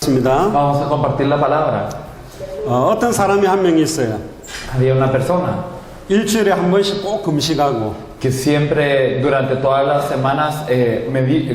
Vamos a compartir la palabra. 어떤 사람이 한 명이 있어요. Había una persona 일주일에 한 번씩 꼭 금식하고 que siempre durante todas las semanas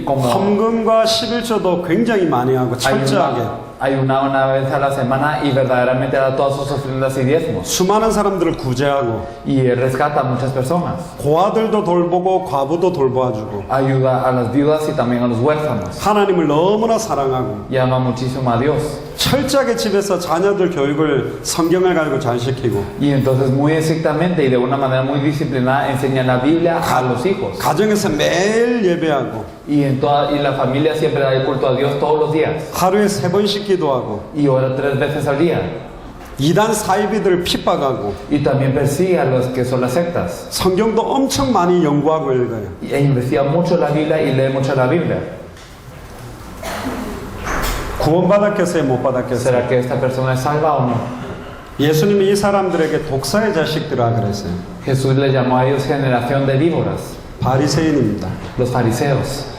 como 헌금과 11조도 굉장히 많이 하고 철저하게 ayunaba una vez a la semana y verdaderamente da todas sus ofrendas y diezmos. 수많은 사람들을 구제하고 Y él rescata a muchas personas. 고아들도 돌보고 과부도 돌보아주고 Ayuda a las viudas y también a los huérfanos. 하나님을 너무나 사랑하고 Y ama muchísimo a Dios. 철저하게 집에서 자녀들 교육을 성경을 가지고 잘 시키고 Y entonces muy estrictamente y de una manera muy disciplinada enseña la Biblia a los hijos. 가정에서 매일 예배하고 Y la familia siempre da el culto a Dios todos los días. 하루에 3번씩 기도하고 Y ora 3 veces al día. 이단 사이비들을 핍박하고 Y también persigue a los que son las sectas. 성경도 엄청 많이 연구하고 읽어요. E investiga mucho la Biblia y lee mucho la Biblia. 구원받았겠어요? 못 받았겠어요? ¿Será que esta persona es salva o no? 예수님이 이 사람들에게 독사의 자식들아 그랬어요. Jesús le llamó a ellos generación de víboras, 바리새인입니다. los fariseos.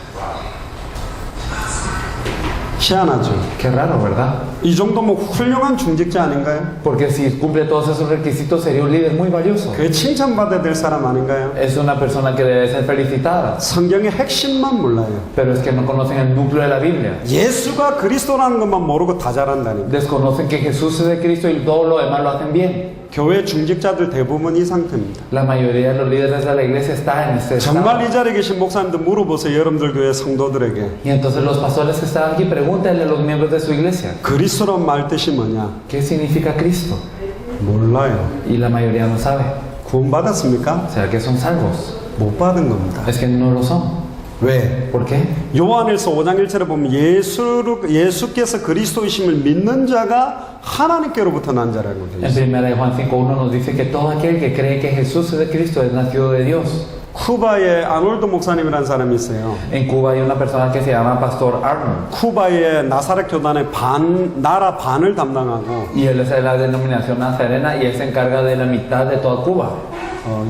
희한하죠. Qué raro, ¿verdad? 이 정도면 훌륭한 중직자 아닌가요? Porque si cumple todos esos requisitos sería un líder muy valioso. 그게 칭찬받아야 될 사람 아닌가요? Es una persona que debe ser felicitada. 성경의 핵심만 몰라요. Pero es que no conocen el núcleo de la Biblia. 예수가 그리스도라는 것만 모르고 다 잘한다니까. Desconocen que Jesús es de Cristo y todo lo demás lo hacen bien. 교회 중직자들 대부분 이 상태입니다. La mayoría de los líderes de la iglesia está en este estado. 정말 이 자리에 계신 목사님들 물어보세요. 여러분들 교회 성도들에게. Y entonces los pastores que están aquí pregúntenle a los miembros de su iglesia. 그리스도란 말 뜻이 뭐냐? ¿Qué significa Cristo? 몰라요. Y la mayoría no sabe. 구원받았습니까? ¿Será que son salvos? 못 받은 겁니다. Es que no lo son. 왜? ¿Por qué? 요한일서 5장 1절에 보면 예수께서 그리스도이심을 믿는 자가 하나님께로부터 난 자라고 되어 En 있어요. 1 de Juan 5:1 nos dice que todo aquel que cree que Jesús es de Cristo es nacido de Dios. 쿠바에 아놀드 목사님이라는 사람이 있어요. En Cuba hay una persona que se llama Pastor Arnold. 쿠바의 나사렛 교단의 나라 반을 담당하고 Y él es de la denominación nazarena y él se encarga de la mitad de toda Cuba.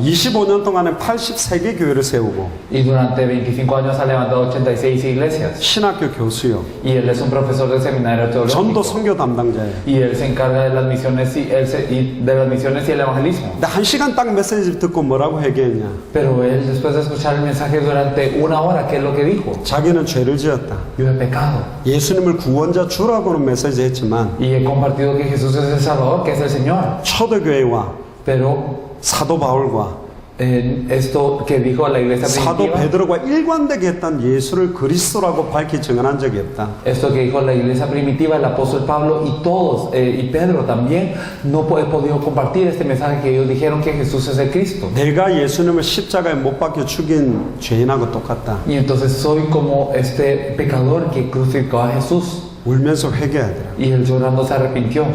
25년 동안에 83개 교회를 세우고 Y durante 25 años ha levantado 86 iglesias. 신학교 교수요. Y él es un profesor del seminario 전도 teológico. 선교 담당자예요. Y él se encarga de las misiones y el evangelismo. 근데 1시간 딱 메시지 듣고 뭐라고 얘기했냐? Pero él, después de escuchar el mensaje durante 1 hora, ¿qué es lo que dijo? 자기는 죄를 지었다. Yo he pecado. 예수님을 구원자 주라고는 메시지 했지만 Y he compartido que Jesús es el Salvador, que es el Señor. 초대교회와 Pero 사도 바울과 esto que dijo a la iglesia 사도 primitiva, 베드로가 일관되게 했던 예수를 그리스도라고 밝히 증언한 적이 없다. esto que dijo la iglesia primitiva, el apóstol Pablo y todos, y Pedro también, no he podido compartir este mensaje que ellos dijeron que Jesús es el Cristo. 내가 예수님을 십자가에 못 박혀 죽인 죄인하고 똑같다. Y entonces soy como este pecador que crucificó a Jesús. 울면서 회개하더라. Y él llorando se arrepintió.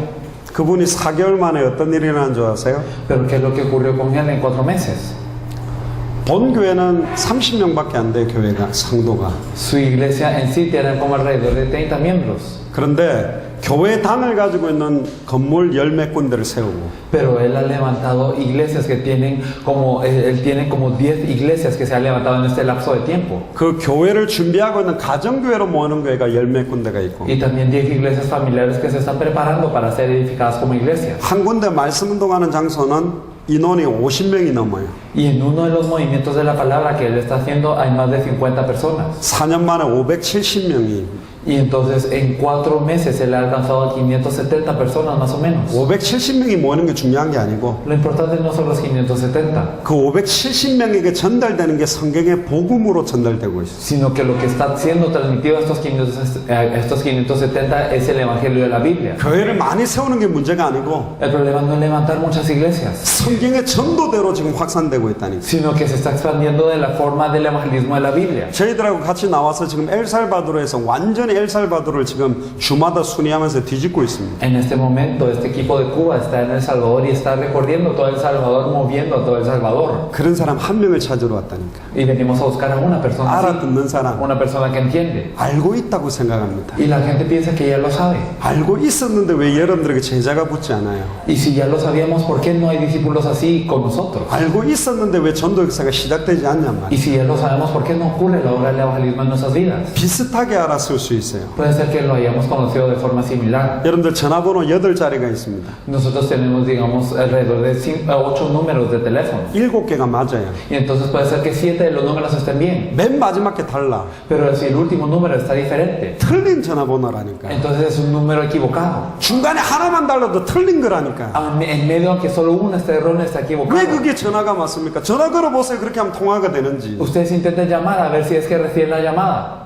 그분이 4개월 만에 어떤 일이 일어난 줄 아세요? Pero ¿qué es lo que ocurrió con él en 4 meses? 본 교회는 30명밖에 안 돼요. 교회가 성도가. Su iglesia en sí tiene como alrededor de 30 miembros. 그런데 교회당을 가지고 있는 건물 10몇 군데를 세우고 Pero él ha levantado iglesias que tienen él tiene como 10 iglesias que se han levantado en este lapso de tiempo. 그 교회를 준비하고 있는 가정교회로 모으는 교회가 10몇 군데가 있고 Y también 10 iglesias familiares que se están preparando para ser edificadas como iglesias. 한 군데 말씀 운동하는 장소는 인원이 50명이 넘어요. Y en uno de los movimientos de la palabra que él está haciendo hay más de 50 personas. 4년 만에 570명이 Y entonces en 4 meses él ha alcanzado a 570 personas más o menos. 570명이 모이는 게 중요한 게 아니고 Lo importante no son los 570, 그 570명에게 전달되는 게 성경의 복음으로 전달되고 있어요. sino que lo que está siendo transmitido a estos 570 es el evangelio de la Biblia. 교회를 많이 세우는 게 문제가 아니고 El problema no es levantar muchas iglesias, 성경의 전도대로 지금 확산되고 있다니까. sino que se está expandiendo de la forma del evangelismo de la Biblia. 저희들하고 같이 나와서 지금 엘살바도르에서 완전히 엘살바도르를 지금 주마다 순회하면서 뒤집고 있습니다. En este momento, este equipo de Cuba está en El Salvador y está recorriendo todo El Salvador, moviendo a todo El Salvador. 그런 사람 한 명을 찾으러 왔다니까. Y venimos a buscar a una persona así, 알아듣는 사람, una persona que entiende. 알고 있다고 생각합니다. Y la gente piensa que ya lo sabe. 알고 있었는데 왜 여러분들에게 제자가 붙지 않아요? Y si ya lo sabíamos, ¿por qué no hay discípulos así con nosotros? 알고 있었는데 왜 전도 역사가 시작되지 않냔 Y 말이에요. si ya lo sabemos, ¿por qué no ocurre la obra del evangelismo en nuestras vidas? 비슷하게 알았을 수 있어요. 있어요. Puede ser que lo hayamos conocido de forma similar. 여러분들 전화번호 8자리가 있습니다. Nosotros tenemos, digamos, alrededor de 8 números de teléfono. 7개가 맞아요. Y entonces puede ser que 7 de los números estén bien. 맨 마지막 게 달라. Pero si el último número está diferente, 틀린 전화번호라니까. entonces es un número equivocado. 중간에 하나만 달라도 틀린 거라니까. En medio, aunque solo uno esté erróneo, está 왜 equivocado. 그게 전화가 맞습니까? 전화 걸어보세요. 그렇게 하면 통화가 되는지. Ustedes intenten llamar a ver si es que reciben la llamada.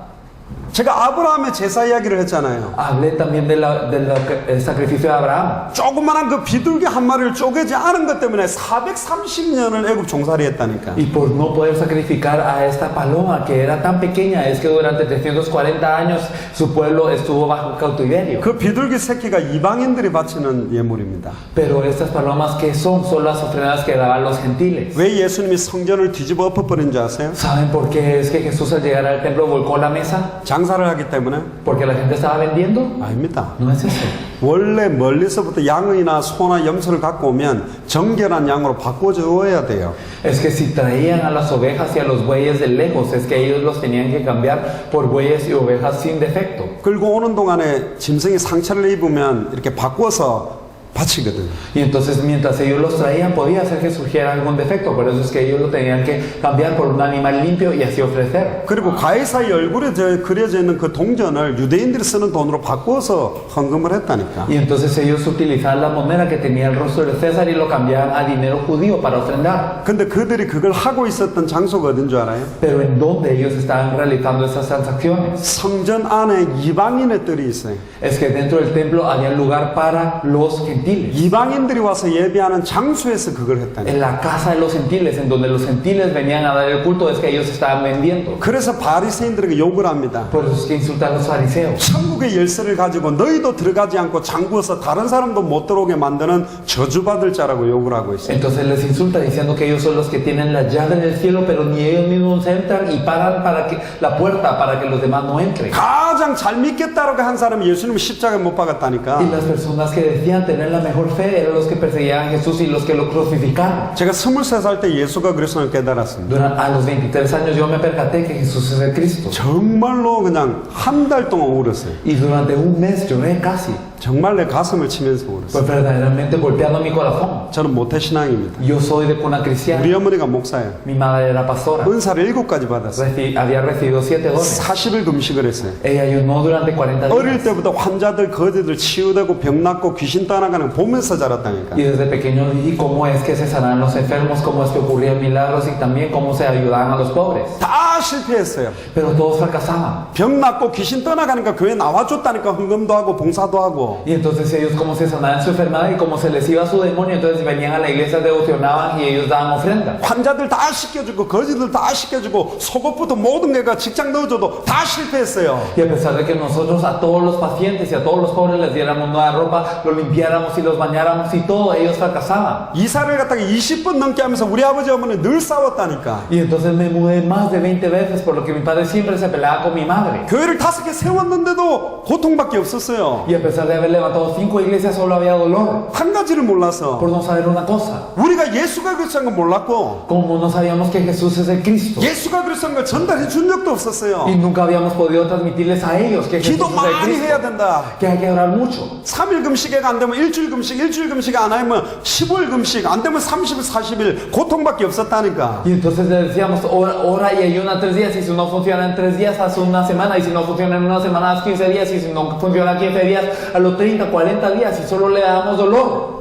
제가 아브라함의 제사 이야기를 했잖아요. Hablé también del sacrificio de Abraham. 조그만한 그 비둘기 한 마리를 쪼개지 않은 것 때문에 430년을 애굽 종살이 했다니까. Y por no poder sacrificar a esta paloma que era tan pequeña, es que durante 340 años su pueblo estuvo bajo cautiverio. 그 비둘기 새끼가 이방인들이 바치는 예물입니다. Pero estas palomas que son las ofrendas que daban los gentiles. 왜 예수님이 성전을 뒤집어 엎어버린 줄 아세요? ¿Saben por qué es que Jesús al llegar al templo volcó la mesa? 장사를 하기 때문에? ¿Porque la gente estaba vendiendo? 아닙니다. No es eso. 원래 멀리서부터 양이나 소나 염소를 갖고 오면 정결한 양으로 바꿔줘야 돼요. Es que si traían a las ovejas y a los bueyes de lejos, es que ellos los tenían que cambiar por bueyes y ovejas sin defecto. 끌고 오는 동안에 짐승이 상처를 입으면 이렇게 바꿔서 바치거든. Y entonces mientras ellos los traían podía ser que surgiera algún defecto, por eso es que ellos lo tenían que cambiar por un animal limpio y así ofrecer. 그리고 가이사의 얼굴에 그려져 있는 그 동전을 유대인들이 쓰는 돈으로 바꿔서 헌금을 했다니까. Y entonces ellos utilizaban la moneda que tenía el rostro de César y lo cambiaban a dinero judío para ofrendar. 근데 그들이 그걸 하고 있었던 장소가 어딘 줄 알아요? Pero en donde ellos estaban realizando esas transacciones, 성전 안에 이방인의 뜰이 있어요. es que dentro del templo había lugar para los gentiles. 이방인들이 와서 예배하는 장소에서 그걸 했다니까. En la casa de los gentiles, en donde los gentiles venían a dar el culto, es que ellos estaban vendiendo. 그래서 바리새인들에게 욕을 합니다. Por eso es que insultan a los fariseos. 천국의 열쇠를 가지고 너희도 들어가지 않고 잠그어서 다른 사람도 못 들어오게 만드는 저주받을 자라고 욕을 하고 있어요. Entonces les insulta diciendo que ellos son los que tienen la llave del cielo, pero ni ellos mismos entran y pagan para que la puerta para que los demás no entren. 가장 잘 믿겠다라고 한 사람이 예수님 십자가에 못 박았다니까. Y las personas que decían tener la mejor fe eran los que perseguían a Jesús y los que lo crucificaron. 제가 23살 때 예수가 그리스도를 깨달았습니다. A los 23 años yo me percaté que Jesús es el Cristo. 정말로 그냥 한 달 동안 울었어요. Y durante un mes lloré casi. 정말 내 가슴을 치면서 울었어요. Fue verdaderamente golpeando mi corazón. 저는 모태신앙입니다. Yo soy de cuna cristiana. 우리 어머니가 목사예요. Mi madre era pastora. 은사를 7가지 받았어요. Había recibido 7 dones. 40일 금식을 했어요. Ella ayunó durante 40 어릴 días. 때부터 환자들, 거지들 치유되고 병 낫고 귀신 떠나가는 거 보면서 자랐다니까. Y desde pequeño vi cómo es que se sanaban los enfermos, cómo es que ocurrían milagros y también cómo se ayudaban a los pobres. 다 실패했어요. Pero todos fracasaban. 병 낫고 귀신 떠나가니까 교회 나와줬다니까 헌금도 하고 봉사도 하고. Y entonces ellos como se sanaban su enfermedad y como se les iba su demonio, entonces venían a la iglesia, devocionaban y ellos daban ofrenda. 환자들 다 씻겨주고 거지들 다 씻겨주고 속옷부터 모든 개가 직장 넣어줘도 다 실패했어요. Y a pesar de que nosotros a todos los pacientes y a todos los pobres les diéramos nueva ropa, los limpiáramos y los bañáramos y todo, ellos fracasaban. 이사를 갖다가 20번 넘게 하면서 우리 아버지 어머니 늘 싸웠다니까. Y entonces me mudé más de 20 veces, por lo que mi padre siempre se peleaba con mi madre. 교회를 5개 세웠는데도 고통밖에 없었어요. Y a pesar de haber levantado 5 iglesias, solo había dolor. 한 가지를 몰라서 Por no saber una cosa. 우리가 예수가 그리스도인 걸 몰랐고 Como no sabíamos que Jesús es el Cristo. 예수가 그리스도인 걸 전달해 준 적도 없었어요. Y nunca habíamos podido transmitirles a ellos que Jesús 기도 es el 많이 해야 Cristo. 된다. Que hay que orar mucho. 3일 금식회가 안 되면 일주일 금식, 일주일 금식 안 하면 15일 금식, 안 되면 30일, 40일 고통밖에 없었다니까. Y entonces le decíamos, ora y ayuna 3 días, y si no funciona en 3 días, haz una semana, y si no funciona en una semana, haz 15 días, y si no funciona en 15 días, a los 30, 40 días, y solo le damos dolor.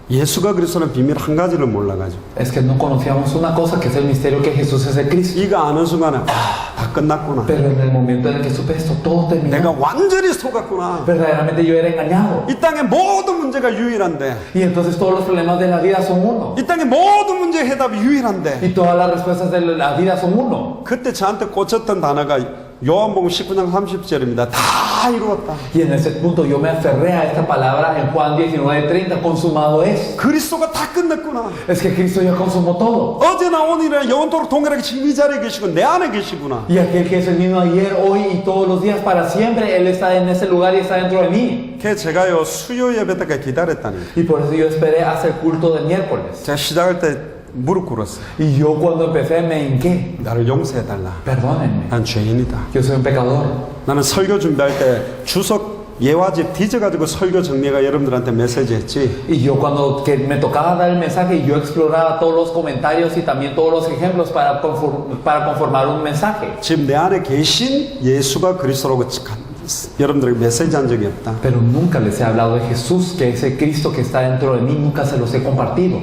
예수가 그리스도는 비밀 한 가지를 몰라가지고 Es que no conocíamos una cosa, que es el misterio que Jesús es el Cristo. 이거 아는 순간에 다 끝났구나. Pero en el momento en el que supe esto, todo 내가 terminó. 완전히 속았구나. Verdaderamente yo era engañado. 이 땅의 모든 문제가 유일한데, Y entonces todos los problemas de la vida son uno. 이 땅의 모든 문제의 해답이 유일한데, Y todas las respuestas de la vida son uno. 그때 저한테 꽂혔던 단어가 요한복음 19장 30절입니다. 다 이루었다. Y en ese punto yo me aferré a esta palabra en Juan 19:30, consumado es. 그리스도가 다 끝냈구나. Es que Cristo ya consumó todo. 어제나 오늘이나 영원토록 동일하게 지금 이 자리에 계시고 내 안에 계시구나. Y aquel que es el mismo ayer, hoy y todos los días para siempre, Él está en ese lugar y está dentro de mí. 그래서 제가요 수요 예배 때까지 기다렸다니. Y por eso yo esperé hasta el culto del miércoles. 제가 시작할 때 무릎 꿇었어요. Y yo cuando empecé me hinqué. 나를 용서해달라. Perdónenme, 난 죄인이다. yo soy un pecador. 나는 설교 준비할 때 주석 예화집 뒤져가지고 설교 정리가 여러분들한테 메시지 했지. Y yo cuando que me tocaba dar el mensaje, yo exploraba todos los comentarios y también todos los ejemplos para conformar un mensaje. 지금 내 안에 계신 예수가 그리스도라고 여러분들에게 메시지 한 적이 없다. Pero nunca les he hablado de Jesús, que ese Cristo que está dentro de mí, nunca se los he compartido.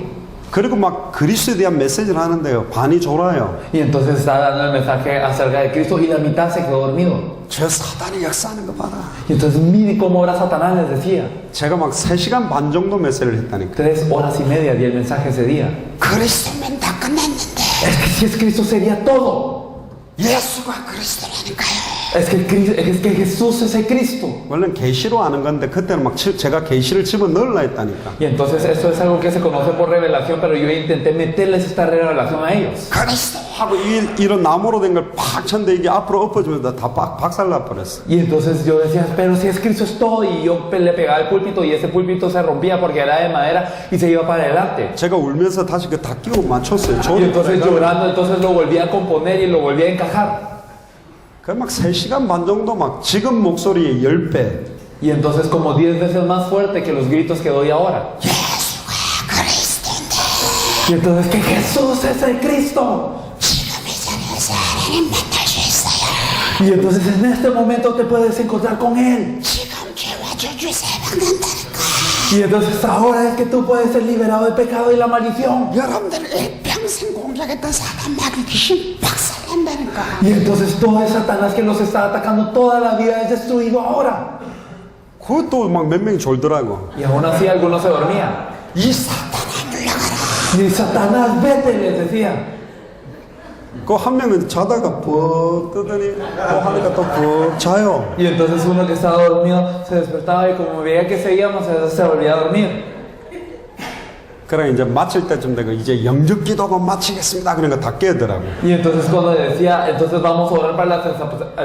그리고 막 그리스도에 대한 메시지를 하는데요. 반이 졸아요. Y entonces estaba dando el mensaje acerca de Cristo y la mitad se quedó dormido. 저 사단이 역사하는 거 봐라. Y entonces mire cómo obra Satanás, les decía. 제가 막 3시간 반 정도 메시지를 했다니까. 3 horas y media di el mensaje ese día. 그리스도면 다 끝났는데. Es que si es Cristo sería todo. 예수가 그리스도라니까요. Es que Jesús es el Cristo. 원래는 계시로 아는 건데 그때는 막 제가 계시를 집어 넣으려 했다니까. Y entonces esto es algo que se conoce por revelación, pero yo intenté meterles esta revelación a ellos. 그리스도 하고 이런 나무로 된 걸 팍 쳤는데 이게 앞으로 엎어지면서 다 박살나 버렸어. Y entonces yo decía, pero si es Cristo es todo, y yo le pegaba el púlpito y ese púlpito se rompía porque era de madera y se iba para adelante. 제가 울면서 다시 그 다 끼워 맞췄어요. Y entonces llorando, entonces lo volví a componer y lo volví a encajar. 그막 3시간 반 정도 막 지금 목소리의 10배. Y entonces como 10 veces más fuerte que los gritos que doy ahora. Y entonces que Jesús es el Cristo. Y entonces en este momento te puedes encontrar con Él. Y entonces ahora es que tú puedes ser liberado del pecado y la maldición. Y entonces todo el Satanás que nos está atacando toda la vida es destruido ahora. 그것도 막 몇 명이 졸더라고. Y aún así algunos se dormían. 이 사탄아 물러가라. Y Satanás, vete, les decía. 그 한 명은 자다가 푹 뜨더니 또 하니까 또 푹 자요. Y entonces uno que estaba dormido se despertaba y como veía que seguíamos, se volvía a dormir. 그래 이제 마칠 때쯤 되고 이제 영적 기도하고 마치겠습니다. 그런 거 다 깨더라고. Y entonces cuando decía, entonces vamos a orar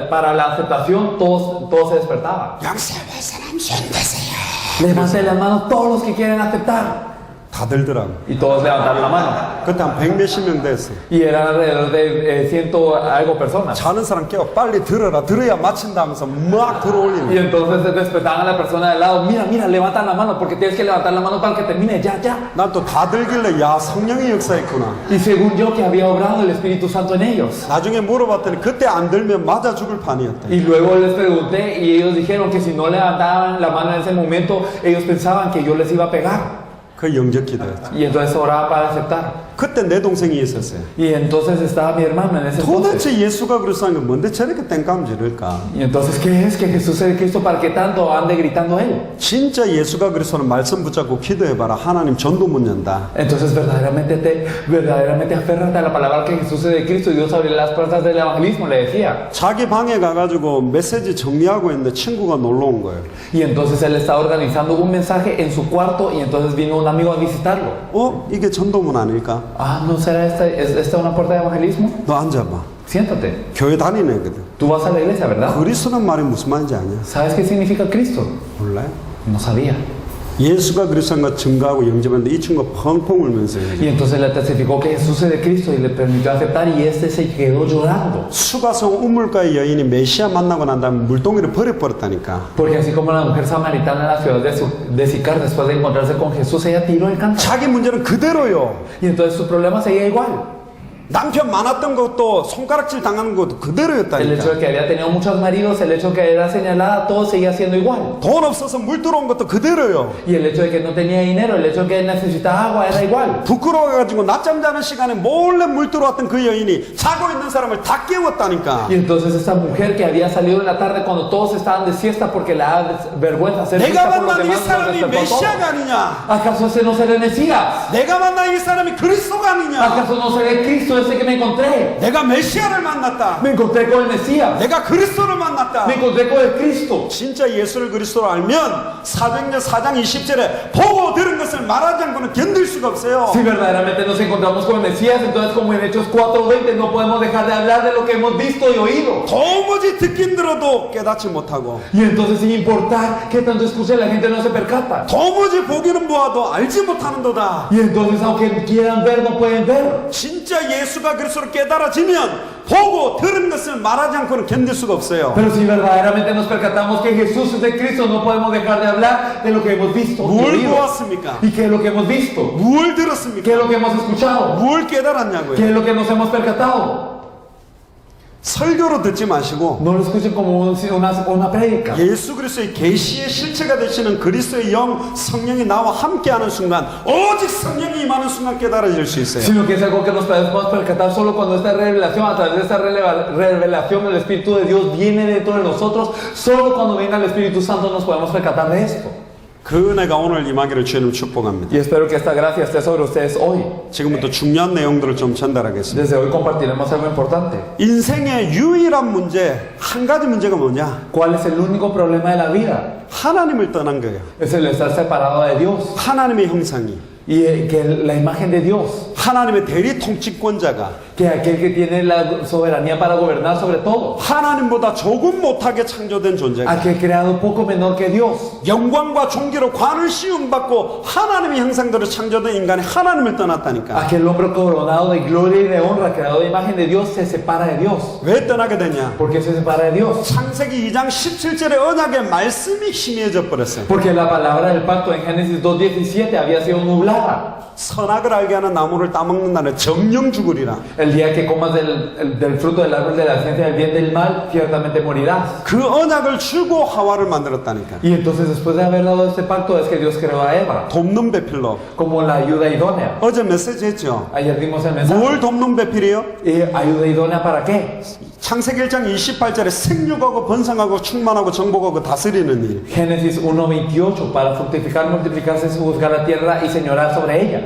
para la aceptación, todos se despertaban. 영세할 사람 손 드세요. Levanten las manos todos los que quieren aceptar. 다 들더라고. Y todos levantaron la mano. 그때 한 100몇십 명 됐어. Y eran alrededor de 100 algo personas. 자는 사람 깨워 빨리 들어라. 들어야 마친다 하면서 막 들어올리는. Y entonces despertaban a la persona de al lado. Mira, levanta la mano porque tienes que levantar la mano para que termine. Ya. 난 또 다 들길래 야 성령의 역사했구나. Y según yo que había obrado el Espíritu Santo en ellos. 나중에 물어봤더니 그때 안 들면 맞아 죽을 판이었대. Y luego les pregunté y ellos dijeron que si no levantaban la mano en ese momento, ellos pensaban que yo les iba a pegar. 그 영적 기도였죠. Y entonces oraba para aceptar. 그때 내 동생이 있었어요. Y entonces estaba mi hermano en ese entonces. 도대체 예수가 그리스도인 건 뭔데 저렇게 땡깡 지를까? Y entonces, ¿qué es que Jesús es el Cristo para que tanto ande gritando Él? 진짜 예수가 그리스도는 말씀 붙잡고 기도해봐라. 하나님 전도문 연다. Entonces verdaderamente aférrate a la palabra que Jesús es el Cristo y Dios abrirá las puertas del evangelismo, le decía. 자기 방에 가가지고 메시지 정리하고 있는데 친구가 놀러 온 거예요. Y entonces él estaba organizando un mensaje en su cuarto y entonces vino un amigo a visitarlo. 이게 전도문 아닐까? Ah, ¿no será esta una puerta de evangelismo? 너 앉아봐. Siéntate. 교회 다니는 애거든. Tú vas a la iglesia, ¿verdad? 그리스도는 말이 무슨 말인지 아냐? ¿Sabes qué significa Cristo? 몰라요? No sabía. 예수가 그리스도인 거 증거하고 영접했는데 이 친구가 펑펑 울면서 Y entonces le testificó que Jesús es de Cristo y le permitió aceptar y se quedó llorando. 수가성 우물가의 여인이 메시아 만나고 난 다음에 물동이를 버려버렸다니까. Porque así como la mujer samaritana en la ciudad de Sicar, después de encontrarse con Jesús, ella tiró el cántaro. 자기 문제는 그대로요. Y entonces su problema seguía igual. 남편 많았던 것도 손가락질 당하는 것도 El 그대로였다니까. hecho de que había tenido muchos maridos, el hecho de que era señalada, todo seguía siendo igual. 돈 없어서 물 들어온 것도 그대로요. Y el hecho de que no tenía dinero, el hecho de que necesitaba agua, era igual. 부끄러워가지고 낮잠 자는 시간에 몰래 물 들어왔던 그 여인이 자고 있는 사람을 다 깨웠다니까. Y entonces esa mujer que había salido en la tarde cuando todos estaban de siesta porque le da vergüenza hacer 내가 fiesta por los 만난 이 demás, nos 사람이 despertó a 메시아가 todos. 아니냐? ¿Acaso ese no será el Mesías? 내가 만난 이 사람이 그리스도가 아니냐? ¿Acaso no será el Cristo ese que me encontré. 내가 메시아를 만났다. Me encontré con el Mesías. 내가 그리스도를 만났다. Me encontré con el Cristo. 진짜 예수를 그리스도로 알면 사도행전 4장 20절에 보고 들은 것을 말하지 않고는 견딜 수가 없어요. Si verdaderamente nos encontramos con el Mesías, entonces como en Hechos 4:20 no podemos dejar de hablar de lo que hemos visto y oído. 도무지 듣긴 들어도 깨닫지 못하고 Y entonces sin importar que tanto escuche la gente no se percata. 도무지 보기는 보아도 알지 못하는도다. Y entonces aunque quieran ver no pueden ver. 진짜 예수가 그리스도로 깨달아지면 보고 들은 것을 말하지 않고는 견딜 수가 없어요. Pero si verdaderamente nos percatamos que Jesús es de Cristo, no podemos dejar de hablar de lo que hemos visto y 뭘 oído. 보았습니까? ¿Y qué es lo que hemos visto? 뭘 ¿Qué 들었습니까? es lo que hemos escuchado? 뭘 ¿Qué 깨달았냐고요? es lo que nos hemos percatado? 설교로 듣지 마시고 No lo escuchen como una prédica. 예수 그리스도의 계시의 실체가 되시는 그리스도의 영 성령이 나와 함께하는 순간 오직 성령이 임하는 순간 깨달아질 수 있어요. Sino que es algo que nos podemos percatar solo cuando esta revelación, a través de esta revelación, el Espíritu de Dios viene dentro de nosotros. Solo cuando venga el Espíritu Santo nos podemos percatar de esto. 그 은혜가 오늘 임하기를 주님 축복합니다. Y espero que esta gracia esté sobre ustedes hoy. 지금부터 중요한 내용들을 좀 전달하겠습니다. Desde hoy compartiremos algo importante. 인생의 유일한 문제 한 가지 문제가 뭐냐? ¿Cuál es el único problema de la vida? 하나님을 떠난 거예요. Es el estar separado de Dios. 하나님의 형상이 Y que la imagen de Dios, 하나님의 대리 통치권자가 que aquel que tiene la soberanía para gobernar sobre todo, 하나님보다 조금 못하게 창조된 존재가 aquel creado poco menor que Dios, 영광과 존귀로 관을 씌움받고 하나님의 형상대로 창조된 인간이 하나님을 떠났다니까. aquel hombre coronado de gloria y de honra, creado de imagen de Dios, se separa de Dios. 왜 떠나게 되냐? ¿Por qué se separa de Dios? 창세기 2장 17절의 언약의 말씀이 희미해져 버렸어요. Porque la palabra del pacto en Génesis 2:17 había sido nublada. 선악을 알게 하는 나무를 따먹는 날에 정령 죽으리라. El día que comas del fruto del árbol de la ciencia del bien y del mal, ciertamente morirás. 그 언약을 주고 하와를 만들었다니까. Y entonces después de haber dado este pacto es que Dios creó a Eva 돕는 배필로. como la ayuda idónea. 어제 메시지 했죠. Ayer dimos el mensaje. 뭘 돕는 배필이에요? ¿Ayuda idónea para qué? 창세기 1장 28절에 생육하고 번성하고 충만하고 정복하고 다스리는 일. Génesis 1:28 para fructificar, multiplicarse, juzgar la tierra y señorar sobre ella.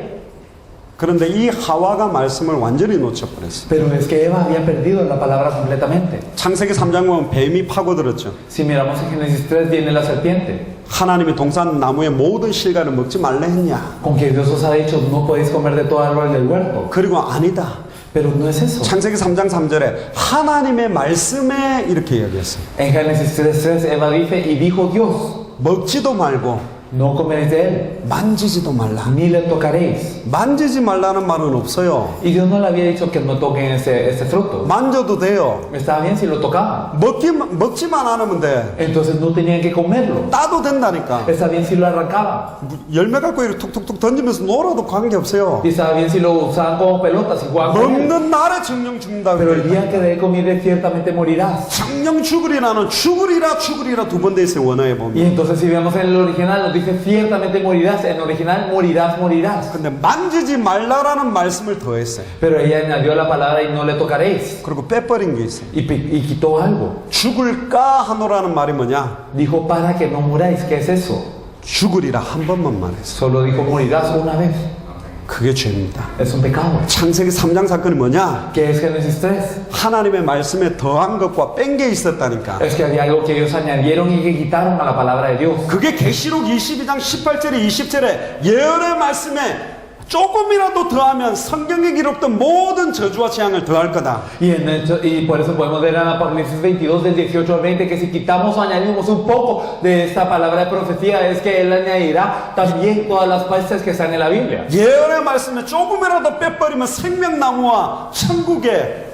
그런데 이 하와가 말씀을 완전히 놓쳐버렸어요. Pero es que Eva había perdido la palabra completamente. 창세기 3장 보면 뱀이 파고들었죠. Si miramos en Génesis 3 viene la serpiente. 하나님이 동산 나무의 모든 실과를 먹지 말라 했냐? Con que Dios os ha dicho no podéis comer de todo árbol del huerto. 그리고 아니다. Pero no es eso. 창세기 3장 3절에 하나님의 말씀에 이렇게 이야기했어요. En Génesis 3:3 Eva dice y dijo Dios 먹지도 말고 no comeréis de él 만지지도 말라. ni le tocaréis. 만지지 말라는 말은 없어요. Y Dios no le había dicho que no toquen ese fruto. 만져도 돼요. Estaba bien si lo tocaban. 먹지만 않으면 돼. Entonces no tenían que comerlo. 따도 된다니까. Está bien si lo arrancaban. 열매 갖고 이렇게 툭툭툭 던지면서 놀아도 관계없어요. Y estaba bien si lo usaban como pelotas y jugaban con él. 먹는 날에 정령 죽는다. Pero el día que de él comieres ciertamente morirás. 정령 죽으리라는 죽으리라 두 번 돼 있어요. 원어에 Y 보면. entonces si vemos en el original nos dice ciertamente morirás. En original morirás. 근데 만지지 말라라는 말씀을 더했어요. Pero ella añadió la palabra y no le tocaréis. 그리고 빼버린 게 있어요. Y quitó algo. 죽을까 하노라는 말이 뭐냐? Dijo para que no muráis. ¿Qué es eso? 죽으리라 한 번만 말했어. Solo dijo morirás una vez. 그게 죄입니다. Es un pecado. 창세기 3장 사건이 뭐냐? ¿Qué es Génesis 3? 하나님의 말씀에 더한 것과 뺀 게 있었다니까. Es que había algo que ellos añadieron y que quitaron a la palabra de Dios. 그게 계시록 22장 18절에 20절에 예언의 말씀에 조금이라도 더하면 성경에 기록된 모든 저주와 재앙을 더할 거다. Y por eso podemos ver en Apocalipsis 22 del 18 al 20 que si quitamos o añadimos un poco de esta palabra de profecía es que Él añadirá también todas las partes que están en la Biblia. 예언의 말씀에 조금이라도 빼버리면 생명나무와 천국에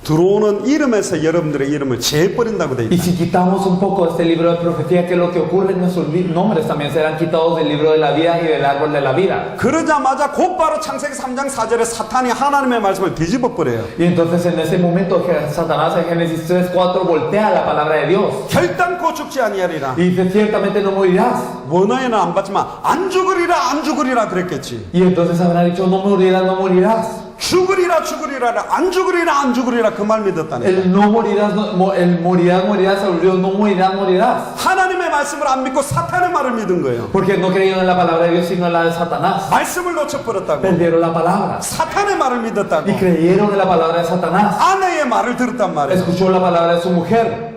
들어오는 이름에서 여러분들의 이름을 제해버린다고 돼 Y 있다. si quitamos un poco de este libro de profecía, que lo que ocurre en nuestros nombres también serán quitados del libro de la vida y del árbol de la vida. 그러자마자 곧바로 창세기 3장 4절에 사탄이 하나님의 말씀을 뒤집어 버려요. Y entonces en ese momento Satanás en Génesis 3:4 voltea la palabra de Dios. 결단코 죽지 아니하리라. Y dice ciertamente no morirás. 원어에는 안 봤지만 안 죽으리라 그랬겠지. Y entonces habrá dicho no morirás. 죽으리라 죽으리라 안 죽으리라 안 죽으리라 그 말 믿었다는 거예요. El no morirás, el morirás, morirás, se volvió no morirás, morirás. 하나님의 말씀을 안 믿고 사탄의 말을 믿은 거예요. Porque no creyeron en la palabra de Dios, sino en la de Satanás. 말씀을 놓쳐버렸다고. Perdieron la palabra. 사탄의 말을 믿었다고. Y creyeron en la palabra de Satanás. 아내의 말을 들었단 말이에요. Escuchó la palabra de su mujer.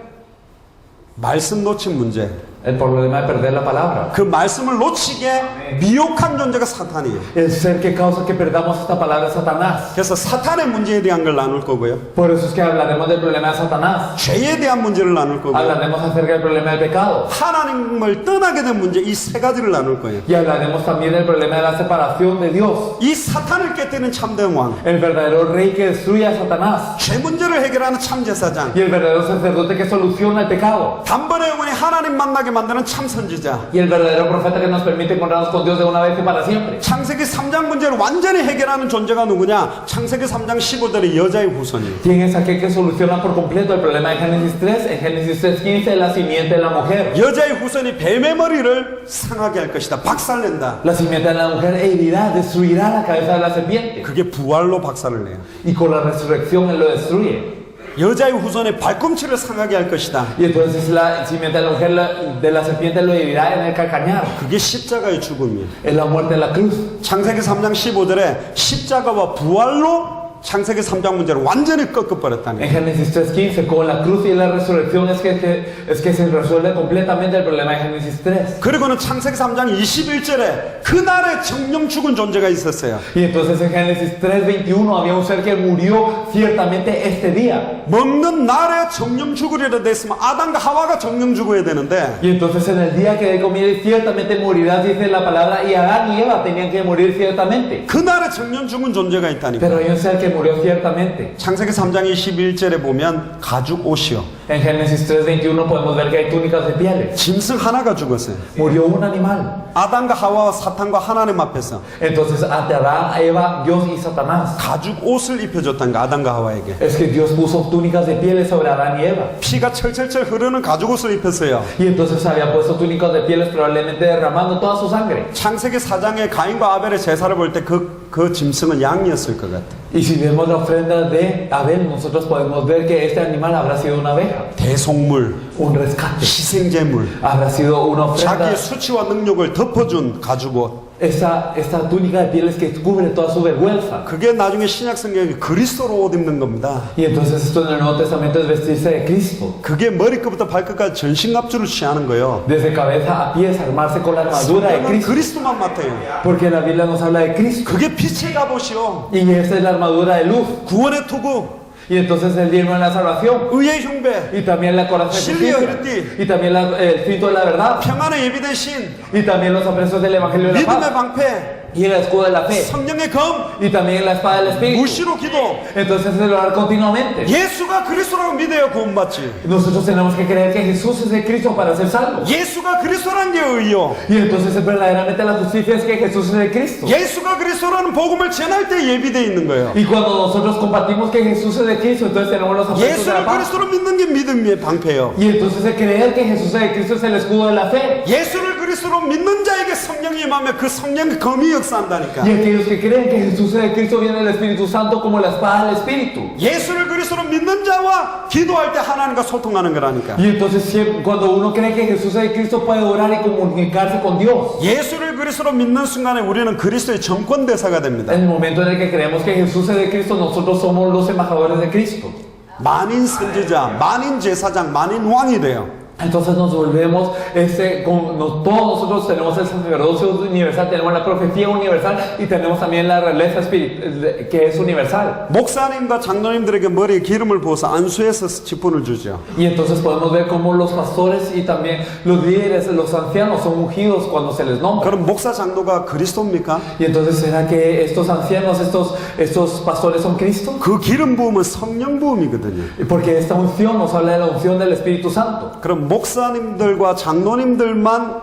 말씀 놓친 문제. El problema de perder la palabra. 그 말씀을 놓치게 미혹한 존재가 사탄이에요. El ser que causa que perdamos esta palabra es Satanás. 그래서 사탄의 문제에 대한 걸 나눌 거고요. Por eso es que hablaremos del problema de Satanás. 죄에 대한 문제를 나눌 거고요. Hablaremos acerca del problema del pecado. 하나님을 떠나게 된 문제 이 세 가지를 나눌 거예요. Y hablaremos también del problema de la separación de Dios. 이 사탄을 깨뜨리는 참된 왕, El verdadero rey que destruye a Satanás. 죄 문제를 해결하는 참제사장, Y el verdadero sacerdote que soluciona el pecado. 단번에 영원히 하나님 만나게 만드는 참선지자. Y el verdadero profeta que nos permite encontrarnos con Dios de una vez y para siempre. 창세기 3장 문제를 완전히 해결하는 존재가 누구냐? 창세기 3장 15절의 여자의 후손이에요. ¿Quién es aquel que soluciona por completo el problema de Génesis 3? En Génesis 3:15, la simiente de la mujer. 여자의 후손이 뱀의 머리를 상하게 할 것이다. 박살낸다. La simiente de la mujer herirá, destruirá la cabeza de la serpiente. 그게 부활로 박살을 내요. Y con la resurrección él lo destruye. 여자의 후손의 발꿈치를 상하게 할 것이다. Y entonces la simiente de la mujer de la serpiente lo herirá en el calcañar. 그게 십자가의 죽음이에요. Es la muerte de la cruz. 창세기 3장 15절에 십자가와 부활로 창세기 3장 문제를 완전히 꺾어버렸다는 En 거예요. Génesis 3:15, con la cruz y la resurrección es que se resuelve completamente el problema de Génesis 3. 그리고는 창세기 3장 21절에 그날에 정령 죽은 존재가 있었어요. Y entonces en Génesis 3:21 había un ser que murió ciertamente este día. 먹는 날에 정령 죽으리라 됐으면 아담과 하와가 정령 죽어야 되는데 Y entonces en el día que de comer ciertamente morirás, dice la palabra, y Adán y Eva tenían que morir ciertamente. 그날에 정령 죽은 존재가 있다니까. Pero hay un ser que murió ciertamente. 창세기 3장 21절에 보면 가죽 옷이요. En Génesis 3:21 podemos ver que hay túnicas de pieles. 짐승 하나가 죽었어요. Murió un animal. 아담과 하와와 사탄과 하나님 앞에서 Entonces ante Adán, Eva, Dios y Satanás. 가죽 옷을 입혀줬다는 거 아담과 하와에게. Es que Dios puso túnicas de pieles sobre Adán y Eva. 피가 철철철 흐르는 가죽 옷을 입혔어요. Y entonces había puesto túnicas de pieles probablemente derramando toda su sangre. 창세기 4장에 가인과 아벨의 제사를 볼 때 그 짐승은 양이었을 것 같아. Y si vemos la ofrenda de Abel, nosotros podemos ver que este animal habrá sido una abeja. 대속물, Un rescate. 희생제물, Habrá sido una ofrenda. 자기의 수치와 능력을 덮어준 가죽 옷. Esta túnica de pieles que cubre toda su vergüenza. 그게 나중에 신약 성경에 그리스도로 옷 입는 겁니다. Y entonces esto en el Nuevo Testamento es vestirse de Cristo. 그게 머리끝부터 발끝까지 전신갑주를 취하는 거예요. Desde cabeza a pies, armarse con la armadura de 성경은 Cristo. 그리스도만 맡아요. Porque la Biblia nos habla de Cristo. 그게 빛의 갑옷이요. Y esta es la armadura de luz. 구원의 투구, Y entonces el yelmo de la salvación. 의의 흉배, Y también la coraza de Silvio justicia. Hirti. Y también el cinto de la verdad. 평안의 예비된 신, Y también los apresos del Evangelio de la 믿음의 paz. 방패, Y el escudo de la fe. 성령의 검, Y también la espada del Espíritu. 무시로 기도. Entonces es orar continuamente. 예수가 그리스도라고 믿어야 구원받지. Nosotros tenemos que creer que Jesús es el Cristo para ser salvos. 예수가 그리스도란 게 의요. Y entonces verdaderamente la justicia es que Jesús es el Cristo. 예수가 그리스도라는 복음을 전할 때 예비되어 있는 거예요. Y cuando nosotros compartimos que Jesús es el Cristo, entonces tenemos los aspectos de la 예수를 paz. 그리스도로 믿는 게 믿음의 방패요. Y entonces el creer que Jesús es el Cristo es el escudo de la fe. 예수를 그리스도로 믿는 자에게 성령이 임하면 그 성령의 검이 역사한다니까. Y aquellos que creen que Jesús es el Cristo viene el Espíritu Santo como la espada del Espíritu. 예수를 그리스도로 믿는 자와 기도할 때 하나님과 소통하는 거라니까. Y entonces cuando uno cree que Jesús es el Cristo puede orar y comunicarse con Dios. 예수를 그리스도로 믿는 순간에 우리는 그리스도의 정권 대사가 됩니다. En el momento en el que creemos que Jesús es el Cristo, nosotros somos los embajadores de Cristo. 만인 선지자, 만인 제사장, 만인 왕이 돼요. Entonces nos volvemos, todos nosotros tenemos el sacerdocio universal, tenemos la profecía universal y tenemos también la realeza espiritual que es universal. 목사님과 장로님들에게 머리에 기름을 부어서 안수해서 지폰을 주죠. Y entonces podemos ver cómo los pastores y también los líderes, los ancianos son ungidos cuando se les nombra. 그럼 목사 장로가 그리스도입니까? Y entonces ¿será que estos ancianos, estos pastores son Cristo? 그 기름 부음은 성령 부음이거든요. Porque esta unción nos habla de la unción del Espíritu Santo. 그럼 목사님들과 장로님들만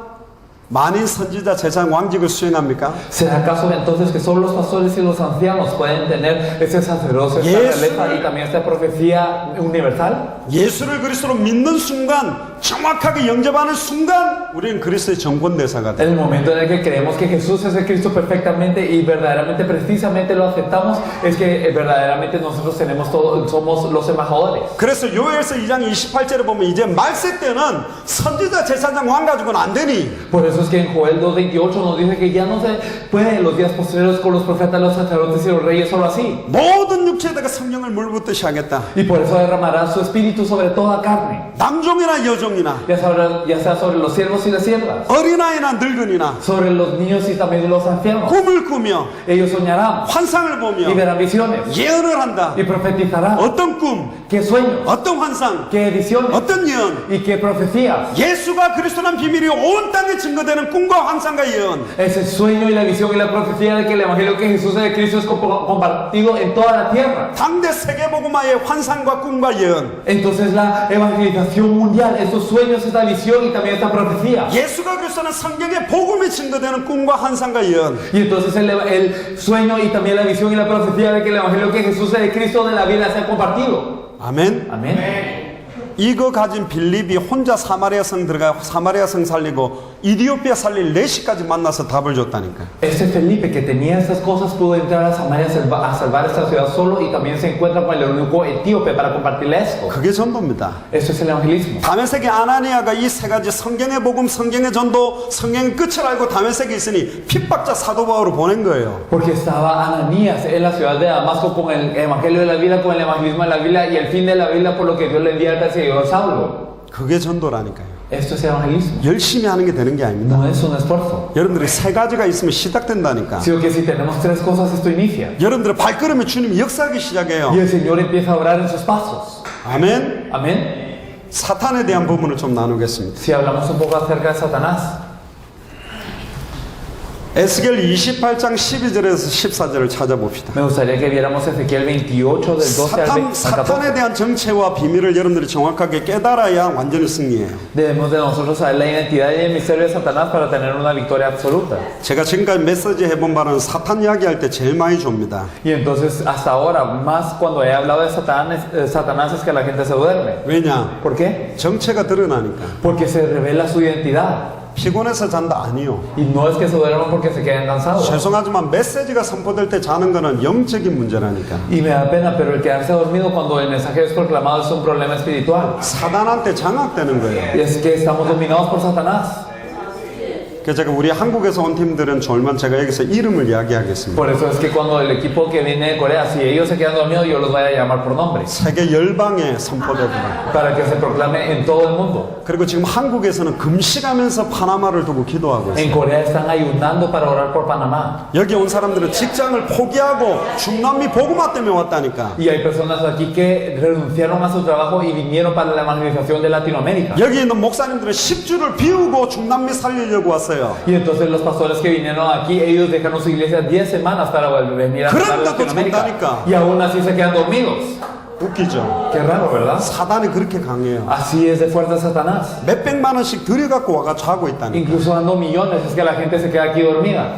만인 선지자 제사장 왕직을 수행합니까? ¿Será acaso entonces que solo los pastores y los ancianos pueden tener ese sacerdocio, esta realeza y también esta profecía universal? 예수를 그리스도로 믿는 순간 정확하게 영접하는 순간 우리는 그리스도의 정권대사가 En 돼. el momento en el que creemos que Jesús es el Cristo perfectamente y verdaderamente, precisamente lo aceptamos, es que verdaderamente nosotros tenemos todo, somos los embajadores. 그래서 요엘서 2장 28절에 보면 이제 말세 때는 선지자, 제사장, 왕 가지고는 안 되니 Por eso es que en Joel 2:28 nos dice que ya no se puede en los días posteriores con los profetas, los sacerdotes y los reyes solo así. 모든 육체에다가 성령을 물붓듯이 하겠다. Y por eso derramará su espíritu sobre toda carne, 남종이나 여종이나 ya sea sobre los siervos y las siervas, 어린아이나 늙은이나 sobre los niños y también los ancianos. 꿈을 꾸며 Ellos soñarán 환상을 y 보며 verán visiones 예언을 한다. y profetizarán. 어떤 꿈, ¿Qué sueños? 어떤 환상, ¿Qué visiones? 어떤 예언. ¿Y qué profecías? 예수가 그리스도란 비밀이 온 땅에 증거되는 꿈과 환상과 예언. Ese sueño y la visión y la profecía de que el evangelio que Jesús es de Cristo es compartido en toda la tierra. 당대 세계복음화의 환상과 꿈과 예언. Entonces la evangelización mundial, estos sueños, esta visión y también esta profecía. 예수가 그리스도는 성경의 복음이 증거되는 꿈과 환상과 예언. Y entonces el sueño y también la visión y la profecía de que el evangelio que Jesús es de Cristo de la Biblia sea compartido. 아멘. Amén. 이거 가진 빌립이 혼자 사마리아 성 들어가 사마리아 성 살리고 이디오피아 살릴 4시까지 만나서 답을 줬다니까. Este Felipe que tenía estas cosas pudo entrar a Samaria a salvar esta ciudad solo y también se encuentra con el eunuco etíope para compartirle esto. 그게 전도입니다. Esto es el evangelismo. 다메섹의 아나니아가 이 세 가지 성경의 복음, 성경의 전도, 성경의 끝을 알고 다메섹에 있으니 핍박자 사도 바울을 보낸 거예요. Porque estaba Ananías en la ciudad de Damasco con el evangelio de la Biblia, con el evangelismo de la Biblia y el fin de la Biblia, por lo que Dios le envía al perseguidor Saulo. 그게 전도라니까요. Esto es evangelismo. 열심히 하는 게 되는 게 아닙니다. No es un esfuerzo. 여러분들이 세 가지가 있으면 시작된다니까. Sino que si tenemos tres cosas, esto inicia. 여러분들의 발걸음에 주님이 역사하기 시작해요. Y el Señor empieza a obrar en sus pasos. 아멘. Amén. 사탄에 대한 부분을 좀 나누겠습니다. Si hablamos un poco acerca de Satanás. 에스겔 28장 12절에서 14절을 찾아봅시다. Me gustaría que viéramos Ezequiel 28 del 12 al 14. 사탄에 대한 정체와 비밀을 여러분들이 정확하게 깨달아야 완전히 승리해요. Debemos de nosotros saber la identidad y el misterio de Satanás para tener una victoria absoluta. 제가 지금까지 메시지 해본 바는 사탄 이야기할 때 제일 많이 줍니다. Y entonces hasta ahora, más cuando he hablado de Satanás es que la gente se duerme. 왜냐? ¿Por qué? 정체가 드러나니까. Porque se revela su identidad. 피곤해서 잔다 아니요. Y no es que se duerman porque se queden cansados. 죄송하지만 메시지가 선포될 때 자는 거는 영적인 문제라니까. Y me da pena, pero el quedarse dormido cuando el mensaje es proclamado es un problema espiritual. 사단한테 장악되는 거예요. Y es que estamos dominados por Satanás. 그래서 제가 우리 한국에서 온 팀들은 졸면 제가 여기서 이름을 이야기하겠습니다. Por eso es que cuando el equipo que viene de Corea, si ellos se quedan dormidos, yo los voy a llamar por nombre. 세계 열방에 선포되더라. Para que se proclame en todo el mundo. 그리고 지금 한국에서는 금식하면서 파나마를 두고 기도하고 En 있어요. Corea están ayunando para orar por Panamá. 여기 온 사람들은 직장을 포기하고 중남미 복음화 때문에 왔다니까. Y hay personas aquí que renunciaron a su trabajo y vinieron para la evangelización de Latinoamérica. 여기 있는 목사님들은 10주를 비우고 중남미 살리려고 왔어요. Y entonces los pastores que vinieron aquí, ellos dejaron su iglesia 10 semanas para venir a Latinoamérica. Y aún así se quedan dormidos. 웃기죠? Qué raro, ¿verdad? 사단이 그렇게 강해요. Así es de fuerte Satanás. 몇백만 원씩 들여갖고 와가지고 자고 있다니까. Incluso dando millones, es que la gente se queda aquí dormida.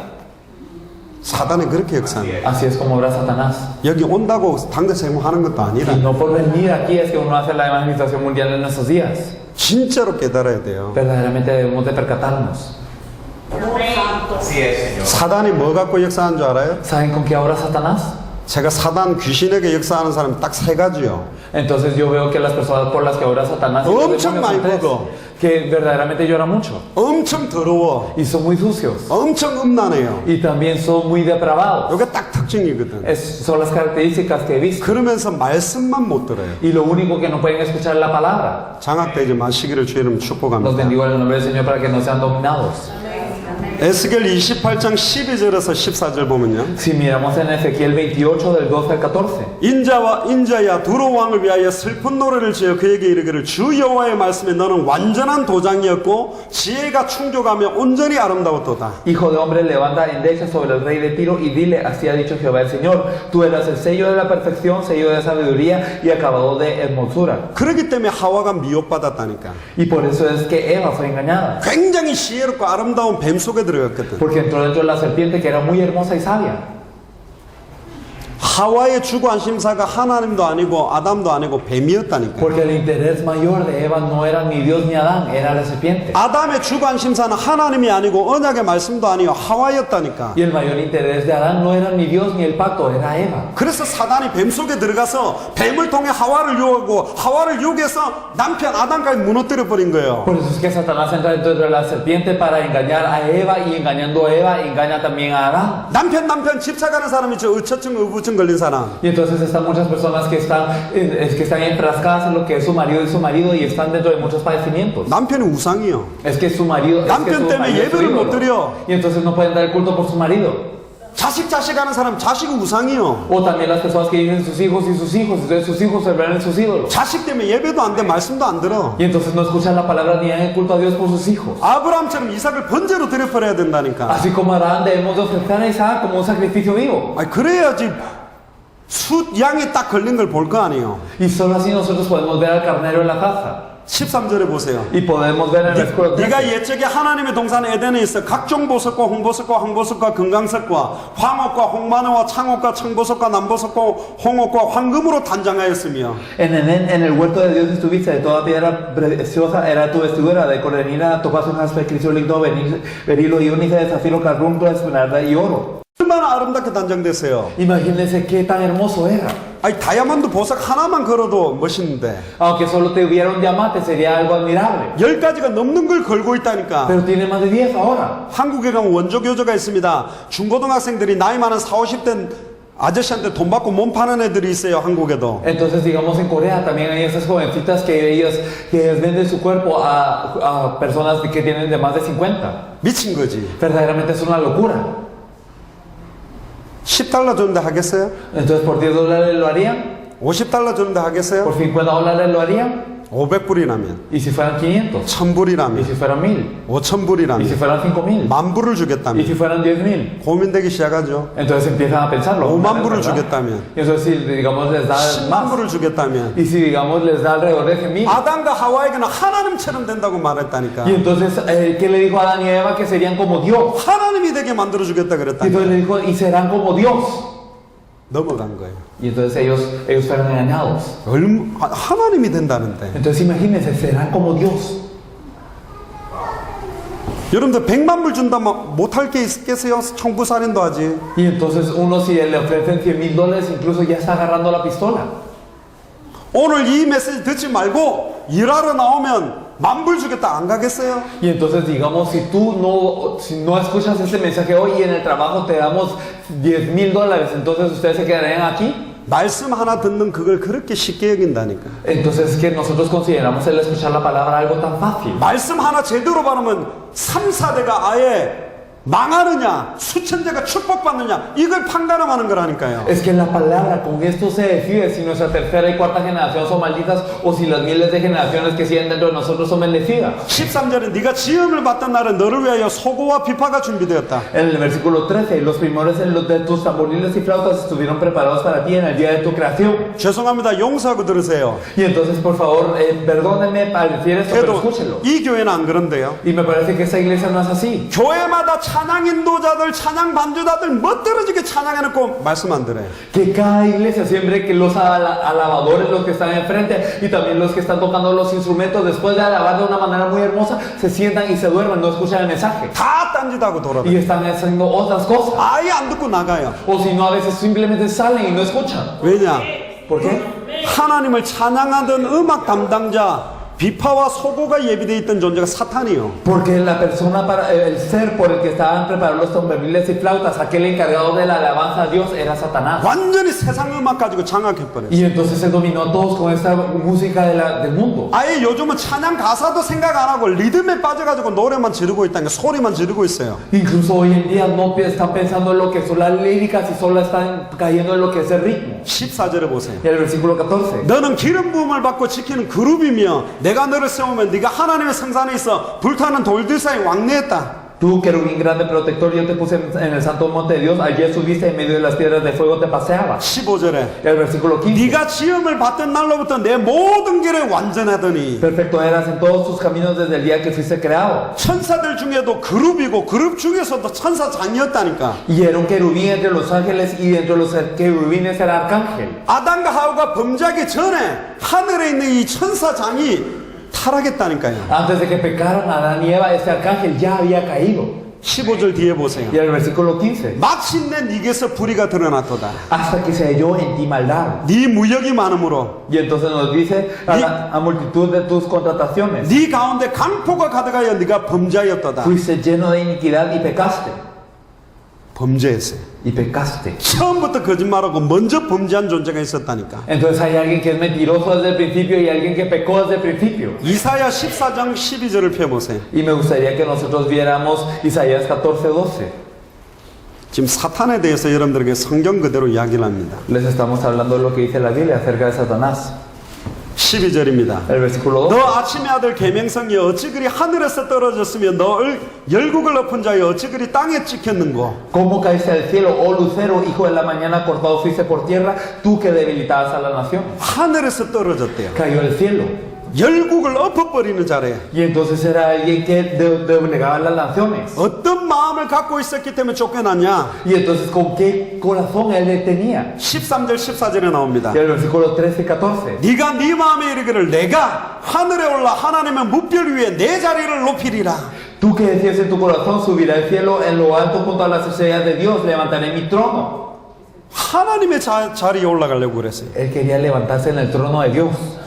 사단이 그렇게 역사해요. Así es como obra Satanás. 여기 온다고 당대 세무하는 것도 아니라 Y no por venir aquí es que uno hace la evangelización mundial en estos días. 진짜로 깨달아야 돼요. Verdaderamente debemos de percatarnos. Así es, Señor. 사단이 뭐 갖고 역사하는 줄 알아요? ¿Saben con qué obra Satanás? 제가 사단 귀신에게 역사하는 사람 딱 세 가지요. Entonces yo veo que las personas por las que obra Satanás y los 엄청 demonios 많이 son tres, 먹어. que verdaderamente lloran mucho 엄청 더러워. y son muy sucios 엄청 음란해요. y también son muy depravados. 이게 딱 특징이거든. Son las características que he visto. 그러면서 말씀만 못 들어요. Y lo único que no pueden escuchar es la palabra. 장악되지 마시기를 주의 이름 Los 축복합니다. bendigo en el nombre del Señor para que no sean dominados. 에스겔 28장 12절에서 14절 보면요. Si miramos en Ezequiel 28 del 12 al 14. 인자야 두로 왕을 위하여 슬픈 노래를 지어 그에게 이르기를 주 여호와의 말씀에 너는 완전한 도장이었고 지혜가 충족하며 온전히 아름다웠도다. Hijo de hombre, levanta endecha sobre el rey de Tiro y dile, así ha dicho Jehová el Señor, tú eras el sello de la perfección, sello de sabiduría y acabado de hermosura. 그렇기 때문에 하와가 미혹받았다니까. Y por eso es que Eva fue engañada. 굉장히 지혜롭고 아름다운 뱀 속에 들어갔거든. Porque entró dentro de la serpiente que era muy hermosa y sabia. 하와의 주관심사가 하나님도 아니고 아담도 아니고 뱀이었다니까. Porque el interés mayor de Eva no era ni Dios ni Adán, era la serpiente. 아담의 주관심사는 하나님이 아니고 언약의 말씀도 아니요 하와였다니까. Y el mayor interés de Adán no era ni Dios ni el pacto, era Eva. 그래서 사단이 뱀 속에 들어가서 뱀을 통해 하와를 유혹하고 하와를 유혹해서 남편 아담까지 무너뜨려 버린 거예요. Por eso es que Satanás entra dentro de la serpiente para engañar a Eva y engañando a Eva engaña también a Adán. 남편 집착하는 사람이 저 의처증 의부증 걸린 사람. Y entonces están muchas personas que están enfrascadas en lo que es su marido y están dentro de muchos padecimientos. 남편이 우상이요. Es que su marido 남편 때문에 예배를 못 드려. y entonces no pueden dar el culto por su marido. 자식 하는 사람 자식이 우상이요. O también las personas que dicen sus hijos, entonces sus hijos se ven en sus ídolos. 자식 때문에 예배도 안 돼, 말씀도 안 들어. Y entonces no escuchan la palabra ni dan el culto a Dios por sus hijos. 아브라함처럼 이삭을 번제로 드려버려야 된다니까. Así como Adán debemos de ofrecer a Isaac como un sacrificio vivo. 아니, 그래야지 양이 딱 걸린 걸 볼 거 아니에요. Y solo así nosotros podemos ver al carnero en la casa. 13절에 보세요. Y podemos ver en el versículo 13. 네가 옛적에 하나님의 동산 에덴에 있어 각종 보석과 홍보석과 황보석과 금강석과 황옥과 홍마늘과 창옥과 청보석과 남보석과 홍옥과 황금으로 단장하였으며 En el huerto de Dios estuviste, de toda piedra preciosa era tu vestidura, de cornalina, topacio, jaspe, crisolito, berilo, iónice, zafiro, carbuncle, esmeralda y oro. 얼마나 아름답게 단장됐어요. Imagínense qué tan hermoso era. 아니 다이아몬드 보석 하나만 걸어도 멋있는데 Aunque solo tuviera un diamante sería algo admirable. 10가지가 넘는 걸 걸고 있다니까. Pero tiene más de 10 ahora. 한국에 가면 원조 교조가 있습니다. 중고등학생들이 나이 많은 40, 50대 아저씨한테 돈 받고 몸 파는 애들이 있어요. 한국에도. Entonces, digamos, en Corea también hay esas jovencitas que ellas venden su cuerpo a personas que tienen de más de 50. 미친 거지. Verdaderamente es una locura. $10 줬는데 하겠어요? Entonces, ¿por $10 lo harían? $50 줬는데 하겠어요? ¿Por $50 lo harían? 500불이라면, ¿Y si fueran 500? ¿Y 1000불이라면, si fueran 1000? ¿Y si 5000불이라면, fueran 5000? 10,000불을 ¿Y si 주겠다면 fueran 10,000? 고민되기 시작하죠. Entonces empiezan a pensarlo. 50,000불을 ¿verdad? 주겠다면, Y eso si, digamos, les da más. 10,000불을 주겠다면 Y si, digamos, les da alrededor de 100,000. 아담과 하와에게는 하나님처럼 된다고 말했다니까. Y entonces, ¿qué le dijo a Adán y Eva? Que serían como Dios. 하나님이 되게 만들어 주겠다 Y 그랬다니까. entonces le dijo, y serán como Dios. 넘어간 거예요. Y entonces ellos fueron engañados. 하나님이 된다는데. Entonces imagínense, serán como Dios. 여러분들 100만불 준다면 못할 게 있겠어요? 청부살인도 하지. Y entonces uno si le ofrecen $100,000, incluso ya está agarrando la pistola. 오늘 이 메시지 듣지 말고 일하러 나오면 10,000불 주겠다 안 가겠어요? Y entonces digamos, si no escuchas este mensaje hoy y en el trabajo te damos $10,000, entonces ustedes se quedarían aquí. 말씀 하나 듣는 그걸 그렇게 쉽게 여긴다니까. Entonces es que nosotros consideramos el escuchar la palabra algo tan fácil. 말씀 하나 제대로 받으면 3, 4대가 아예 망하느냐 수천대가 축복받느냐 이걸 판가름하는 거라니까요. Es que la palabra con esto se decide si nuestra tercera y cuarta generación son malditas o si las miles de generaciones que siguen dentro de nosotros son bendecidas. 13절에 네가 지음을 받던 날은 너를 위하여 소고와 비파가 준비되었다. En el versículo 13, los primores de tus tamboriles y flautas estuvieron preparados para ti en el día de tu creación. 죄송합니다. 용서하고 들으세요. Y entonces, por favor, perdónenme al decir esto, pero 그래도 escúchenlo. 이 교회는 안 그런데요. Y me parece que esta iglesia no es así. 교회마다 찬양 인도자들, 찬양 반주자들 멋들어지게 찬양해놓고 말씀 안 들어요. Que cada iglesia, siempre que los alabadores, los que están enfrente y también los que están tocando los instrumentos, después de alabar de una manera muy hermosa, se sientan y se duermen, no escuchan el mensaje. 다 딴짓하고 돌아다녀요. Y están haciendo otras cosas. 아예 안 듣고 나가요. O si no, a veces simplemente salen y no escuchan. 왜냐? ¿Por qué? 하나님을 찬양하던 음악 담당자 비파와 소고가 예비되어 있던 존재가 사탄이요. Porque la persona el ser por el que estaban preparados los tamboriles y flautas, aquel encargado de la alabanza a Dios era Satanás. 완전히 세상 음악 가지고 장악해버렸어요. Y entonces se dominó a todos con esta música del mundo. 아예 요즘은 찬양 가사도 생각 안 하고 리듬에 빠져가지고 노래만 지르고 있다는 게 소리만 지르고 있어요. Incluso hoy en día no están pensando en lo que son las líricas y solo están cayendo en lo que es el ritmo. 14절에 보세요. Y el versículo 14. 너는 기름 부음을 받고 지키는 그룹이며 내가 너를 세우면 네가 하나님의 성산에 있어 불타는 돌들 사이 왕래했다. Tú, querubín grande protector, yo te puse en el santo monte de Dios, allí estuviste en medio de las piedras de fuego, te paseabas. 15절에 El versículo 15. 네가 지음을 받던 날로부터 내 모든 길에 완전하더니 Perfecto eras en todos tus caminos desde el día que fuiste creado. 천사들 중에도 그룹이고 그룹 중에서도 천사장이었다니까. Y era un querubín entre los ángeles y entre los querubines era arcángel. 아담과 하와가 범죄하기 전에 하늘에 있는 이 천사장이 타락했다니까요. Antes de que pecaran Adán y Eva, ese arcángel ya había caído. 15절 뒤에 보세요. Y el versículo 15. 마침내 네게서 불의가 드러났도다. Hasta que se halló en ti maldad. 네 무역이 많음으로 Y entonces nos dice a multitud de tus contrataciones. 네 가운데 강포가 가득하여 네가 범죄하였도다. Fuiste lleno de iniquidad y pecaste. 범죄했어요. Y pecaste. 처음부터 거짓말하고 먼저 범죄한 존재가 있었다니까. Entonces hay alguien que es mentiroso desde el principio y alguien que pecó desde el principio. 이사야 14장 12절을 펴보세요. Y me gustaría que nosotros viéramos Isaías 14:12. 지금 사탄에 대해서 여러분들에게 성경 그대로 이야기를 합니다. Les estamos hablando de lo que dice la Biblia acerca de Satanás. 12절입니다. El versículo 2. 너 아침의 아들 계명성이 어찌 그리 하늘에서 떨어졌으며 너 열국을 엎은 자여 어찌 그리 땅에 찍혔는고. ¿Cómo caíste del cielo, oh lucero, hijo de la mañana, cortado fuiste por tierra, tú que debilitabas a la nación? 하늘에서 떨어졌대요. Cayó del cielo. 열국을 엎어버리는 자래. Y entonces era alguien que doblegaba las naciones. 어떤 마음을 갖고 있었기 때문에 쫓겨났냐. Y entonces, ¿con qué corazón él tenía? 13절 14절에 나옵니다. Y el versículo 13 y 14. 네가 네 마음에 이르기를 내가 하늘에 올라 하나님의 무별 위에 내 자리를 높이리라. Tú que decías en tu corazón, subirá al cielo, en lo alto junto a las estrellas de Dios, levantaré mi trono. 하나님의 자리에 올라가려고 그랬어요. Él quería levantarse en el trono de Dios.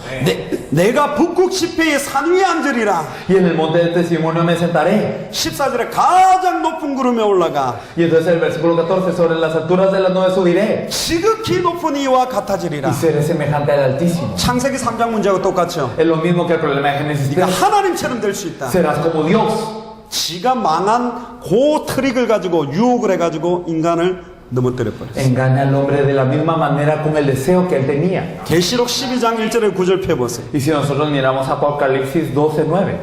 내가 북극 지폐의 산 위에 앉으리라. Y en el monte del testimonio me sentaré. 14절에 가장 높은 구름에 올라가 Y entonces el versículo 14, sobre las alturas de las nubes subiré. 지극히 높은 이와 같아지리라. Y seré semejante al Altísimo. 창세기 3장 문제하고 똑같죠. Es lo mismo que el problema de Génesis 네가 3. 하나님처럼 될 수 있다. Serás como Dios. 지가 망한 그 트릭을 가지고 유혹을 해가지고 인간을 넘어뜨려 버렸어요. Engaña al hombre de la misma manera con el deseo que él tenía. 계시록 12장 1절에 9절 펴보세요. Y si nosotros miramos Apocalipsis 12:9.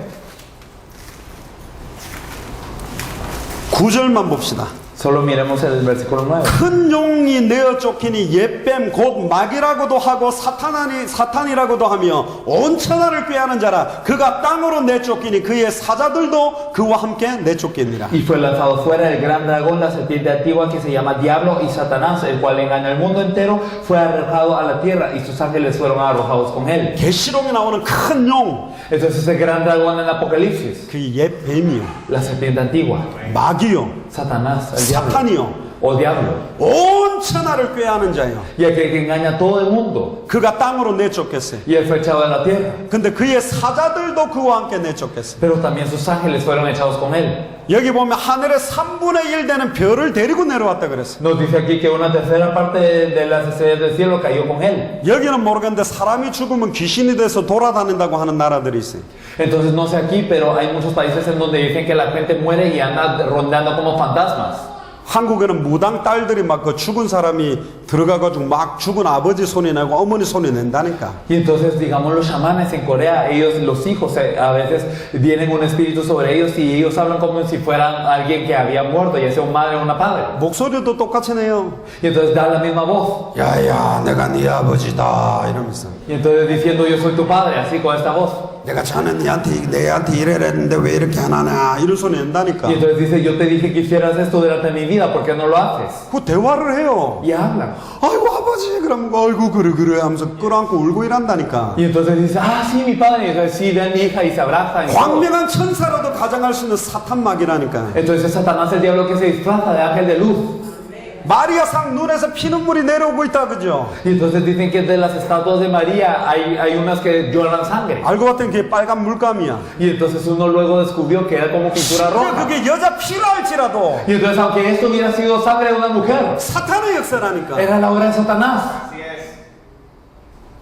9절만 봅시다. Solo miremos el versículo 9. 큰 용이 내어 쫓기니 옛뱀 곧 마귀라고도 하고 사탄이라고도 하며 온 천하를 꾀하는 자라 그가 땅으로 내쫓기니 그의 사자들도 그와 함께 내쫓겠니라. Y fue lanzado fuera el gran dragón, la serpiente antigua que se llama Diablo y Satanás, el cual engaña al mundo entero, fue arrojado a la tierra y sus ángeles fueron arrojados con él. 계시록에 나오는 큰 용, Entonces ese gran dragón en Apocalipsis, 그 옛뱀이요, la serpiente antigua, 마귀요, Satanás, el diablo, 사탄이요, o diablo, 온 천하를 꾀하는 자요. y aquel que engaña a todo el mundo, 그가 땅으로 내쫓겠어요. y él fue echado de la tierra. 근데 그의 사자들도 그와 함께 내쫓겠어요. Pero también sus ángeles fueron echados con él. 여기 보면 하늘의 3분의 1 되는 별을 데리고 내려왔다 그랬어요. Nos dice aquí que una tercera parte de las estrellas del cielo cayó con él. 여기는 모르겠는데 사람이 죽으면 귀신이 돼서 돌아다닌다고 하는 나라들이 있어요. Entonces no sé aquí, pero hay muchos países en donde dicen que la gente muere y anda rondando como fantasmas. 한국에는 무당 딸들이 막 그 죽은 사람이 들어가가지고 막 죽은 아버지 손이 나고 어머니 손이 낸다니까. Y entonces, digamos, los chamanes en Corea, ellos, los hijos, a veces vienen un espíritu sobre ellos y ellos hablan como si fueran alguien que había muerto, ya sea un madre o una padre. 목소리도 똑같이 내요. Y entonces da la misma voz. 야야 내가 네 아버지다 이러면서. Y entonces diciendo yo soy tu padre, así con esta voz. 내가 전에 내한테 이래랬는데 왜 이렇게 안 하냐 이런 소리 낸다니까. Y entonces dice, yo te dije que hicieras esto durante mi vida, ¿por qué no lo haces? 그 대화를 해요. Y hablan. 아이고 아버지 그럼 아이고 그래 하면서 끌어안고 울고 이란다니까. Y entonces dice, ah, sí, mi padre. Y entonces, sí, ven mi hija y se abrazan. Y todo. 광명한 천사라도 가장할 수 있는 사탄막이라니까. Entonces Satanás, el diablo que se disfraza de ángel de luz. 마리아 상 눈에서 피눈물이 내려오고 있다 그죠? Y entonces dicen que de las estatuas de María hay unas que lloran sangre. 알고 봤더니 그게 빨간 물감이야. Y entonces uno luego descubrió que era como pintura roja. 그게 여자 피라 할지라도 Y entonces, aunque esto hubiera sido sangre de una mujer, 사탄의 역사라니까. era la obra de Satanás.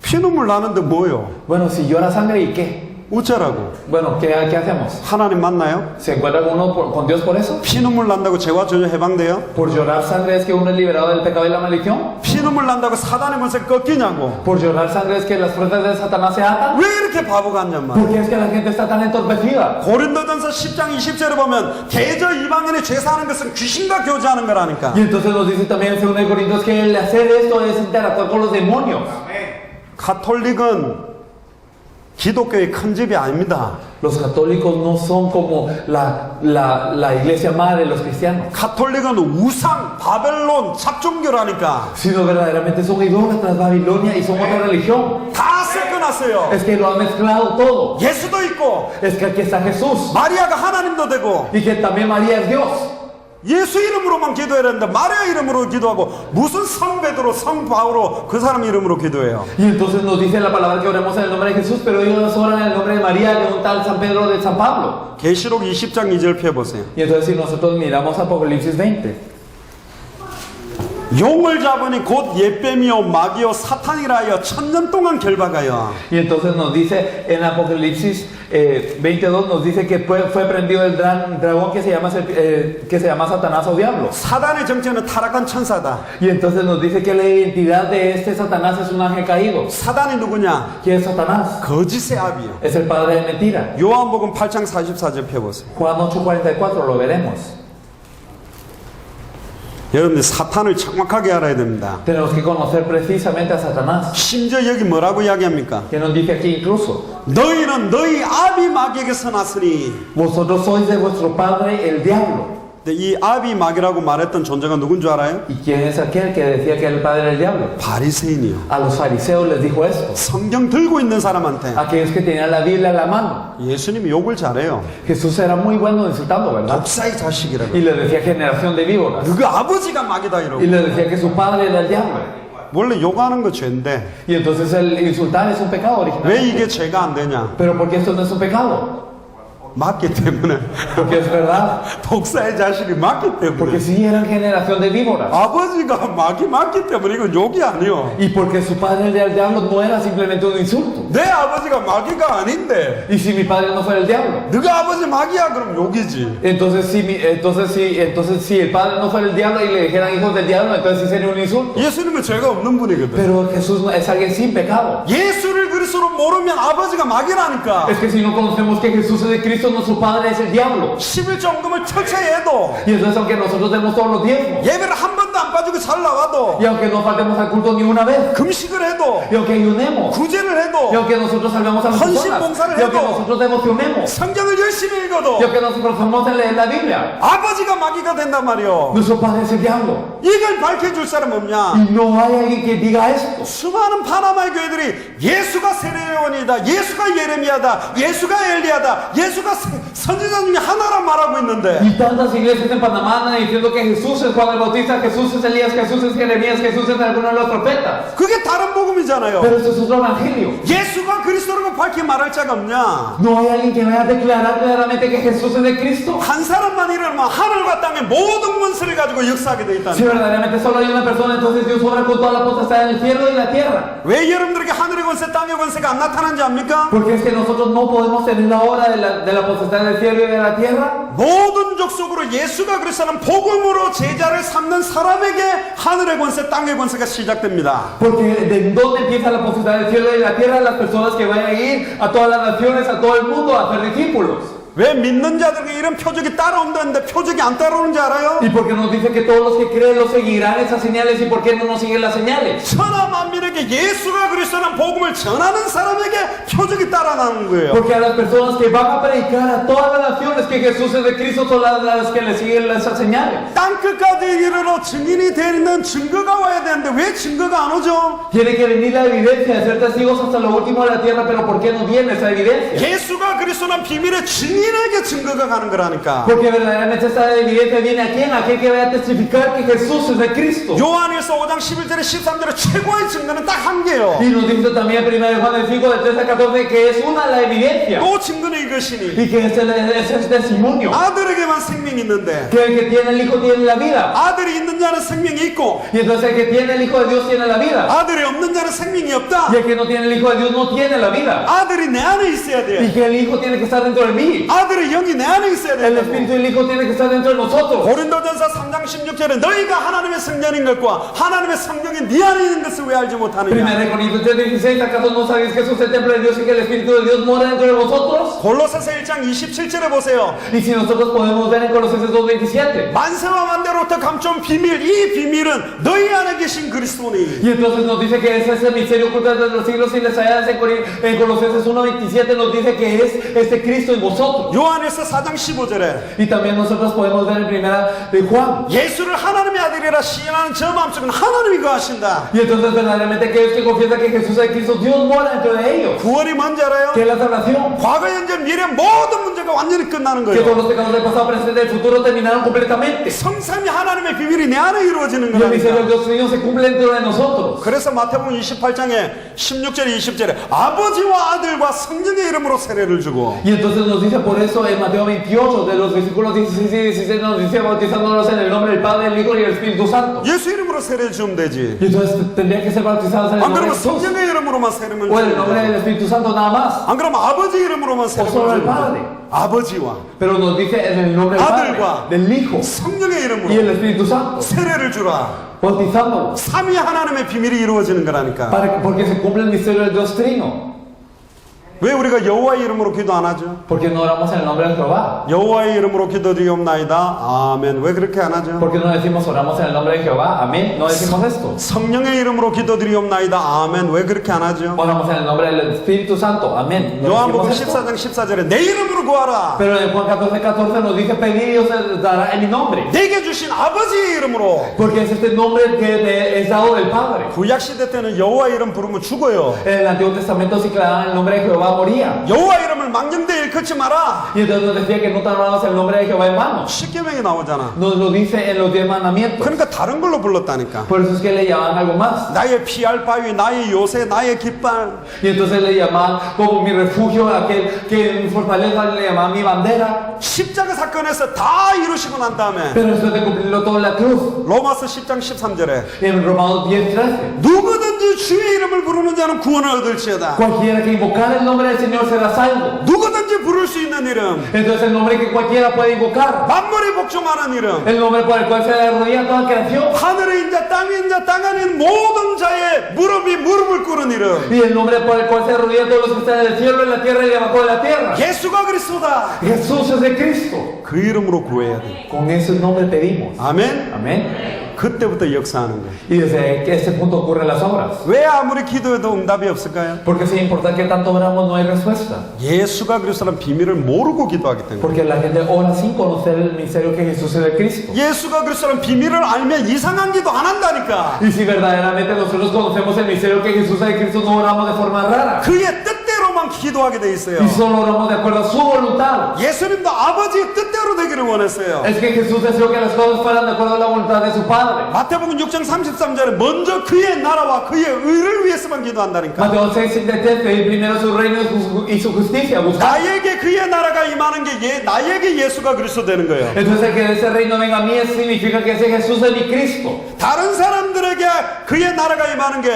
피눈물 나는데 뭐요? Bueno, si llora sangre, ¿y qué? 어쩌라고? Bueno, ¿qué hacemos? 하나님 만나요? ¿Se encuentra con uno con Dios por eso? 피눈물 난다고 죄와 저주 해방돼요? ¿Por llorar sangre es que uno es liberado del pecado y la maldición? 피눈물 난다고 사단의 권세 꺾이냐고? ¿Por llorar sangre es que las fuerzas de Satanás se atan? 왜 이렇게 바보 같냔 ¿Por 말이야. qué es que la gente está tan entorpecida? 고린도전서 10장 20절에 보면 대저 이방인의 죄 사는 것은 귀신과 교제하는 거라니까. Y entonces nos dice también en 2 Corintios que el hacer esto es interactuar con los demonios. 가톨릭은 기독교의 큰 집이 아닙니다. Los católicos no son como la iglesia madre de los cristianos, 가톨릭은 우상, 바벨론, 잡종교라니까. sino verdaderamente son idólatras, Babilonia y son otra religión. 다 섞어놨어요. Es que lo han mezclado todo. 예수도 있고 Es que aquí está Jesús 마리아가 하나님도 되고 y que también María es Dios. 예수 이름으로만 기도해야 되는데 마리아 이름으로 기도하고 무슨 성 베드로, 성 바오로 그 사람 이름으로 기도해요. Y entonces nos dice la palabra que oremos en el nombre de Jesús, pero ellos oran en el nombre de María, de un tal San Pedro de San Pablo. 계시록 20장 2절 펴보세요. Y entonces si nosotros miramos Apocalipsis 20, 용을 잡으니 곧 옛뱀이요 마귀요 사탄이라 하여 천년 동안 결박하여. y entonces nos dice en Apocalipsis 22, nos dice que fue prendido el dragón que se llama Satanás o Diablo. 사단의 정체는 타락한 천사다. Y entonces nos dice que la identidad de este Satanás es un ángel caído. 사단이 누구냐? ¿Quién es Satanás? 거짓의 아비요. Es el padre de mentira. 요한복음 8장 44절 펴보세요. Juan 8:44 lo veremos. 여러분들 사탄을 정확하게 알아야 됩니다. Tenemos que conocer precisamente a Satanás. 심지어 여기 뭐라고 이야기합니까? Que nos dice aquí incluso, 너희는 너희 아비 마귀에게서 났으니. vosotros sois de vuestro padre el diablo. 근데 이 아비 마귀라고 말했던 존재가 누군 줄 알아요? ¿Y quién es aquel que decía que era el padre del diablo? 바리새인이요. A los fariseos les dijo esto. 성경 들고 있는 사람한테 Aquellos que tenían la Biblia en la mano. 예수님이 욕을 잘해요. Jesús era muy bueno insultando, ¿verdad? 독사의 자식이라고. Y les decía generación de víboras. 그 아버지가 마귀다 이러고. Y les decía que su padre era el diablo. 원래 욕하는 거 죄인데 Y entonces el insultar es un pecado 왜 original. 이게 죄가 안 되냐? Pero ¿por qué esto no es un pecado? 맞기 때문에. Porque es verdad. 독사의 자식이 맞기 Porque 때문에. sí eran generación de víboras. 아버지가 마귀 맞기 때문에 이건 욕이 아니요. Y porque su padre era el diablo no era simplemente un insulto. 내 아버지가 마귀가 아닌데 Y si mi padre no fuera el diablo. 네가 아버지 마귀야 그럼 욕이지. Entonces si el padre no fuera el diablo y le dijeran hijos del diablo, entonces sí sería un insulto. 예수님은 죄가 없는 분이거든. Pero Jesús es alguien sin pecado. 예수를 그리스도로 모르면 아버지가 마귀라니까. Es que si no conocemos que Jesús es de Cristo, nuestro padre es el diablo. 11조금을 철저해도 Y entonces aunque nosotros demos todos los diezmos, 예배를 한 번도 안 빠지고 잘 나와도 y aunque no faltemos al culto ni una vez, 금식을 해도 y aunque ayunemos, 구제를 y 해도 aunque nosotros salvemos a las personas, y aunque nosotros devocionemos, 성경을 열심히 읽어도 y aunque nos esforzamos en leer la Biblia, 아버지가 마귀가 된단 말이요. nuestro padre es el diablo. 이걸 밝혀줄 사람 없냐? Y no hay alguien que diga esto. 수많은 파나마의 교회들이 예수가 세례요한이다, 예수가 예레미야다, 예수가 엘리야다, 예수가 선지자 중에 하나란 말하고 있는데 Y tantas iglesias en Panamá andan diciendo que Jesús es Juan el Bautista, Jesús es Elías, Jesús es Jeremías, Jesús es alguno de los profetas. 그게 다른 복음이잖아요. Pero eso es otro evangelio. 예수가 그리스도라고 밝히 말할 자가 없냐? No hay alguien que vaya a declarar claramente que Jesús es de Cristo. 한 사람만 일어나면 하늘과 땅의 모든 문서를 가지고 역사하게 돼 Si 있다는. verdaderamente solo hay una persona, entonces Dios obra con toda la potestad en el cielo y la tierra. 왜 여러분들에게 하늘의 권세, 땅의 권세가 안 나타난지 압니까? Porque es que nosotros no podemos tener la obra de la potestad del cielo y de la tierra. 모든 족속으로 예수가 그리스도는 복음으로 제자를 삼는 사람에게 하늘의 권세, 땅의 권세가 시작됩니다. Porque de dónde empieza la potestad del cielo y de la tierra, las personas que vayan a ir a todas las naciones, a todo el mundo a ser discípulos. 왜 믿는 자들에게 이런 표적이 따라온다는데 표적이 안 따라오는지 알아요? Y porque nos dice que todos los que creen los seguirán esas señales, y por qué no nos siguen las señales. 천하 만민에게 예수가 그리스도는 복음을 전하는 사람에게 표적이 따라나는 거예요. Porque a las personas que van a predicar a todas las naciones que Jesús es de Cristo son las que le siguen esas señales. 땅끝까지 이르러 증인이 되는 증거가 와야 되는데 왜 증거가 안 오죠? Tiene que venir la evidencia de ser testigos hasta lo último de la tierra, pero ¿por qué no viene esa evidencia? 예수가 그리스도는 비밀의 증인에게 증거가 가는 거라니까. Porque verdaderamente esta evidencia viene a quién, a aquel que vaya a testificar que Jesús es de Cristo. 요한일서 5장 11절에 13절에 최고의 증거는 딱 한 개요. Y nos dice también 1 Juan 5, del 3 al 14, que es una la evidencia. 또 증거는 이것이니 Y que es el testimonio. 아들에게만 자는 생명이 있는데 que el que tiene el Hijo tiene la vida. 아들이 있는 자는 생명이 있고 Y entonces el que tiene el Hijo de Dios tiene la vida. 아들이 없는 자는 생명이 없다. Y el que no tiene el Hijo de Dios no tiene la vida. 아들이 내 안에 있어야 Y 돼. que el Hijo tiene que estar dentro de mí. 아들의 영이 내 안에 있어야 El 돼. Espíritu del Hijo tiene que estar dentro de nosotros. 고린도전서 3장 16절에 너희가 하나님의 성전인 것과 하나님의 성령이 네 안에 있는 것을 왜 알지 못하느냐. 1 Corintios 3:16, ¿acaso no sabéis que Jesús es el templo de Dios y que el Espíritu de Dios mora dentro de vosotros? 골로새서 1장 27절에 보세요. Y si nosotros podemos ver en Colosenses 2:27. 만세와 만대로부터 감춰온 비밀, 이 비밀은 너희 안에 계신 그리스도니. Y entonces nos dice que ese es el misterio oculto desde los siglos y les hallas en Colosenses 1:27 nos dice que es este Cristo en vosotros. 요한에서 4장 15절에 Y también nosotros podemos ver en primera de Juan. 예수를 하나님의 아들이라 시인하는 저 마음속은 하나님이 거하신다. Y entonces verdaderamente aquellos que confiesan que Jesús es Cristo, Dios mora dentro de ellos. 구원이 뭔지 알아요? Que es la salvación. 과거, 현재, 미래 모든 문제가 완전히 끝나는 Que todos 거예요. los pecados del pasado, presente y del futuro terminaron completamente. 성삼위 하나님의 비밀이 내 안에 이루어지는 Y el misterio de 거라니까. Dios mío se cumple dentro de nosotros. 그래서 마태복음 28장에 16절에 20절에 아버지와 아들과 성령의 이름으로 세례를 주고 Y entonces nos dice por eso en Mateo 28, de los versículos 16 y 17, nos dice bautizándonos en el nombre del Padre, del Hijo y del Espíritu Santo. 예수 이름으로 세례 주면 되지. Y entonces tendrían que ser bautizados en el 안 nombre de 그러면 Jesús. 성령의 이름으로만 세례만 O en el 주면 nombre del 돼. Espíritu Santo nada más. 안 그러면 아버지 이름으로만 세례를 solo el 주면 Padre. 돼. 아버지와 Pero nos dice en el nombre del Padre, 아들과 del Hijo 성령의 y el 이름으로 Espíritu Santo. 세례를 주라. Bautizándolos. 삼위 하나님의 비밀이 이루어지는 거라니까. Porque se cumple el misterio del Dios Trino. 왜 우리가 여호와의 이름으로 기도 안 하죠? Porque no oramos en el nombre de Jehová. 여호와의 이름으로 기도드리옵나이다. 아멘. 왜 그렇게 안 하죠? Porque no decimos oramos en el nombre de Jehová. Amén. No decimos esto. 성령의 이름으로 기도드리옵나이다. 아멘. 왜 그렇게 안 하죠? Oramos en el nombre del Espíritu Santo. Amén. No 요한복음 decimos esto. 14장 14절에 내 이름으로 구하라. Pero en Juan 14:14 nos dice pedir y Dios os dará en mi nombre. 내게 주신 아버지의 이름으로. Porque es este nombre que me es dado del Padre. 구약 시대 때는 여호와 이름 부르면 죽어요. En el Antiguo Testamento si clamaban el nombre de Jehová moría. 여호와 이름을 망령되이 일컫지 마라. Y entonces nos decía que no tomáramos el nombre de Jehová en vano. 십계명에 나오잖아. Nos lo dice en los 10 mandamientos. 그러니까 다른 걸로 불렀다니까. Por eso es que le llamaban algo más. 나의 피할 바위, 나의 요새, 나의 깃발. Y entonces le llamaban como mi refugio, aquel que mi fortaleza, le llamaban mi bandera. 십자가 사건에서 다 이루시고 난 다음에 Pero después de cumplirlo todo en la cruz, 로마서 10장 13절에 en Romanos 10:13, 누구든지 주의 이름을 부르는 자는 구원을 얻을지어다. cualquiera que invocar el nombre del Señor será salvo. 누구든지 부를 수 있는 이름, Entonces el nombre que cualquiera puede invocar, 만물이 복종하는 이름, el nombre por el cual se arrodilla toda creación, 하늘의 인자, 땅의 인자, 땅 안에 있는 모든 자의 무릎이 무릎을 꿇은 이름. y el nombre por el cual se arrodillan todos los que están en el cielo, en la tierra y debajo de la tierra. 예수가 그리스도다. Jesús es de Cristo. 그 이름으로 구해야 돼. Con ese nombre pedimos. 아멘. Amén. 그때부터 역사하는 거예요. Y desde que este punto ocurren las obras. 왜 아무리 기도해도 응답이 없을까요? Porque sin importar que tanto oramos, no hay respuesta. 예수가 그리스도라는 비밀을 모르고 기도하기 때문에. Porque la gente ora sin conocer el misterio que Jesús es el Cristo. 예수가 그리스도라는 비밀을 알면 이상한 기도 안 한다니까. Y si verdaderamente nosotros conocemos el misterio que Jesús es el Cristo, no oramos de forma rara. 그의 뜻대로만 기도하게 돼 있어요. Y solo oramos de acuerdo a su voluntad. 예수님도 아버지의 뜻대로 되기를 원했어요. Es que Jesús deseó que las cosas fueran de acuerdo a la voluntad de su Padre. 마태복음 6장 33절에 먼저 그의 나라와 그의 의를 위해서만 기도한다니까. Mateo 6:33, pedir primero su reino y su justicia, buscar. 나에게 그의 나라가 임하는 게 나에게 예수가 그리스도 되는 거예요. Entonces el que ese reino venga a mí significa que ese Jesús es mi Cristo. 다른 사람들에게 그의 나라가 임하는 게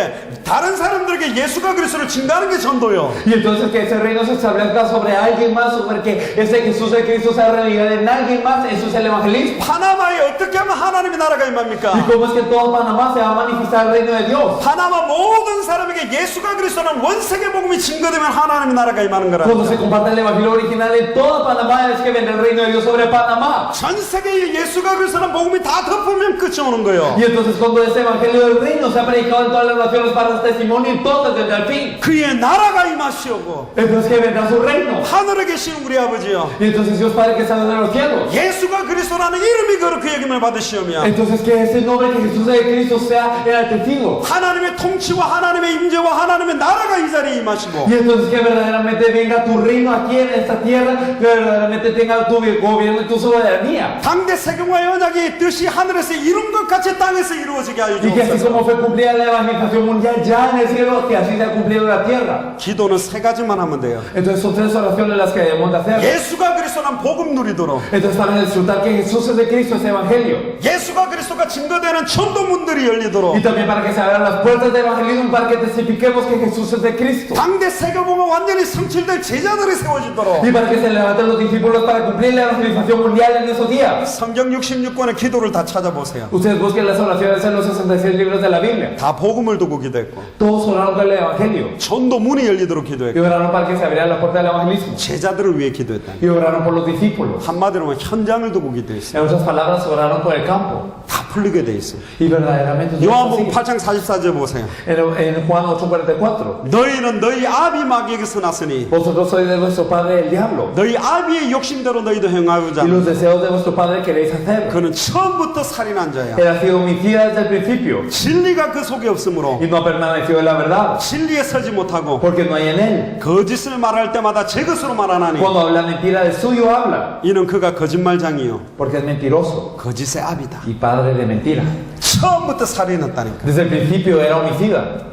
다른 사람들에게 예수가 그리스도를 증가하는 게 전도요. Y entonces que ese reino se establezca sobre alguien más, sobre que ese Jesús de Cristo sea realidad en alguien más, eso es el evangelismo. 파나마에 어떻게 하면 하나님의 나라가 임합니까? ¿Y cómo es que en todo Panamá se va a manifestar el reino de Dios? 파나마 모든 사람에게 예수가 그리스도는 원세계 복음이 증거되면 하나님의 나라가 임하는 Cuando se 거라. comparte el evangelio original en toda Panamá es que vendrá el reino de Dios sobre Panamá. 전 세계에 예수가 그리스도는 복음이 다 덮으면 끝이 오는 거예요. Y entonces cuando ese evangelio del reino se ha predicado en todas las naciones para dar testimonio en todas desde el fin, 그의 나라가 임하시오고 entonces que vendrá su reino. 하늘에 계신 우리 아버지요. Y entonces Dios Padre que está en los cielos. 예수가 그리스도라는 이름이 거룩히 여김을 받으시오며 Entonces que ese nombre que Jesús de Cristo sea enaltecido. 하나님의 통치와 하나님의 임재와 하나님의 나라가 이 자리에 임하시고 Y entonces que verdaderamente venga tu reino aquí en esta tierra. tierra que verdaderamente tenga tu gobierno y tu soberanía. 당대 세금과 언약의 뜻이 하늘에서 이룬 것 같이 땅에서 이루어지게 하여 Y que así 주옵소서. como fue cumplida la evangelización mundial ya en el cielo, que así se ha cumplido en la tierra. 기도는 세 가지만 하면 돼요. Entonces son 3 oraciones las que debemos de hacer. 예수가 그리스도는 복음 누리도록, Entonces para disfrutar que Jesús es de Cristo, ese evangelio. 예수가 그리스도가 증거되는 천도문들이 열리도록, Y también para que se abran las puertas del evangelismo, para que testifiquemos que Jesús es de Cristo. 당대 세계복음 완전히 성취될 제자들이 세워지도록, Y para que se levanten los discípulos para cumplir la evangelización mundial en esos días. 성경 66권의 기도를 다 찾아보세요. Ustedes busquen las oraciones en los 66 libros de la Biblia. 다 복음을 두고 기도했고, Todos oraron por el evangelio. 천도문이 열리도록 Y 기도했고, oraron para que se abriera la puerta del evangelismo. 제자들을 위해 기도했다. Y oraron por los discípulos. 한마디로 하면 현장을 두고 기도했어요. En otras palabras, oraron por el campo. 다 풀리게 돼 있어요. Y verdaderamente Dios 요한복음 así. 8장 44절 보세요. En Juan 8:44. 너희는 너희 아비 마귀에게서 났으니 Vosotros sois de vuestro padre el diablo. 너희 아비의 욕심대로 너희도 행하고자 Y 하는 los deseos de vuestro padre queréis hacer. 그는 처음부터 살인한 자야. Él ha sido homicida desde el principio. 진리가 그 속에 없으므로 Y no ha permanecido en la verdad. 진리에 서지 못하고 Porque no hay en él. 거짓을 말할 때마다 제 것으로 말하나니 Cuando habla mentira de suyo habla. 이는 그가 거짓말장이요 Porque es mentiroso. 거짓의 아비다. Y padre de mentira. 처음부터 살인했다니까. Desde el principio era homicida.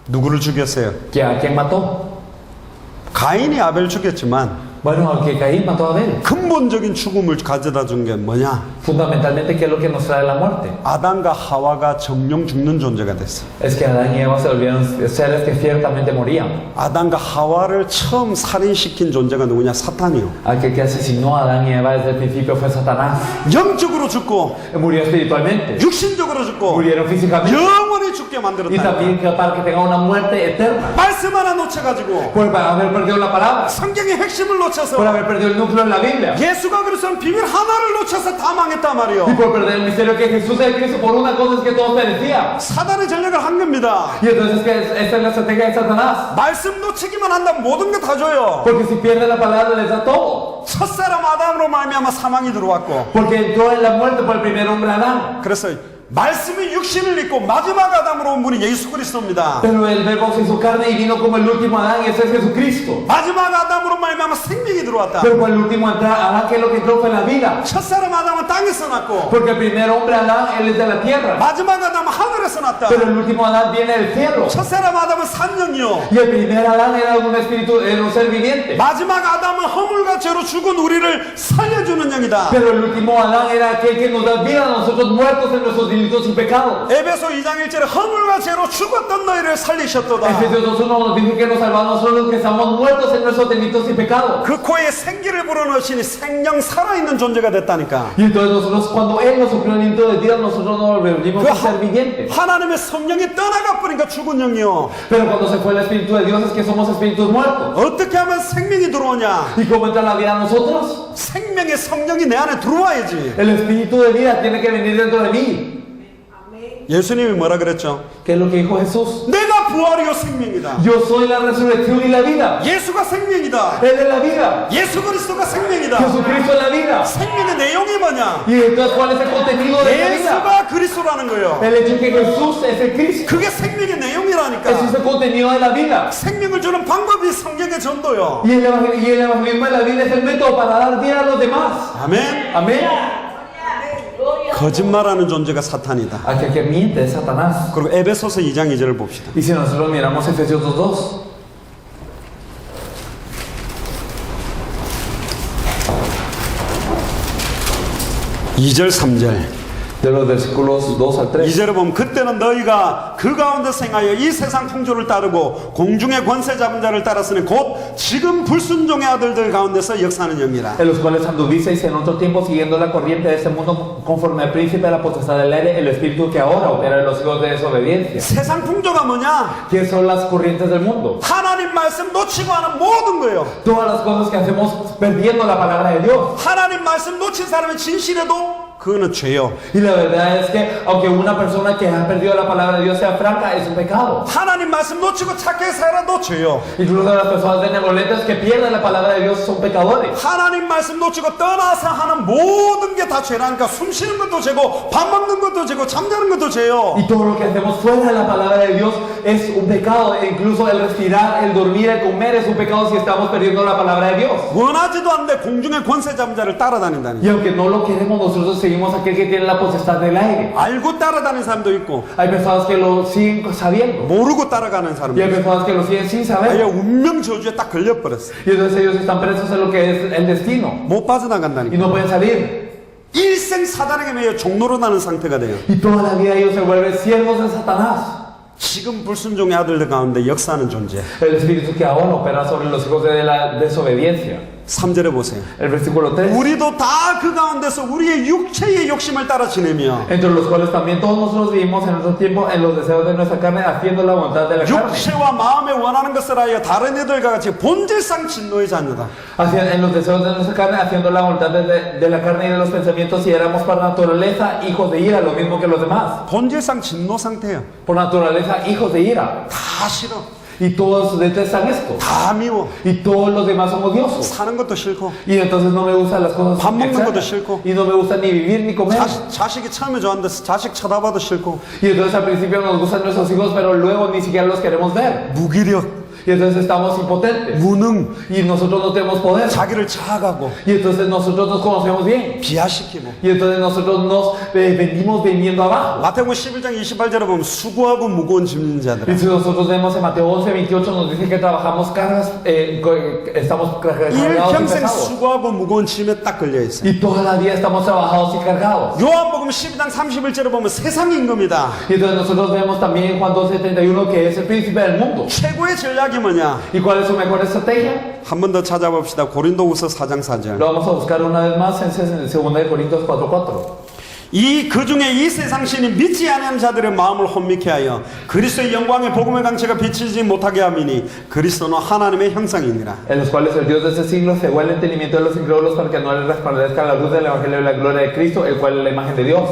누구를 죽였어요? ¿A quién mató? 가인이 아벨 죽였지만 Bueno, al que Caín mató a Abel. 근본적인 죽음을 가져다 준 게 뭐냐? Fundamentalmente, ¿qué es lo que nos trae la muerte? 아담과 하와가 정령 죽는 존재가 됐어. Es que Adán y Eva se volvieron seres que ciertamente morían. 아담과 하와를 처음 살인시킨 존재가 누구냐? 사탄이요. Aquel que asesinó a Adán y Eva desde el principio fue Satanás. 영적으로 죽고 Murió espiritualmente. 육신적으로 죽고 Murieron físicamente. 영원히 죽게 Y 만들었다. también para que tenga una muerte eterna. 말씀 하나 놓쳐가지고 Por haber perdido la palabra. 성경의 핵심을 Por 놓쳐서 haber perdido el núcleo de la Biblia. 예수가 그리스도는 비밀 하나를 놓쳐서 다 망했단 말이요. Y por perder el misterio que Jesús es Cristo, por una cosa es que todos perecían. 사단의 전략을 한 겁니다. Y entonces es que esta es la estrategia de Satanás. 말씀 놓치기만 한다면 모든 거 다 줘요. Porque si pierde la palabra les da todo. 첫사람 아담으로 말미암아 사망이 들어왔고, Porque entró en la muerte por el primer hombre Adán. 그래서 말씀이 육신을 입고 마지막 아담으로 온 분이 예수 그리스도입니다. Pero el verbo se hizo carne y vino como el último Adán, y ese es Jesucristo. 마지막 아담으로 말미암아 생명이 들어왔다. Pero con el último Adán, que es lo que entró fue la vida. 첫사람 아담은 땅에서 났고, Porque el primer hombre Adán, él es de la tierra. 마지막 아담은 하늘에서 났다. Pero el último Adán viene del cielo. 첫사람 아담은 산영이요, Y el primer Adán era un espíritu, era un ser viviente. 마지막 아담은 허물과 죄로 죽은 우리를 살려주는 영이다. Pero el último Adán era aquel que nos da vida a nosotros muertos en nuestros delitos y pecados. 에베소 2장 1절에 허물과 죄로 죽었던 너희를 살리셨도다. Efesios 2:1 nos dice que nos salvamos nosotros que estamos muertos en nuestros delitos y pecados. 그 코에 생기를 불어넣으시니 생명 살아있는 존재가 됐다니까. Y entonces nosotros, cuando Él nos suplió el aliento de vida, nosotros nos volvimos a ser vivientes. 하나님의 성령이 떠나가 버리니까 죽은 영이요. Pero cuando se fue el Espíritu de Dios es que somos espíritus muertos. 어떻게 하면 생명이 들어오냐? ¿Y cómo entra la vida a nosotros? 생명의 성령이 내 안에 들어와야지. El Espíritu de vida tiene que venir dentro de mí. 예수님이 뭐라 그랬죠? ¿Qué es lo que dijo Jesús? 내가 부활이요 생명이다. Yo soy la resurrección y la vida. 예수가 생명이다. Él es la vida. 예수 그리스도가 생명이다. Jesucristo es la vida. 생명의 내용이 뭐냐? ¿Y entonces cuál es el contenido de esta vida? 예수가 그리스도라는 거예요. El hecho que Jesús es el Cristo. 그게 생명의 내용이라니까. Eso es el contenido de la vida. 생명을 주는 방법이 성경의 전도요. Y el evangelismo de la vida es el método para dar vida a los demás. 아멘. Amén. 거짓말하는 존재가 사탄이다. Aquel que miente es Satanás. 그리고 에베소서 2장 2절을 봅시다. Y si nosotros miramos Efesios 2:2. 2절 3절. De los versículos 2 al 3. 2절에 보면 그때는 너희가 그 가운데 생하여 이 세상 풍조를 따르고 공중의 권세 잡은 자를 따랐으니 곧 지금 불순종의 아들들 가운데서 역사하는 영이라. En los cuales anduvisteis en otro tiempo siguiendo la corriente de este mundo conforme al príncipe de la potestad del aire, el espíritu que ahora opera en los hijos de desobediencia. 세상 풍조가 뭐냐? ¿Qué son las corrientes del mundo? 하나님 말씀 놓치고 하는 모든 거예요. Todas las cosas que hacemos perdiendo la palabra de Dios. 하나님 말씀 놓친 사람의 진실에도 그거는 죄요. Y la verdad es que, aunque una persona que ha perdido la palabra de Dios sea franca, es un pecado. 하나님 말씀 놓치고 착하게 살아도 죄요. Incluso las personas benevolentes que pierden la palabra de Dios son pecadores. 하나님 말씀 놓치고 떠나서 하는 모든 게 다 죄라니까 숨 쉬는 것도 죄고 밥 먹는 것도 죄고 잠자는 것도 죄요. Y todo lo que hacemos fuera de la palabra de Dios es un pecado. E incluso el respirar, el dormir, el comer es un pecado si estamos perdiendo la palabra de Dios. 원하지도 않는데 공중의 권세 잡은 자를 따라다닌다니. Y aunque no lo queremos, nosotros seguimos a aquel que tiene la potestad del aire. 알고 따라다니는 사람도 있고 Hay personas que lo siguen sabiendo. 모르고 따라가는 Y 사람도 hay 있고. personas que lo siguen sin 아예 saber. 운명 저주에 딱 걸려버렸어. Y entonces ellos están presos en lo que es el destino. 못 Y 빠져나간다니까. no pueden salir. 일생 사단에게 매여 종로로 나는 상태가 돼요. Y toda la vida ellos se vuelven siervos de Satanás. 지금 불순종의 아들들 가운데 역사하는 존재. El espíritu que ahora opera sobre los hijos de la desobediencia. 3절에 보세요. El versículo 3. 우리도 다 그 가운데서 우리의 육체의 욕심을 따라 지내며 Entre los cuales también todos nosotros vivimos en nuestro tiempo en los deseos de nuestra carne, haciendo la voluntad de la carne. 육체와 마음에 원하는 것을 하여 다른 이들과 같이 본질상 진노의 자녀다. En los deseos de nuestra carne, haciendo la voluntad de la carne y de los pensamientos, y éramos por naturaleza hijos de ira, lo mismo que los demás. 본질상 진노 상태예요. Por naturaleza hijos de ira. 다 싫어. Y todos detestan esto. 다 미워. Y todos los demás son odiosos. 사는 것도 싫고 Y entonces no me gustan las cosas 밥 먹는 것도 externas. 싫고. Y no me gusta ni vivir ni comer. 자식이 처음에 좋았는데 자식 쳐다봐도 싫고 Y entonces al principio nos gustan nuestros hijos, pero luego ni siquiera los queremos ver. 무기력, Y entonces estamos impotentes. 무능, Y nosotros no tenemos poder. 자기를 자학하고 Y entonces nosotros nos conocemos bien. 비하시키고. Y entonces nosotros nos venimos viniendo abajo. 마태복음 11장 28절에 보면 수고하고 무거운 짐진 Y 자들아. si nosotros vemos en Mateo 11:28 nos dice que trabajamos cargas, estamos cargados y 일평생 pesados. 수고하고 무거운 짐에 딱 걸려 있어요. Y toda la vida estamos trabajados y cargados. 요한복음 12장 31절에 보면 세상 임금이다. Y entonces nosotros vemos también en Juan 12:31 que es el príncipe del mundo. 최고의 전략이 뭐냐? ¿Y cuál es su mejor estrategia? 한 번 더 찾아봅시다. 고린도후서 4장 4절. Lo vamos a buscar una vez más en 2 Corintios 4:4. 그 중에 이 세상 신이 믿지 않는 자들의 마음을 혼미케 하여 그리스도의 영광의 복음의 강체가 비치지 못하게 함이니 그리스도는 하나님의 형상이니라. En los cuales el Dios de este siglo cegó el entendimiento de los incrédulos para que no les resplandezca la luz del evangelio de la gloria de Cristo, el cual es la imagen de Dios.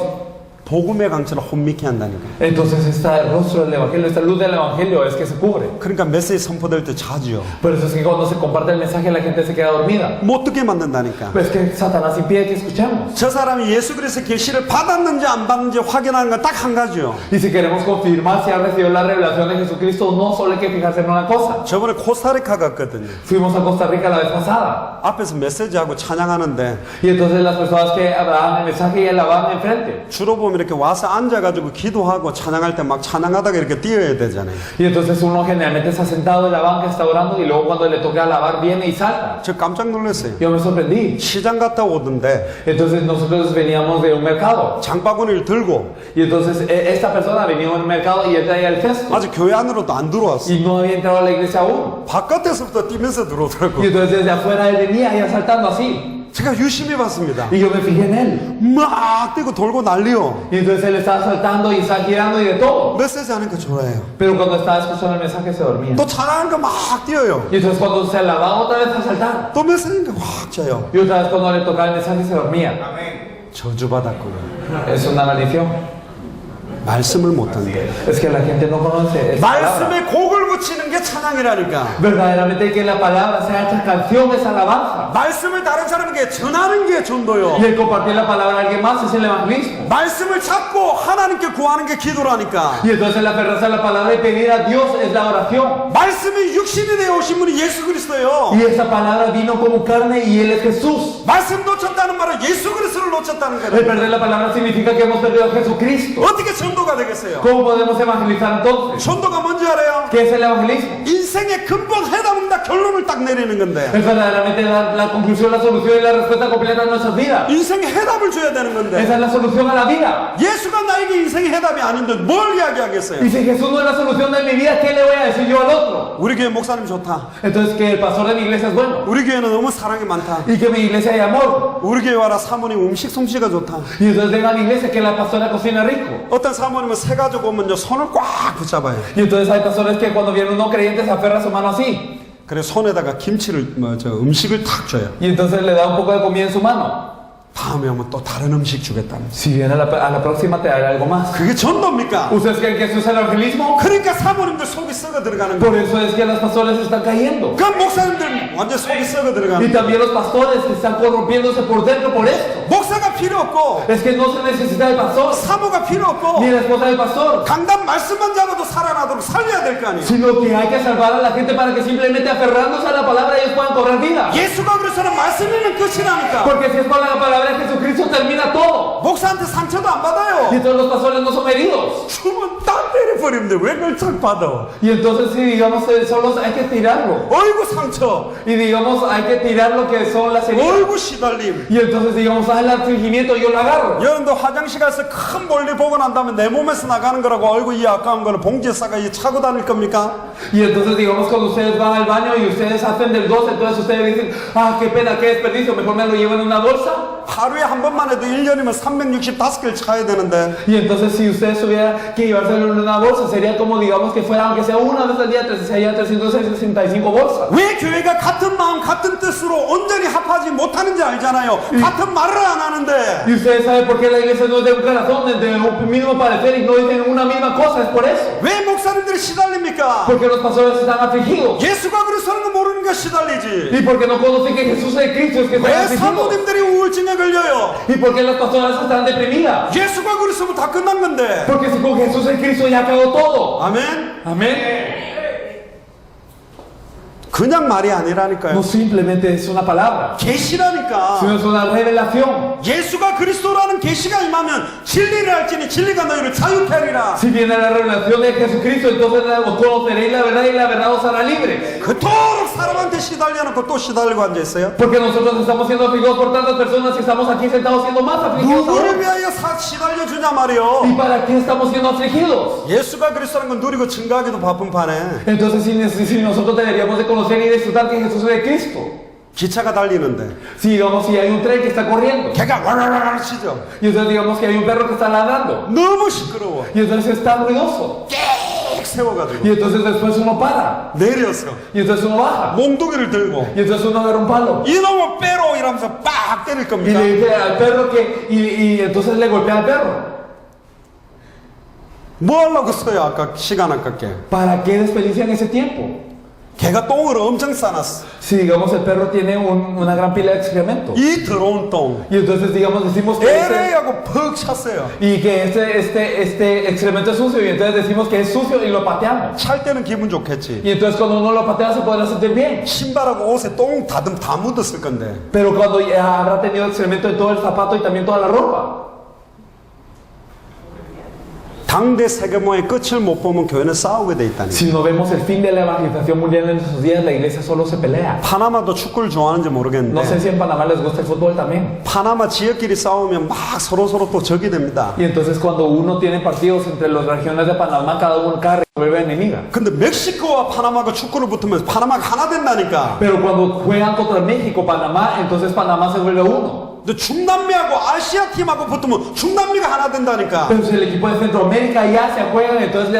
복음의 강체를 혼미케 한다니까. Entonces este rostro del evangelio, esta luz del evangelio es que se cubre. 그러니까 메시지 선포될 때 자주요. Por eso es que cuando se comparte el mensaje la gente se queda dormida. 못 듣게 만든다니까. Pues que Satanás impide que escuchemos. 저 사람이 예수 그리스도의 계시를 받았는지 안 받는지 확인하는 건 딱 한 가지요. Y si queremos confirmar si ha recibido la revelación de Jesucristo, no solo hay que fijarse en una cosa. 저번에 코스타리카 갔거든요. Fuimos a Costa Rica la vez pasada. 앞에서 메시지하고 찬양하는데 Y entonces las personas que hablaban el mensaje y alababan enfrente. 주로 보면 이렇게 와서 앉아가지고 기도하고 찬양할 때 막 찬양하다가 이렇게 뛰어야 되잖아요. Y entonces uno generalmente está sentado en la banca, está orando, y luego cuando le toca alabar viene y salta. 저 깜짝 놀랐어요. Yo me sorprendí. 시장 갔다 오던데 Entonces nosotros veníamos de un mercado. 장바구니를 들고 Y entonces esta persona venía de un mercado y él traía el cesto. 아직 교회 안으로도 안 들어왔어. Y no había entrado a la iglesia aún. 바깥에서부터 뛰면서 들어오더라고. Y entonces desde afuera él venía y saltando así. 제가 유심히 봤습니다. Y yo me fijé en él. 막 뛰고 돌고 난리요. Y entonces él estaba saltando y estaba girando y de todo. 메시지 하는 거 좋아해요. Pero cuando estaba escuchando el mensaje se dormía. 또 찬양하는 거 막 뛰어요. Y entonces cuando se alababa otra vez a saltar. 또 메시지니까 확 자요. Y otra vez cuando le tocaba el mensaje se dormía. 저주받았구나. Es una maldición. 말씀을 못한대. Es que la gente no conoce esa palabra. 말씀에 곡을 붙이는 게 찬양이라니까. Verdaderamente que la palabra sea hecha canción es alabanza. 말씀을 다른 사람에게 전하는 게 전도요. Y el compartir la palabra a alguien más es el evangelismo. 말씀을 잡고 하나님께 구하는 게 기도라니까. Y entonces la aferrarse a la palabra y pedir a Dios es la oración. 말씀이 육신이 되어 오신 분이 예수 그리스도예요. Y esa palabra vino como carne y Él es Jesús. 말씀 놓쳤다는 말은 예수 그리스도를 놓쳤다는 El 거예요. perder la palabra significa que hemos perdido a Jesucristo. 어떻게 전도가 되겠어요? ¿Cómo podemos evangelizar entonces? 전도가 뭔지 알아요? ¿Qué es el evangelismo? 인생의 근본 해답은 다 결론을 딱 내리는 건데. Es verdaderamente la conclusión, la solución y la respuesta completa de nuestras vidas. 인생의 해답을 줘야 되는 건데. Esa es la solución a la vida. 예수가 나에게 인생의 해답이 아닌데 뭘 이야기하겠어요? Y si Jesús no es la solución de mi vida, ¿qué le voy a decir yo al otro? 우리 교회 목사님 좋다. Entonces que el pastor de mi iglesia es bueno. 우리 교회는 너무 사랑이 많다. Y que mi iglesia hay amor. 우리 교회 와라 사모님 음식 솜씨가 좋다. Y entonces venga a mi iglesia que la pastora cocina rico. 어떤 사모님은 새 가지고 오면 손을 꽉 붙잡아요. Y entonces hay pastores que cuando viene un no creyente se aferra a su mano así. 그래 손에다가 김치를 음식을 탁 줘요. Y entonces le da un poco de comida en su mano. 다음에 오면 또 다른 음식 주겠답니다. Si viene a la próxima te daré algo más. 그게 전도입니까? ¿Ustedes creen que eso es el evangelismo? 그러니까 사모님들 속이 썩어 들어가는 Por 거예요. eso es que los pastores están cayendo. 그 목사님들 완전 속이 썩어 들어가는 Y 거예요. también los pastores que están corrompiéndose por dentro por esto. 목사가 필요 없고 Es que no se necesita el pastor, 사모가 필요 없고 ni la esposa del pastor, 강단 말씀만 잡아도 살아나도록 살려야 될 거 아니에요. sino que hay que salvar a la gente para que simplemente aferrándose a la palabra ellos puedan cobrar vida. 예수가 그래서는 말씀이면 끝이라니까. Porque si es con la palabra de Jesucristo termina todo. 목사한테 상처도 안 Y 받아요. entonces los pastores no son heridos. 주면 딱 때려버리는데 왜 그걸 척 받아? Y entonces si digamos solos hay que tirarlo. 어이구 상처, Y digamos hay que tirar lo que son las heridas. 어이구 시달림. Y entonces digamos, el afligimiento yo lo agarro. 여러분도 화장실 가서 큰 볼일 보고 난 다음에 내 몸에서 나가는 거라고 어이구 이 아까운 거는 봉지에 싸가 차고 다닐 겁니까? Y entonces digamos cuando ustedes van al baño y ustedes hacen del 12, entonces ustedes dicen, ah, qué pena, qué desperdicio, mejor me lo llevo en una bolsa. 하루에 한 번만 해도 1년이면 365개를 차야 되는데 Y entonces si ustedes tuvieran que llevárselo en una bolsa, sería como digamos que fuera, aunque sea una vez al día, serían 365 bolsas. 왜 교회가 같은 마음 같은 뜻으로 온전히 합하지 못하는지 알잖아요. 같은 말을 안 하는데 Y ustedes saben por qué la iglesia no es de un corazón, de un mismo parecer y no dicen una misma cosa, es por eso. 왜 목사님들이 시달립니까? Porque los pastores están afligidos. 예수가 그리스도는 거 모르니까 시달리지. Y porque no conocen que Jesús es Cristo, es que están 왜 afligidos. 사모님들이 우울증에 걸려요? Y porque las pastoras están deprimidas. 예수가 그리스도면 다 끝난 건데. Porque si con Jesús en Cristo ya acabó todo. 아멘. Amén. 그냥 말이 아니라니까요. No simplemente es una palabra, 계시라니까. sino es una revelación. 예수가 그리스도라는 계시가 임하면 진리를 알지니 진리가 너희를 자유케 하리라. Si viene la revelación de Jesucristo, entonces conoceréis la verdad y la verdad os hará libres. 그토록 사람한테 시달려놓고 또 시달리고 앉아있어요. Porque nosotros estamos siendo afligidos por tantas personas y estamos aquí sentados siendo más afligidos 누구를 ahora. 위하여 시달려주냐 말이요. ¿Y para qué estamos siendo afligidos? 예수가 그리스도라는 건 누리고 증거하기도 바쁜 판에 Entonces si nosotros deberíamos de conocer y disfrutar que Jesús es Cristo. 기차가 달리는데 Si digamos si hay un tren que está corriendo 걔가 와라라라 치죠. y entonces digamos que hay un perro que está ladrando 너무 시끄러워. y entonces es tan ruidoso 쭉 세워가지고 y entonces después uno para 내려서 y entonces uno baja 몽둥이를 들고 y entonces uno agarra un palo 이놈을 빼로 이러면서 빡 때릴 y 겁니다. le dice al perro que y entonces le golpea al perro. 뭐 하려고 써요? 아까 시간 아깝게. ¿Para qué desperdician ese tiempo? 걔가 똥을 엄청 싸놨어. Si digamos el perro tiene una gran pila de excremento 이 더러운 똥. y entonces digamos decimos que 에레이하고 퍽 찼어요. y que este excremento es sucio y entonces decimos que es sucio y lo pateamos 찰 때는 기분 좋겠지. y entonces cuando uno lo patea se podrá sentir bien. 신발하고 옷에 똥 다 묻었을 건데. Pero cuando ya habrá tenido excremento en todo el zapato y también toda la ropa. 당대 세계모의 끝을 못 보면 교회는 싸우게 돼 있다니. Si no vemos el fin de la evangelización mundial en esos días, la iglesia solo se pelea. 파나마도 축구를 좋아하는지 No sé 모르겠는데 si en Panamá les gusta el fútbol también. 파나마 지역끼리 싸우면 막 서로 또 적이 됩니다. Y entonces cuando uno tiene partidos entre las regiones de Panamá, cada región se vuelve enemiga. 근데 멕시코와 파나마가 축구를 붙으면 파나마가 하나 된다니까. Pero cuando juegan contra México, Panamá, entonces Panamá se vuelve uno. 근데 중남미하고 아시아 팀하고 붙으면 중남미가 하나 된다니까. Pero si el equipo de Centroamérica y Asia juegan, entonces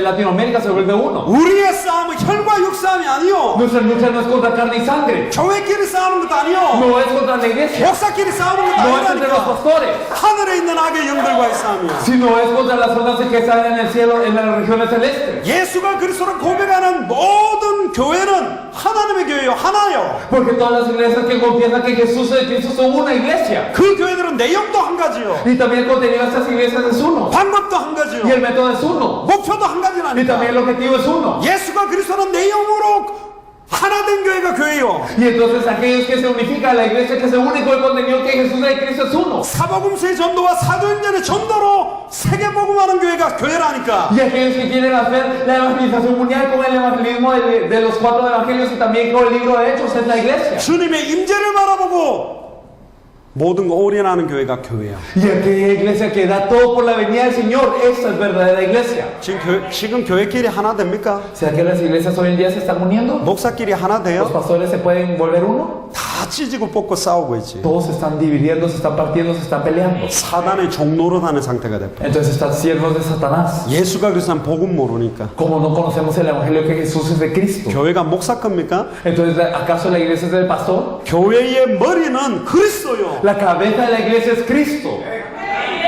Latinoamérica se vuelve uno. 우리의 싸움은 혈과 육 싸움이 아니요. Nuestra lucha no es contra carne y sangre. 교회끼리 싸우는 것도 아니요. No es contra la iglesia. 목사끼리 싸우는 것도 No es entre los 아니라니까. pastores. 하늘에 있는 악의 영들과의 싸움이야. Sino es contra las zonas que están en el cielo, en las regiones celestes. 예수가 그리스도를 고백하는 모든 교회는 하나님의 교회요, 하나요. Porque todas las iglesias que confiesan que Jesús es Cristo son una iglesia. 그 교회들은 내용도 한 가지요. Y también el contenido de estas iglesias es uno. 방법도 한 가지요. Y el método es uno. 목표도 한 Y 가지라니까. también el objetivo es uno. 예수가 그리스도는 내용으로 하나 된 교회가 교회요. Y entonces aquellos que se unifican, la iglesia que se une con el contenido que Jesús es Cristo es uno. 사복음서의 전도와 사도행전의 전도로 세계복음하는 교회가 교회라니까. Y aquellos que quieren hacer la evangelización mundial con el evangelismo de los 4 evangelios y también con el libro de Hechos es la iglesia. 주님의 임재를 바라보고 모든 거 올인하는 교회가 교회야. Y aquella iglesia que da todo por la venida del Señor, esta es verdadera iglesia. 지금 교회끼리 하나 됩니까? ¿Será que las iglesias hoy en día se están uniendo? 목사끼리 하나 ¿Los 돼요? pastores se pueden volver uno? 다 다 찢고 뽑고 싸우고 있지. Todos se están dividiendo, se están partiendo, se están peleando. 사단의 종로로 하는 상태가 됐고. Entonces están siervos de Satanás. 예수가 그리스도는 복음 모르니까. Como no conocemos el evangelio que Jesús es de Cristo. 교회가 목사 겁니까? Entonces, ¿acaso la iglesia es del pastor? 교회의 머리는 그리스도요. La cabeza de la iglesia es Cristo.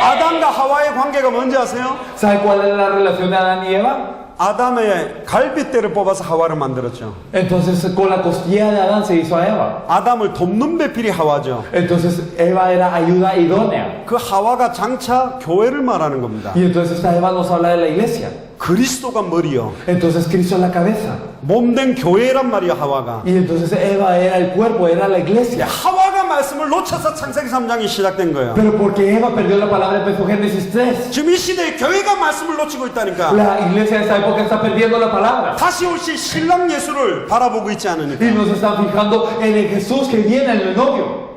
아담과 하와의 관계가 뭔지 아세요? ¿Sabe cuál es la relación de Adán y Eva? 아담의 갈빗대를 뽑아서 하와를 만들었죠. Entonces, con la costilla de Adán se hizo a Eva. 아담을 돕는 배필이 하와죠. Entonces, Eva era ayuda idónea. 그 하와가 장차 교회를 말하는 겁니다. Y entonces, esta Eva nos habla de la iglesia. 그리스도가 머리요. Entonces, Cristo es la cabeza. 몸된 교회란 말이야 하와가. Y entonces, Eva era el cuerpo, era la iglesia. 하와가 말씀을 놓쳐서 창세기 3장이 시작된 거예요. Pero porque Eva perdió la palabra, empezó Génesis 3. 지금 이 시대에 교회가 말씀을 놓치고 있다니까. La iglesia de esta época está perdiendo la palabra. 다시 오실 신랑 예수를 바라보고 있지 않으니까. Y nos están fijando en el Jesús que viene, en el novio.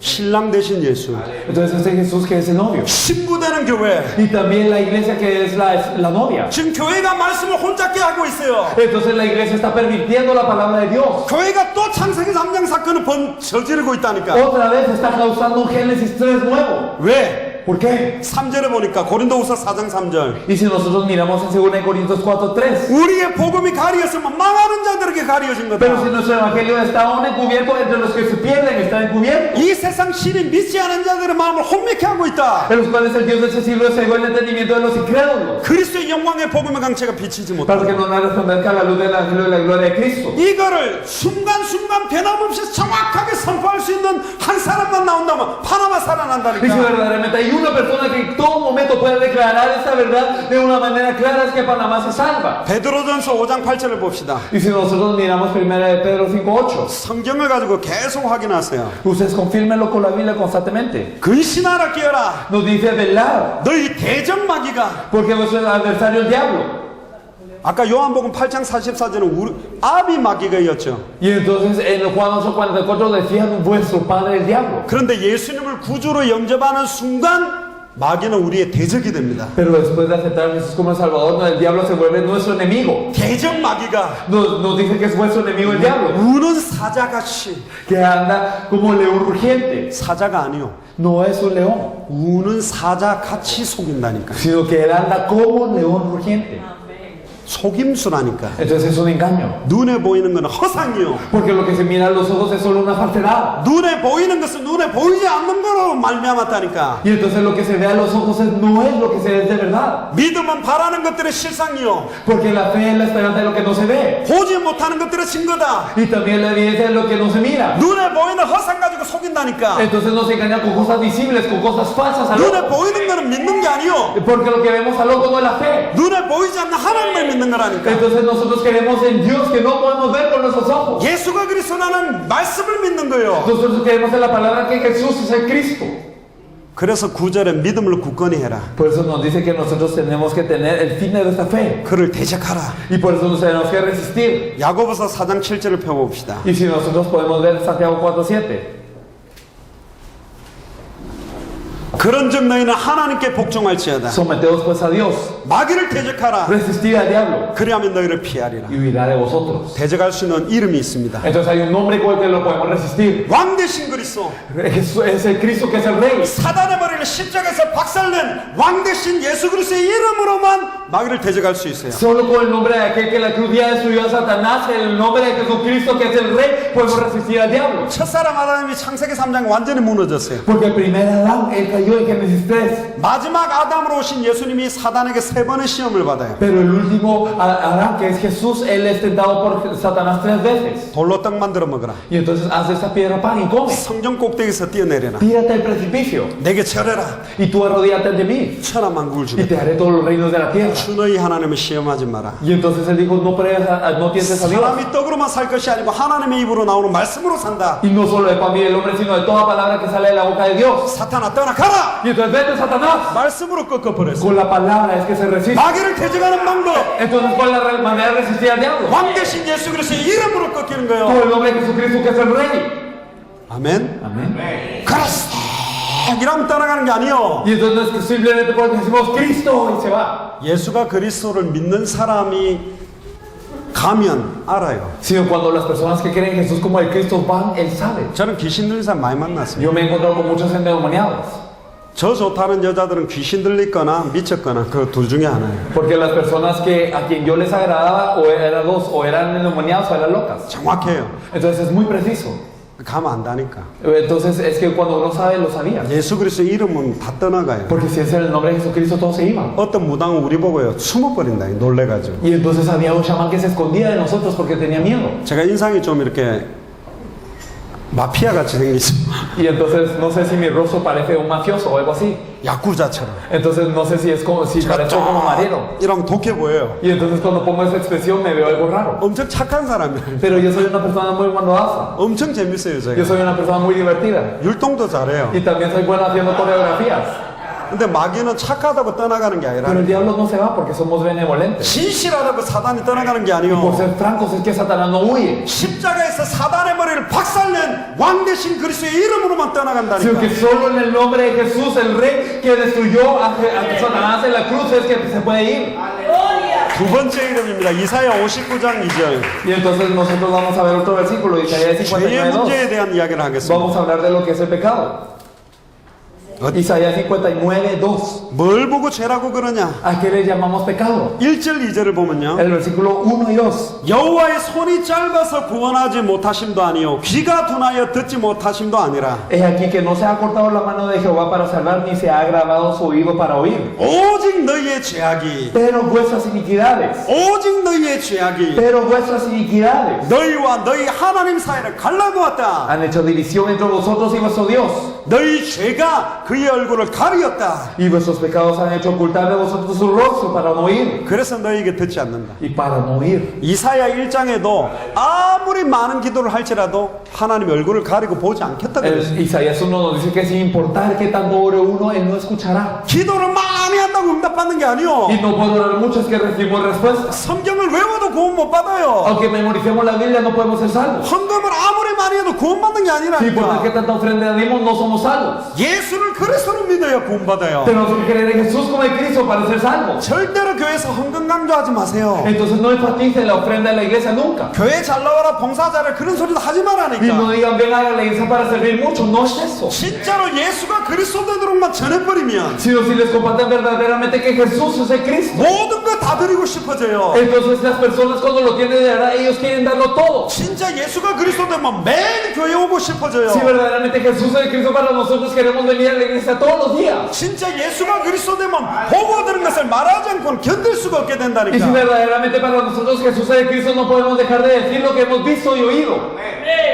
신랑 대신 예수. Entonces este Jesús que es el novio. 신부 되는 교회. Y también la iglesia que es la novia. 지금 교회가 말씀을 혼잡게 하고 있어요. Entonces la iglesia está pervirtiendo la palabra de Dios. 교회가 또 창세기 3장 사건을 저지르고 있다니까. Otra vez está causando un Génesis 3 nuevo. 왜? ¿Por qué? 3절에 보니까 고린도후서 4장 3절. Y si nosotros miramos en 2 Corintios 4:3. 우리의 복음이 가리었으면 망하는 자들에게 가려진 Pero si 거다. nuestro evangelio está aún encubierto, entre los que se pierden está encubierto. 이 세상 신이 믿지 않은 자들의 마음을 혼미케 하고 있다. En los cuales el Dios de ese siglo cegó el entendimiento de los incrédulos. 그리스도의 영광의 복음의 강체가 비치지 못한다. Para que no resplandezca la luz del evangelio de la gloria de Cristo. 이거를 순간순간 변함없이 정확하게 선포할 수 있는 한 사람만 나온다면 파나마 Y si 살아난다니까. verdaderamente hay una persona que en todo momento puede declarar esta verdad de una manera clara, es que Panamá se salva. 베드로전서 5장 8절을 봅시다. Y si nosotros miramos 1 de Pedro 5:8, 성경을 가지고 계속 확인하세요. ustedes confírmenlo con la Biblia constantemente. 근신하라 끼어라. Nos dice velar, 너희 대적 마귀가. porque vuestro adversario el diablo. 아까 요한복음 8장 44절은 아비 마귀가였죠. Y entonces en Juan 8:44 decían vuestro padre el diablo. 그런데 예수님을 구주로 영접하는 순간 마귀는 우리의 대적이 됩니다. Pero después de aceptar a Jesús como el Salvador, el diablo se vuelve nuestro enemigo. 대적 마귀가 Nos dice que es vuestro enemigo el diablo, 우는 사자같이. que anda como león rugiente. 사자가 아니요. No es un león, 우는 사자같이 속인다니까. sino que él anda como león rugiente. 속임수라니까. Entonces es un engaño. 눈에 보이는 것은 허상이요. Porque lo que se mira a los ojos es solo una falsedad. 눈에 보이는 것은 눈에 보이지 않는 거로 말미암았다니까. Y entonces lo que se ve a los ojos no es lo que se ve de verdad. 믿음은 바라는 것들의 실상이요. Porque la fe es la esperanza de lo que no se ve. 보지 못하는 것들의 증거다. Y también la evidencia de lo que no se mira. 눈에 보이는 허상 가지고 속인다니까. Entonces nos engaña con cosas visibles, con cosas falsas al 눈에 ojo. 보이는 거는 믿는 게 아니요. Porque lo que vemos al ojo no es la fe. 눈에 보이지 않는 하나님을 믿는 거라니까. Entonces nosotros creemos en Dios que no podemos ver con nuestros ojos. 예수가 그리스도라는 말씀을 믿는 거예요. Nosotros creemos en la palabra que Jesús es el Cristo. 그래서 9절에 믿음을 굳건히 해라. Por eso nos dice que nosotros tenemos que tener el fin de nuestra fe. 그를 대적하라. Y por eso nos tenemos que resistir. 야고보서 4장 7절을 펴봅시다. Y si nosotros podemos ver Santiago 4:7. 그런즉 너희는 하나님께 복종할지어다. Someteos pues a Dios. 마귀를 대적하라. Resistid al diablo. 그리하면 너희를 피하리라. Y huirá de vosotros. 대적할 수 있는 이름이 있습니다. Entonces hay un nombre con el que lo podemos resistir. 왕 대신 그리스도. Jesús es el Cristo que es el Rey. 사단의 머리를 십자가에서 박살낸 왕 대신 예수 그리스도의 이름으로만 마귀를 대적할 수 있어요. Solo con el nombre de aquel que la cruz ya destruyó a Satanás, el nombre de Jesucristo que es el Rey, podemos resistir al diablo. 첫사람 아담이 창세기 3장 완전히 무너졌어요. Porque el primer Adán, él cayó en Génesis 3. 마지막 아담으로 오신 예수님이 사단에게 3번의 시험을 받아요. Pero el último Adán, que es Jesús, él es tentado por Satanás 3 veces. 돌로 떡 만들어 먹어라. Y entonces hace esa piedra pan y come. 성전 꼭대기에서 뛰어내려라. Tírate al precipicio. 내게 절해라. Y tú arrodíllate ante mí. 천하만국을 Y 주겠다. te haré todos los reinos de la tierra. 주 너희 하나님을 시험하지 마라. Y entonces él dijo, no tientes a Dios. 사람이 떡으로만 살 것이 아니고 하나님의 입으로 나오는 말씀으로 산다. Y no solo de pan vive el hombre, sino de toda palabra que sale de la boca de Dios. 사탄아 떠나가라. Y entonces vete, Satanás. 말씀으로 꺾어버렸어. Con la palabra es que se resiste. 마귀를 대적하는 방법. Entonces, ¿cuál es la manera de resistir al diablo? 왕 대신 예수 그리스도의 이름으로 꺾이는 Con 거예요. el nombre de Jesucristo que es el Rey. 아멘. Amén. 그리스도 이러면 떠나가는 게 아니요. Y entonces no es que simplemente porque decimos Cristo y se va. 예수가 그리스도를 믿는 사람이 가면 알아요. Sino cuando las personas que creen en Jesús como el Cristo van, Él sabe. 저는 귀신 들린 사람 많이 만났습니다. Yo me he encontrado con muchos endemoniados. 저 좋다는 여자들은 귀신 들렸거나 미쳤거나 그 둘 중에 하나예요. Porque las personas que a quien yo les agradaba o eran dos, o eran endemoniados o eran locas. 정확해요. Entonces es muy preciso. 가면 안다니까. Entonces es que cuando uno sabe, lo sabía. 예수 그리스도 이름은 다 떠나가요. Porque si es en el nombre de Jesucristo, todos se iban. 어떤 무당은 우리 보고요 숨어버린다 놀래가지고. Y entonces había un chamán que se escondía de nosotros porque tenía miedo. 제가 인상이 좀 이렇게 마피아 같이 생기죠. Y entonces no sé si mi rostro parece un mafioso o algo así. 야쿠자처럼. Entonces no sé si es como si parezco como marero. 이러면 독해 보여요. Y entonces cuando pongo esa expresión me veo algo raro. 엄청 착한 사람이에요. Pero yo soy una persona muy bondadosa. 엄청 재밌어요 Yo 제가. soy una persona muy divertida. 율동도 잘해요. Y también soy buena haciendo coreografías. 근데 마귀는 착하다고 떠나가는 게 아니라 Pero el diablo no se va porque somos benevolentes. 진실하다고 사단이 떠나가는 게 Y por 아니요 ser francos es que Satanás no huye. 십자가에서 사단의 머리를 박살낸 왕 대신 그리스도의 이름으로만 Sino 떠나간다니까. que solo en el nombre de Jesús, el Rey que destruyó a Satanás en la cruz, es que se puede ir. 두 번째 이름입니다. 이사야 59장 2절. Y entonces nosotros vamos a ver otro versículo, Isaías 죄의 59:2. 문제에 대한 이야기를 하겠습니다. Vamos a hablar de lo que es el pecado. Isaías 59:2. 뭘 보고 죄라고 그러냐? ¿A qué le llamamos pecado? 1절 2절을 보면요. El versículo 1 y 2. 여호와의 손이 짧아서 구원하지 못하심도 아니요 귀가 둔하여 듣지 못하심도 아니라 Es aquí que no se ha cortado la mano de Jehová para salvar, ni se ha agravado su oído para oír. 오직 너희의 죄악이 Pero vuestras iniquidades, 오직 너희의 죄악이 pero vuestras iniquidades 너희와 너희 하나님 사이를 갈라놓았다. han hecho división entre vosotros y vuestro Dios. 너희 죄가 그의 얼굴을 가리었다. Y vuestros pecados han hecho ocultar de vosotros su rostro para no oír. 그래서 너희에게 듣지 않는다. Y para no oír. 이사야 1장에도 아무리 많은 기도를 할지라도 하나님 얼굴을 가리고 보지 않겠다 그랬어요. Isaías 1 nos dice que sin importar que tanto ore uno, él no escuchará. 기도를 많이 한다고 응답받는 게 아니요. Y no puedo orar mucho, es que recibimos respuesta. 성경을 외워도 구원 못 받아요. Aunque memoricemos la Biblia, no podemos ser salvos. 헌금을 아무리 많이 해도 구원 받는 게 Sin importar que 아니라니까. tanta ofrenda dimos, no somos salvos. 예수를 그리스도로 믿어야 구원 받아요. Tenemos que creer en Jesús como el Cristo para ser salvos. 절대로 교회에서 헌금 강조하지 마세요. Entonces no enfaticen la ofrenda de la iglesia nunca. 교회 잘 나와라 봉사자라 그런 소리도 하지 Y no 말라니까. digan venga a la iglesia para servir mucho, no es eso. 진짜로 예수가 그리스도 되도록만 전해버리면 Sino si les comparten verdaderamente que Jesús es el Cristo. 모든 거 다 드리고 싶어져요. Entonces las personas cuando lo tienen de verdad, ellos quieren darlo todo. 진짜 예수가 그리스도 되면 매일 교회 오고 싶어져요. Si verdaderamente Jesús es el Cristo para nosotros, queremos venir a la iglesia todos los días. 진짜 예수가 그리스도 되면 보고 들은 것을 말하지 않고는 견딜 수가 없게 Y si 된다니까. verdaderamente para nosotros Jesús es el Cristo, no podemos dejar de decir lo que hemos visto y oído.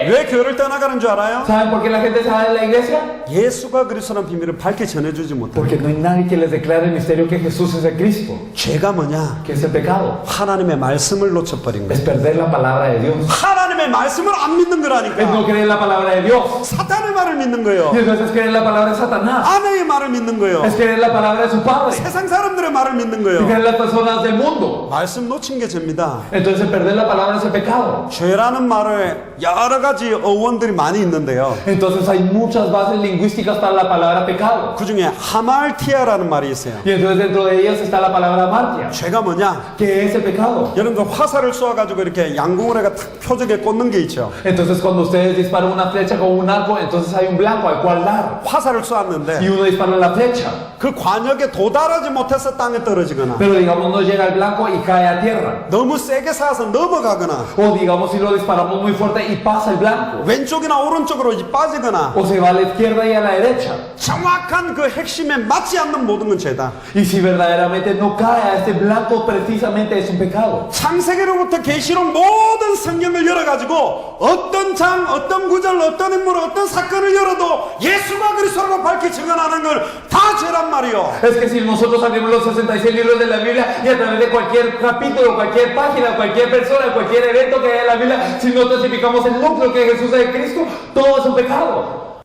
왜 교회를 떠나가는 줄 알아요? ¿Saben por qué la gente se va de la iglesia? 예수가 그리스도라는 비밀을 밝게 전해주지 못해요. Porque no hay nadie que les declare el misterio que Jesús es el Cristo. 죄가 뭐냐? ¿Qué es el pecado? 하나님의 말씀을 놓쳐버린 Es 거예요. perder la palabra de Dios. 하나님의 말씀을 안 믿는 Es 거라니까. no creer la palabra de Dios. 사탄의 말을 믿는 거예요. Y entonces es creer la palabra de Satanás. 아내의 말을 믿는 거예요. Es creer la palabra de su padre. 세상 사람들의 말을 믿는 Es 거예요. creer las personas del mundo. 말씀 놓친 게 죄입니다. Entonces perder la palabra es el pecado. 죄라는 말에 여러 가지 어원들이 많이 있는데요. Entonces hay muchas bases lingüísticas para la palabra pecado. 그 중에 하말티아라는 말이 있어요. Y entonces dentro de ellas está la palabra amartia. 죄가 뭐냐? ¿Qué es el pecado? 여러분 그 화살을 쏘아가지고 이렇게 양궁을 해가 탁 표적에 꽂는 게 있죠. Entonces cuando ustedes disparan una flecha con un arco, entonces hay un blanco al cual dar. 화살을 Y 쏘았는데 uno dispara la flecha. 그 관역에 도달하지 못해서 땅에 떨어지거나 Pero digamos no llega al blanco y cae a tierra. 너무 세게 쏴서 넘어가거나 O digamos si lo disparamos muy fuerte y pasa el blanco. 왼쪽이나 오른쪽으로 빠지거나 O se va a la izquierda y a la derecha. 정확한 그 핵심에 맞지 않는 모든 건 죄다. Y si verdaderamente no cae a este blanco, precisamente es un pecado. 창세기로부터 계시록 모든 성경을 열어가지고 어떤 장, 어떤 구절, 어떤 인물, 어떤 사건을 열어도 예수가 그리스도라고 밝게 증언하는 걸 다 죄란 말이요. Es que si nosotros abrimos los 66 libros de la Biblia y a través de cualquier capítulo, cualquier página, cualquier persona, cualquier evento que haya en la Biblia, si no testificamos el núcleo que Jesús es el Cristo, todo es un pecado.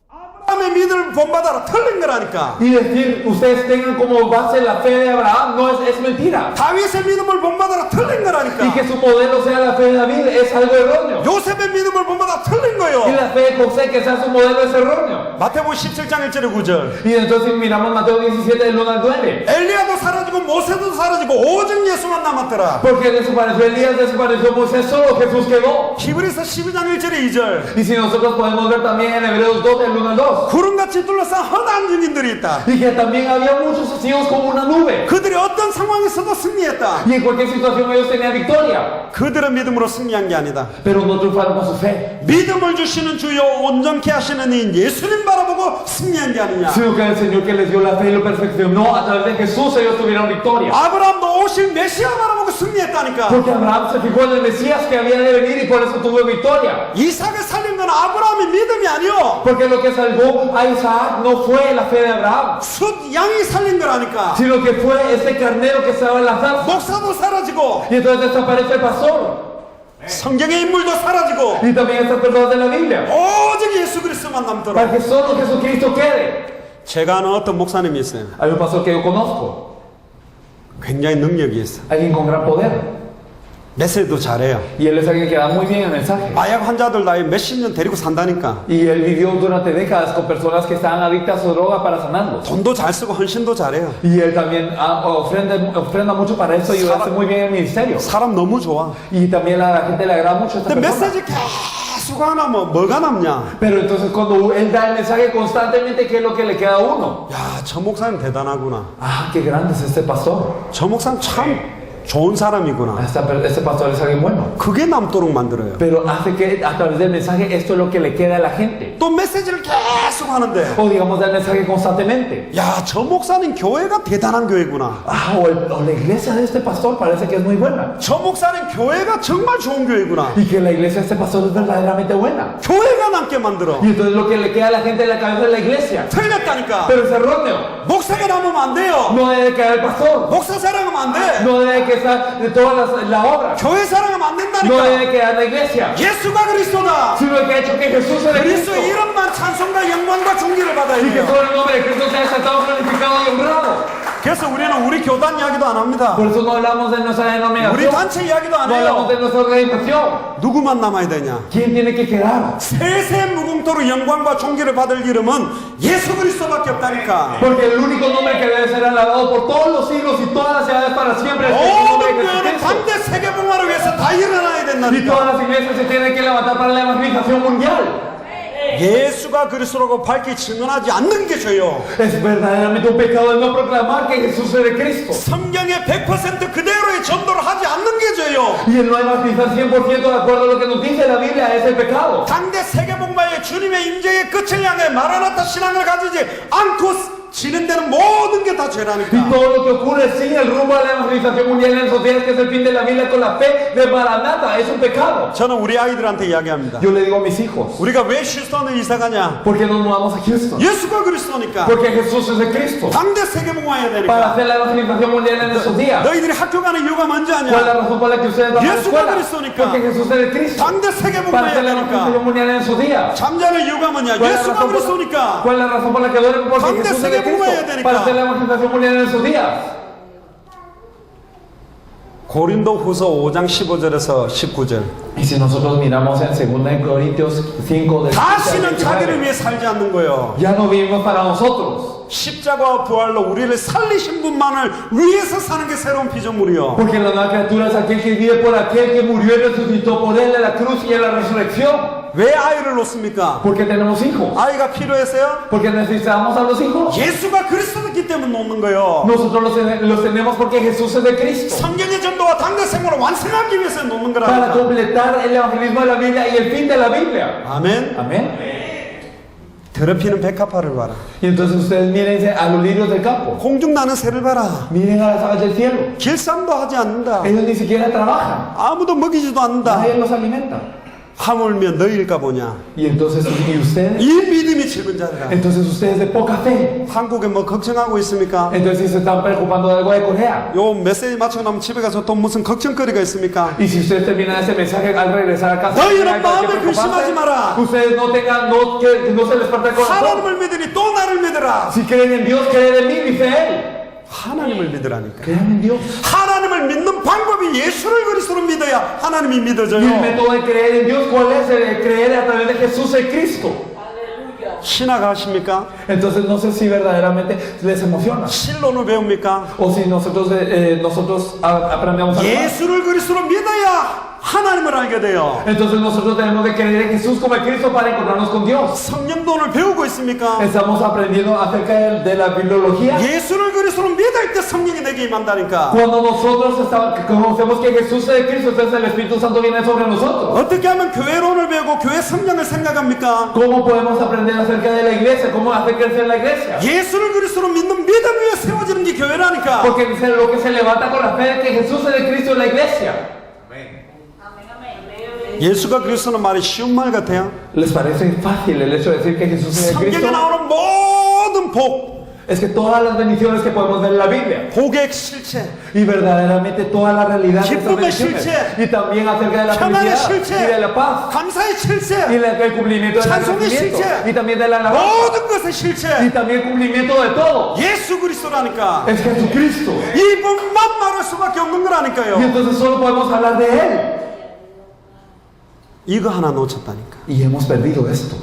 아브라함의 믿음을 본받아라. 틀린 거라니까. Y decir, ustedes tengan como base la fe de Abraham, no es mentira. 다윗의 믿음을 본받아라. 틀린 Y 거라니까. que su modelo sea la fe de David es algo erróneo. 요셉의 믿음을 본받아 틀린 Y 거예요. la fe de José que sea su modelo es erróneo. 마태복음 17장 1절에 9절. Y entonces miramos Mateo 17 del 1 al 9. 엘리야도 사라지고 모세도 사라지고 오직 예수만 남았더라. Porque desapareció Elías, desapareció Moisés, solo Jesús quedó. 히브리서 12장 1절에 2절. Y si nosotros podemos ver también en Hebreos 2 del 1 al 2. 구름같이 둘러싼 허다한 증인들이 있다. Y que también había muchos testigos como una nube. 그들이 어떤 상황에서도 승리했다. Y en cualquier situación ellos tenían victoria. 그들은 믿음으로 승리한 게 아니다. Pero no triunfaron con su fe. 믿음을 주시는 주요 온전케 하시는 이 예수님 바라보고 승리한 게 아니냐. Sino que el Señor que les dio la fe y lo perfeccionó a través de Jesús ellos tuvieron victoria. 아브라함도 오실 메시아 바라보고 승리했다니까. Porque Abraham se fijó en el Mesías que había de venir y por eso tuvo victoria. 이삭을 살린 건 아브라함의 믿음이 아니요. Porque lo que salvó a Isaac no fue la fe de Abraham, 숫 양이 살린 거라니까. sino que fue ese carnero que estaba en la zarza. 목사도 사라지고 Y entonces desaparece el pastor. 성경의 인물도 사라지고 Y también estas personas de la Biblia. 오직 예수 그리스도만 남더라. Para que solo Jesucristo quede. 제가 아는 어떤 목사님이 있어요. Hay un pastor que yo conozco. 굉장히 능력이 있어. Alguien con gran poder. 메시지도 잘해요. Y él es alguien que da muy bien el mensaje. 마약 환자들 나이 몇십 년 데리고 산다니까. Y él vivió durante décadas con personas que estaban adictas a su droga para sanarlos. 돈도 잘 쓰고 헌신도 잘해요. Y él también ofrenda mucho para eso y hace muy bien el ministerio. 사람 너무 좋아. Y también a la gente le agrada mucho esta 근데 persona. 메시지 계속 하나 뭐가 남냐? Pero entonces cuando él da el mensaje constantemente, ¿qué es lo que le queda a uno? 야, 저 목사님 대단하구나. Ah, qué grande es este pastor. 저 목사님 참 좋은 사람이구나. Este pastor es alguien bueno. 그게 남도록 만들어요. Pero hace que a través del mensaje esto es lo que le queda a la gente. 또 메시지를 계속 하는데 O digamos dar el mensaje constantemente. 야, 저 목사님 교회가 대단한 교회구나. Ah, o la iglesia de este pastor parece que es muy buena. 저 목사님 교회가 정말 좋은 교회구나. Y que la iglesia de este pastor es verdaderamente buena. 교회가 남게 만들어. Y entonces lo que le queda a la gente en la cabeza es la iglesia. 틀렸다니까. Pero es erróneo. 목사가 남으면 안 돼요. No debe quedar el pastor. 목사 사랑하면 안 돼. No debe que estar de toda la obra. 교회 사랑하면 안 No 된다니까. debe quedar la iglesia. 예수가 그리스도다. Sino que ha hecho que Jesús sea de Cristo. 그리스도의 이름만 찬송과 영광과 존귀를 받아야 Y que 돼요. todo el nombre de Cristo sea exaltado, glorificado y honrado. 그래서 우리는 우리 교단 이야기도 안 합니다. Por eso no hablamos de nuestra 우리 denominación. 단체 이야기도 안 No hablamos de 해요. nuestra organización. 누구만 남아야 되냐? ¿Quién tiene que quedar? 세세 무궁토로 영광과 존귀를 받을 이름은 예수 그리스도밖에 없다니까. Porque el único nombre que debe ser alabado por todos los siglos y todas las edades para siempre es el nombre 모든 de 교회는 Jesucristo. 반대 세계복음화를 위해서 다 일어나야 Y 된다니까. todas las iglesias se tienen que levantar para la evangelización mundial. 예수가 그리스도라고 밝히 증언하지 않는 게 죄요. Es verdaderamente un pecado el no proclamar que Jesús es de Cristo. 성경의 100% 그대로의 전도를 하지 않는 게 죄요. Y el no evangelizar 100% de acuerdo a lo que nos dice la Biblia es el pecado. 당대 세계복음화의 주님의 임재의 끝을 향해 마라나타 신앙을 가지지 않고 진행되는 모든 게 다 Y 죄라니까. todo lo que ocurre sin el rumbo a la evangelización mundial en esos días, que es el fin de la Biblia con la fe de Maranata, es un pecado. 저는 우리 아이들한테 이야기합니다. Yo le digo a mis hijos, 우리가 왜 휴스턴을 이사 가냐? ¿por qué no nos mudamos a Houston? 예수가 그리스도니까. Porque Jesús es de Cristo. 당대 세계복음화해야 Para 되니까. hacer la evangelización mundial en esos días. 너희들이 학교 가는 이유가 뭔지 ¿Cuál es la 아냐? razón por la que ustedes van a la 예수가 escuela? 그리스도니까. Porque Jesús es de Cristo. 당대 Para 세계복음화해야 hacer la evangelización 되니까. mundial en esos días. 잠자는 이유가 뭐냐? ¿Cuál es la 예수가 razón 그리스도니까. ¿Cuál es la razón por la que duermen? Porque 당대 Jesús es de 세계복음화해야 Cristo. 되니까. Para hacer la evangelización mundial en esos días. 고린도 후서 5장 15절에서 19절. Y si nosotros miramos en 2 Corintios 5 del 15 al 다시는 자기를 19, 위해 살지 않는 거예요. ya no vivimos para nosotros. 십자가와 부활로 우리를 살리신 분만을 위해서 사는 게 새로운 피조물이요. Porque la nueva criatura es aquel que vive por aquel que murió y resucitó por él en la cruz y en la resurrección. 왜 아이를 놓습니까? Porque tenemos hijos. 아이가 필요했어요? Porque necesitamos a los hijos. 예수가 그리스도였기 때문에 놓는 거예요. Nosotros los tenemos porque Jesús es de Cristo. 성경의 전도와 당대 생활을 완성하기 위해서 놓는 Para 거라니까. completar el evangelismo de la Biblia y el fin de la Biblia. 아멘. Amén. 더럽히는 백합화를 봐라. Y entonces ustedes mírense a los lirios del campo. 공중 나는 새를 봐라. Miren a las aves del cielo. 길쌈도 하지 않는다. Ellos ni siquiera trabajan. 아무도 먹이지도 않는다. Nadie los alimenta. 하물며 너희일까 보냐. Y entonces, ¿y ustedes? 이 믿음이 적은 자들아. Entonces ustedes de poca fe. 한국에 뭐 걱정하고 있습니까? Entonces, si se están preocupando de algo de Corea. 요 메시지 마치고 나면 집에 가서 또 무슨 걱정거리가 있습니까? Y si ustedes terminan ese mensaje al regresar a casa, 너희는 ¿tienen algo de qué 마음에 근심하지 마라. preocuparse? Ustedes no tengan, que no se les parte el corazón. 하나님을 믿으니 또 나를 믿으라. Si creen en Dios, creen en mí, dice Él. 하나님을 믿으라니까. Crean en Dios. 하나님을 믿는 방법이 예수를 그리스도로 믿어야 하나님이 Y el 믿어져요. método de creer en Dios, ¿cuál es? El creer a través de Jesús el Cristo. 신학하십니까? Entonces no sé si verdaderamente les emociona. 신론을 배웁니까? O si nosotros aprendemos a 예수를 그리스도로 믿어야 하나님을 알게 돼요. Entonces nosotros tenemos de creer en Jesús como el Cristo para encontrarnos con Dios. 성령론을 배우고 있습니까? Estamos aprendiendo acerca de la bibliología. 예수를 그리스도로 믿을 때 성령이 내게 임한다니까. Cuando nosotros conocemos que Jesús es el Cristo, entonces el Espíritu Santo viene sobre nosotros. 어떻게 하면 교회론을 배우고 교회 성령을 생각합니까? ¿Cómo podemos aprender acerca de la iglesia? ¿Cómo hacer crecer la iglesia? 예수를 그리스도로 믿는 믿음 위에 세워지는 게 교회라니까. Porque lo que se levanta con la fe es que Jesús es el Cristo en la iglesia. 예수가 그리스도는 말이 쉬운 말 같아요. ¿Les parece fácil el hecho de decir que Jesús es el 성경에 Cristo? 나오는 모든 복, Es que todas las bendiciones que podemos ver en la Biblia 복의 실체, y verdaderamente toda la realidad de estas 기쁨의 bendiciones 실체, y también acerca de la 평안의 felicidad y de 실체, la paz 감사의 y 실체, el cumplimiento del 찬송의 agradecimiento 실체, y también de la alabanza 모든 것의 y 실체, también el cumplimiento de todo 예수 그리스도라니까. es Jesucristo. 이분만 말할 수밖에 없는 Y 거라니까요. entonces solo podemos hablar de Él. 이거 하나 놓쳤다니까. Y hemos perdido esto.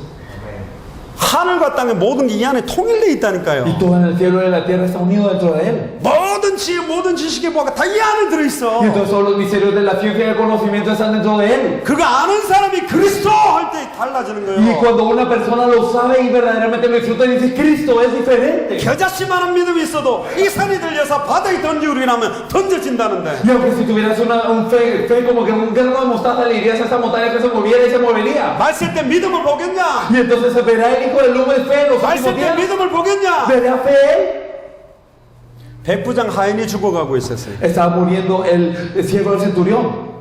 하늘과 땅의 모든 게 이 안에 통일되어 있다니까요. Y todo en el cielo y en la tierra está unido dentro de Él. 모든 지혜, 모든 지식의 보화가 다 이 안에 들어있어. Y entonces todos los misterios de la ciencia y el conocimiento están dentro de Él. 그거 아는 사람이 그리스도 할 때 달라지는 Y 거예요. cuando una persona lo sabe y verdaderamente lo disfruta y dice Cristo es diferente. 겨자씨만한 믿음이 있어도 이 산이 들려서 바다에 던지우리라면 던져진다는데. Y aunque si tuvieras un fe como que un grano de mostaza le dirías a esa montaña que se moviera y se movería. 말세 때 믿음을 보겠냐? Y entonces se verá el Hijo del Hombre de fe en los 말세 últimos 때 días. 믿음을 보겠냐? ¿Verá fe él? 백부장 하인이 죽어가고 있었어요. Estaba muriendo el siervo del centurión.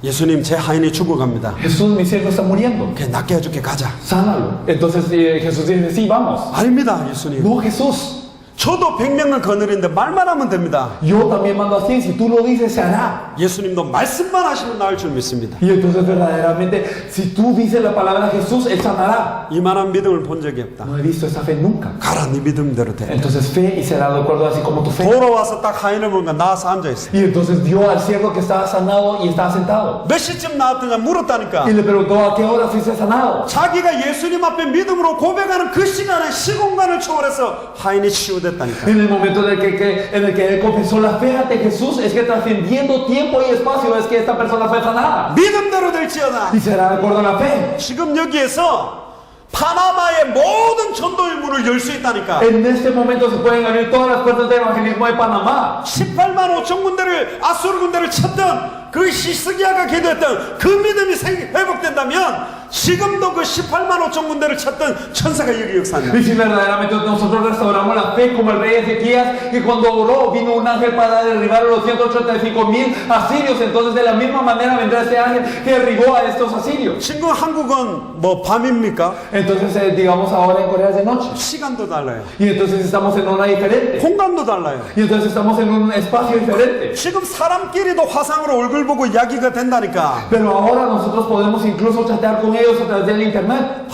예수님 제 하인이 죽어갑니다. Jesús, mi siervo está muriendo. 그냥 낫게 해줄게 가자. Sánalo. Entonces Jesús dice, sí, vamos. 아닙니다 예수님. No, Jesús. 저도 100명을 거느리는데 말만 하면 됩니다. Yo también mando así. Si tú lo dices, se hará. 예수님도 말씀만 하시면 나을 줄 믿습니다. Y entonces verdaderamente, si tú dices la palabra de Jesús, Él sanará. 이만한 믿음을 본 적이 없다. No he visto esa fe nunca. 가라 네 믿음대로 돼. Entonces fe y será de acuerdo así como tu fe. 돌아와서 딱 하인을 보니까 나와서 앉아있어. Y entonces vio al siervo que estaba sanado y estaba sentado. 몇 시쯤 나왔더냐 물었다니까. Y le preguntó a qué hora fuiste sanado. 자기가 예수님 앞에 믿음으로 고백하는 그 시간에 시공간을 초월해서 하인이 치유됐다니까. En el momento en el que él confesó la fe ante Jesús, es que trascendiendo tiempo y espacio, es que esta persona fue sanada. 믿음대로 될지어다. Y será de acuerdo a la fe. 지금 여기에서 파나마의 모든 전도의 문을 열 수 있다니까. En este momento se pueden abrir todas las puertas del evangelismo de Panamá. 18만 5천 군대를 아수르 군대를 쳤던 그 히스기야가 기도했던 그 믿음이 회복된다면 지금도 그 18만 5천 군대를 쳤던 천사가 여기 역사한다. Y si verdaderamente nosotros restauramos la fe como el rey Ezequías, que cuando oró vino un ángel para derribar a los 185,000 asirios, entonces de la misma manera vendrá ese ángel que derribó a estos asirios. 지금 한국은 뭐 밤입니까? Entonces digamos ahora en Corea es de noche. 시간도 달라요. Y entonces estamos en una diferente. 공간도 달라요. Y entonces estamos en un espacio diferente. 지금 사람끼리도 화상으로 얼굴 보고 이야기가 된다니까. Pero ahora nosotros podemos incluso chatear con ellos a través del internet.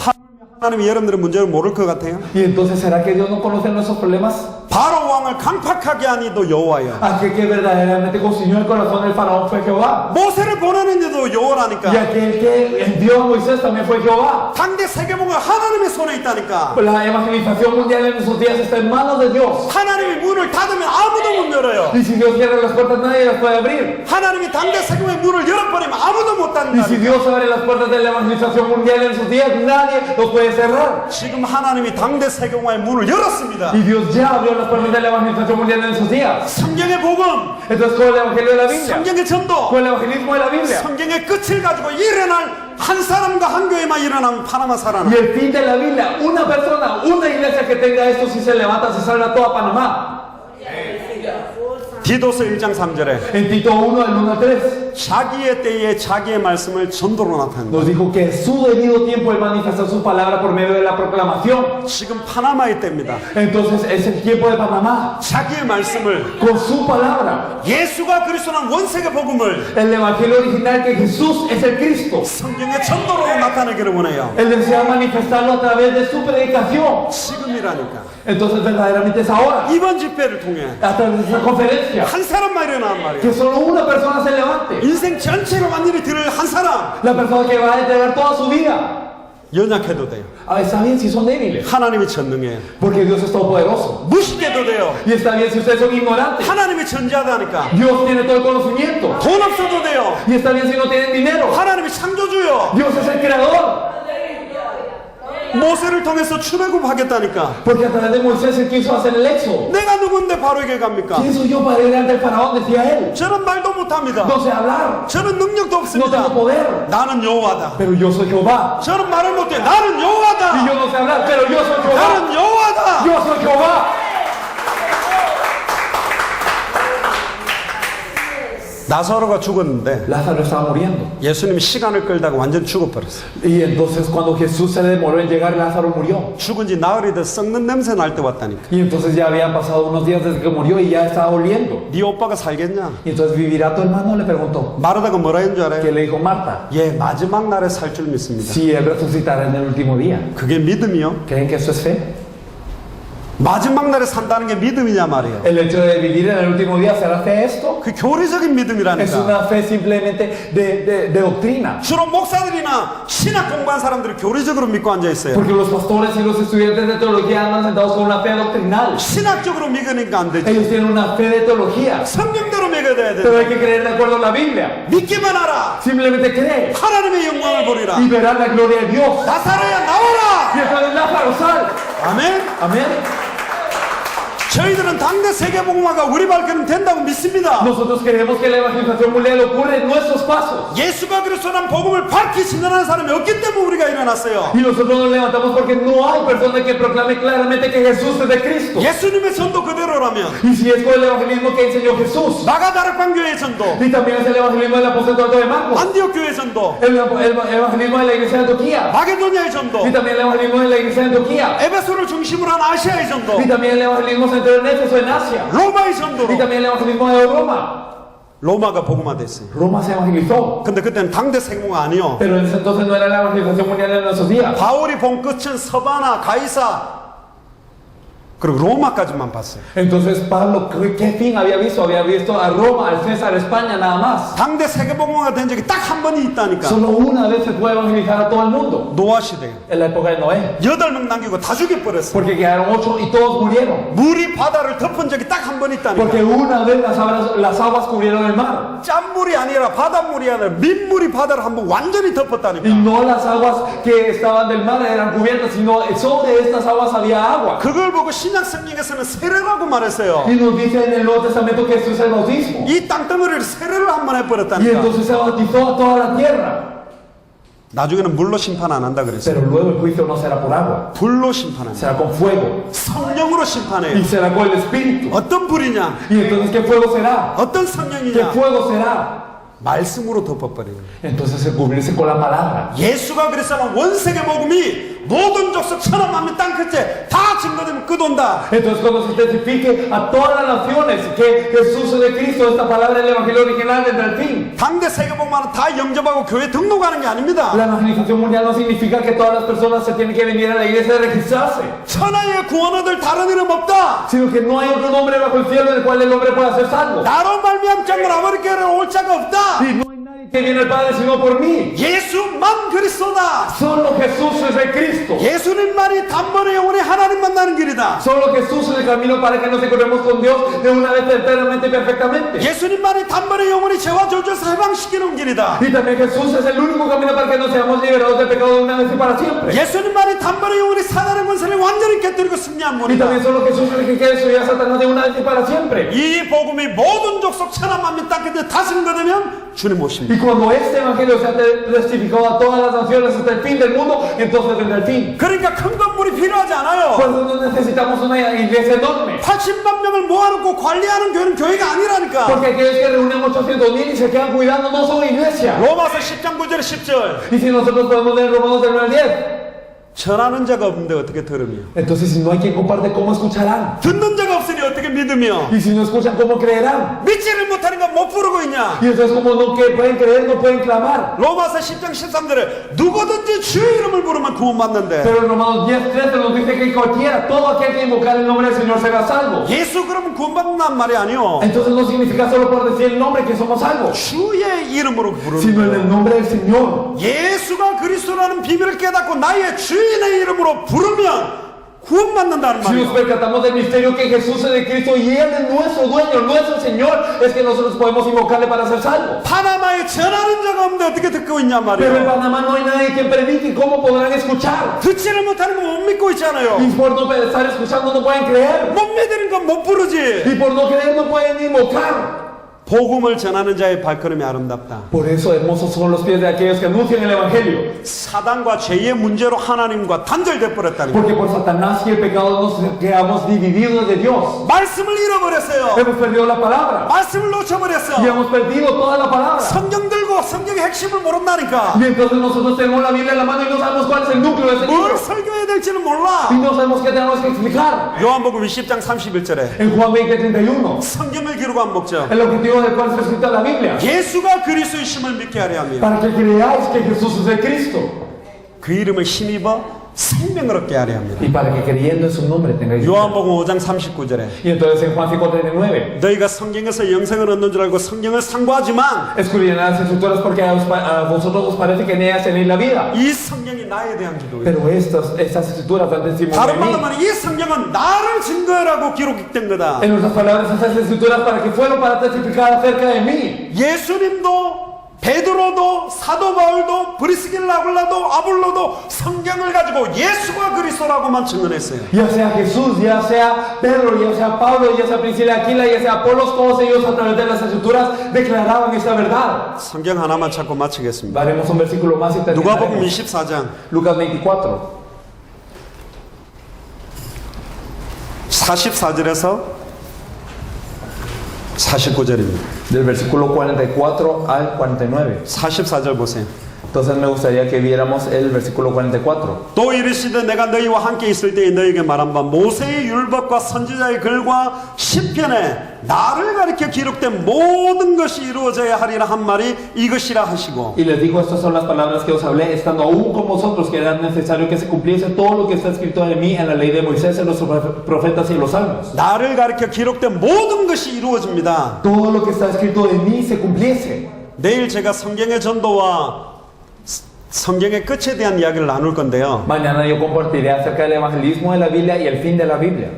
하나님이 여러분들의 문제를 모를 것 같아요. Y entonces ¿será que Dios no conoce nuestros problemas? 바로 왕을 강팍하게 하니도 여호와요. Aquel que verdaderamente consumió el corazón del faraón fue Jehová. 모세를 보내는데도 Y 여호라니까. aquel que envió a Moisés también fue Jehová. 당대 세계복음은 하나님의 손에 있다니까. La evangelización mundial en esos días está en manos de Dios. 하나님이 문을 닫으면 아무도 못 열어요. Y si Dios cierra las puertas, nadie las puede abrir. 하나님이 당대 세계복음의 문을 열어버리면 아무도 못 Y si 닫는다. Dios abre las puertas de la evangelización mundial en esos días, nadie los puede cerrar. 지금 하나님이 당대 세계복음의 문을 열었습니다. Y Dios ya abrió las puertas de la evangelización mundial en esos días. 성경의 복음, Entonces, con el evangelio de la Biblia, 성경의 전도, con el evangelismo de la Biblia, 성경의 끝을 가지고 일어날 한 사람과 한 교회만 일어나면 파나마 살아나. y el fin de la Biblia, una persona, una iglesia que tenga esto, si se levanta, se salva toda Panamá. 디도서 1장 3절에 En Tito 1, del 1 al 3, 자기의 때에 자기의 말씀을 전도로 나타낸다. nos dijo que en su debido tiempo Él manifestó su palabra por medio de la proclamación. 지금 파나마의 때입니다. Entonces es el tiempo de Panamá. 자기의 말씀을 Con su palabra. 예수가 그리스도는 원세계 복음을 El evangelio original que Jesús es el Cristo. 성경의 전도로 나타내기를 원해요. Él desea manifestarlo a través de su predicación. 지금이라니까. Entonces verdaderamente es ahora. 이번 집회를 통해 A través de esa conferencia. 한 사람만 일어나는 말이에요. Que solo una persona se levante. 인생 전체를 완전히 들을 한 사람. La persona que va a entregar toda su vida. 연약해도 돼요. Está bien si son débiles. 하나님이 전능해요. Porque Dios es todopoderoso. 무식해도 돼요. Y está bien si ustedes son ignorantes. 하나님이 전지하다니까. Dios tiene todo el conocimiento. 돈 없어도 돼요. Y está bien si no tienen dinero. 하나님이 창조주요. Dios es el creador. 모세를 통해서 출애굽 하겠다니까. Porque a través de Moisés Él quiso hacer el éxodo. 내가 누군데 바로에게 갑니까? ¿Quién soy yo para ir ante el faraón? Decía él. 저는 말도 못합니다. No sé hablar. 저는 능력도 No 없습니다. tengo poder. 나는 여호와다. Pero yo soy Jehová. 저는 말을 못해. 나는 Y 여호와다. yo no sé hablar. Pero yo soy Jehová. 나는 여호와다. Yo soy Jehová. 나사로가 죽었는데 Lázaro estaba muriendo. 예수님이 시간을 끌다가 완전 죽어버렸어요. Y entonces cuando Jesús se demoró en llegar, Lázaro murió. 죽은 지 나흘이 돼 썩는 냄새 날 때 왔다니까. Y entonces ya habían pasado unos días desde que murió y ya estaba oliendo. 네 오빠가 살겠냐? Y entonces ¿vivirá tu hermano? Le preguntó. 마르다가 뭐라 했는 줄 Que 알아요? le dijo Marta. 예, 마지막 날에 살 줄 믿습니다. Si él resucitará en el último día. 그게 믿음이요? ¿Creen que eso es fe? 마지막 날에 산다는 게 믿음이냐 말이에요. El hecho de vivir en el último día, ¿será fe esto? 그 교리적인 Es 믿음이라니까. una fe simplemente de doctrina. 주로 목사들이나 신학 공부한 사람들이 교리적으로 믿고 앉아 있어요. Porque los pastores y los estudiantes de teología andan sentados con una fe doctrinal. 신학적으로 믿으니까 안 되지. Ellos tienen una fe de teología. 성경대로 믿어야 돼. Pero hay que creer de acuerdo a la Biblia. 믿기만 하라. Simplemente cree 하나님의 영광을 보리라. y verán la gloria de Dios. 나사로야 나오라. Y entonces Lázaro, sal. 아멘. Amén. 저희들은 당대 세계복음화가 우리 발견은 된다고 믿습니다. Nosotros creemos que la evangelización mundial ocurre en nuestros pasos. 예수가 그리스도라는 복음을 밝히 진단하는 사람이 없기 때문에 우리가 일어났어요. Y nosotros nos levantamos porque no hay persona que proclame claramente que Jesús es de Cristo. 예수님의 전도 그대로라면 Y si es con el evangelismo que enseñó Jesús, 나가다락방 교회 전도, y también es el evangelismo del apóstol Alto de Marcos, 안디옥 교회 전도, el evangelismo de la iglesia de Antioquía, 마게도니아의 전도, y también el evangelismo de la iglesia de Antioquía, 에베소를 중심으로 한 아시아의 전도, y también el evangelismo central en Éfeso, en Asia, 로마의 y 전도로 también el evangelismo de Roma. 로마가 복음화됐어요. Roma se evangelizó, 근데 그때는 당대 세계복음화 아니요. pero en ese entonces no era la evangelización mundial en nuestros días. 바울이 본 끝은 서바나, 가이사, 그리고 로마까지만 봤어요. Entonces Pablo, ¿qué fin había visto? Había visto a Roma, al César, España, nada más. 당대 세계복음화가 된 적이 딱 한 번이 있다니까. Solo una vez se puede evangelizar a todo el mundo, 노아 시대에 en la época de Noé, 8명 남기고 다 죽여버렸어요. porque quedaron 8 y todos murieron. 물이 바다를 덮은 적이 딱 한 번 Porque 있다니까. una vez las aguas cubrieron el mar. 짠물이 아니라 바닷물이 아니라 민물이 바다를 한번 완전히 Y 덮었다니까. no las aguas que estaban del mar eran cubiertas, sino sobre estas aguas había agua. 그걸 보고 신약 성경에서는 세례라고 말했어요. Y nos dice en el Nuevo Testamento que esto es el bautismo. 이 땅덩어리를 세례를 한 번 Y 해버렸다니까. entonces se bautizó a toda la tierra. 나중에는 물로 심판 안 한다 그랬어요. Pero luego el juicio no será por agua, 불로 심판한다. será con fuego. 성령으로 Y 심판해요. será con el Espíritu. 어떤 불이냐? Y entonces, ¿qué fuego será? 어떤 ¿Qué 성령이냐? fuego será? 말씀으로 덮어버려요. Entonces se cubrirse con la palabra. 예수가 그리스도는 원세계 복음이 모든 족속 천하 만민 땅 끝에 다 증거되면 끝온다. Entonces cuando se testifique a todas las naciones que Jesús es de Cristo, esta palabra del Evangelio original desde el fin. 당대 세계복음화는 다 영접하고 교회 등록하는 게 아닙니다. La evangelización mundial no significa que todas las personas se tienen que venir a la iglesia a registrarse, 천하의 구원 얻을 다른 이름 없다. sino que no hay otro nombre bajo el cielo en el cual el hombre pueda ser salvo. 나로 말미암 장을 아버지께로 올 자가 없다. Y no hay nadie que viene al Padre sino por mí. 예수만 그리스도다. Solo Jesús es el Cristo. 예수님만이 단번에 영원히 하나님 만나는 길이다. Solo Jesús es el camino para que nos encontremos con Dios de una vez eternamente y perfectamente. 예수님만이 단번에 영원히 죄와 저주에서 해방시키는 길이다. Y también Jesús es el único camino para que nos seamos liberados del pecado de una vez y para siempre. 예수님만이 단번에 영원히 사단의 권세를 완전히 깨뜨리고 승리한 Y también 분이다. solo Jesús es el que quiere destruir a Satanás de una vez y para siempre. 이 복음이 모든 족속 천하 만민 땅 끝에 다 증거되면 주님 Y 오십니다. cuando este evangelio sea testificado a todas las naciones hasta el fin del mundo, entonces vendrá el fin. 그러니까 큰 건물이 필요하지 않아요. Por eso no necesitamos una iglesia enorme. 80만 명을 모아놓고 관리하는 교회는 교회가 아니라니까. Porque aquellos que reúnen 800,000 y se quedan cuidando no son iglesia. 로마서 10장 9절 10절. Y si nosotros podemos leer Romanos del 9 al 10, 전하는 자가 없는데 어떻게 들으며? entonces si no hay quien comparte, ¿cómo escucharán? 듣는 자가 없으니 어떻게 믿으며? Y si no escuchan, ¿cómo creerán? 믿지를 못하니까 못 부르고 있냐? Y entonces como no que pueden creer, no pueden clamar. 로마서 10장 13절에 누구든지 주의 이름을 부르면 구원받는데 Pero en Romanos 10:13 nos dice que cualquiera, todo aquel que invocar el nombre del Señor será salvo. 예수 그러면 구원받는단 말이 아니요. Entonces no significa solo por decir el nombre que somos salvos, 주의 이름으로 부르는 sino en el 거예요. nombre del Señor. 예수가 그리스도라는 비밀을 깨닫고 나의 주인의 이름으로 부르면 구원받는다는 Si nos 말이에요. percatamos del misterio que Jesús es de Cristo y Él es nuestro dueño, nuestro Señor, es que nosotros podemos invocarle para ser salvos. 파나마에 전하는 자가 없는데 어떻게 듣고 있냔 Pero en 말이에요. Panamá no hay nadie que predique, ¿cómo podrán escuchar? 듣지를 못하는 거 못 믿고 있잖아요. Y por no estar escuchando no pueden creer. 못 믿으니까 못 부르지. Y por no creer no pueden invocar. 복음을 전하는 자의 발걸음이 아름답다. Por eso hermosos son los pies de aquellos que anuncian el Evangelio. 사단과 죄의 문제로 하나님과 단절돼 버렸다는 거예요. Porque por Satanás y el pecado nos quedamos divididos de Dios. 말씀을 잃어버렸어요. Hemos perdido la palabra. 말씀을 Y 놓쳐버렸어. hemos perdido toda la palabra. 성경 들고 성경의 핵심을 모른다니까. Y entonces nosotros tenemos la Biblia en la mano y no sabemos cuál es el núcleo de ese 뭘 libro. 설교해야 될지는 몰라. Y no sabemos qué tenemos que explicar. 요한복음 10장 31절에 En Juan 20:31, 성경을 기록한 목적 el objetivo del cual está escrito en la Biblia, 예수가 그리스도이심을 믿게 하려 하며 para que creáis que Jesús es el Cristo 그 이름을 힘입어 생명을 얻게 하려 합니다. y para que creyendo en su nombre tengáis vida. 요한복음 5장 39절에 Y entonces en Juan 5:39, 너희가 성경에서 영생을 얻는 줄 알고 성경을 상고하지만 escudriñad las escrituras porque a vosotros os parece que en ellas tenéis la vida. 이 성경이 나에 대한 기도예요. Pero estas escrituras dan testimonio 다른 de mí. 말로 말하면 이 성경은 나를 증거하라고 기록된 거다. En otras palabras, estas escrituras para que fueron para testificar acerca de mí. 예수님도 베드로도 사도 바울도 브리스길라 아굴라도 아볼로도 성경을 가지고 예수가 그리스도라고만 증언했어요. Ya sea Jesús, ya sea Pedro, ya sea Pablo, ya sea Priscila Aquila, ya sea Apolos, todos ellos a través de las escrituras declaraban esta verdad. 성경 하나만 찾고 마치겠습니다. Daremos un versículo más y 누가복음 terminaremos. 24장 Lucas 24, 44절에서 49절입니다. del versículo 44 al 49. 44절 보세요. Entonces me gustaría que viéramos el versículo 44. 또 이르시되 내가 너희와 함께 있을 때에 너희에게 말한 바 모세의 율법과 선지자의 글과 시편에 나를 가리켜 기록된 모든 것이 이루어져야 하리라 한 말이 이것이라 하시고 Y les dijo, estas son las palabras que os hablé, estando aún con vosotros, que era necesario que se cumpliese todo lo que está escrito de mí en la ley de Moisés, en los profetas y en los salmos. 나를 가리켜 기록된 모든 것이 이루어집니다. Todo lo que está escrito de mí se cumpliese. 내일 제가 성경의 전도와 성경의 끝에 대한 이야기를 나눌 건데요. Mañana yo compartiré acerca del evangelismo de la Biblia y el fin de la Biblia.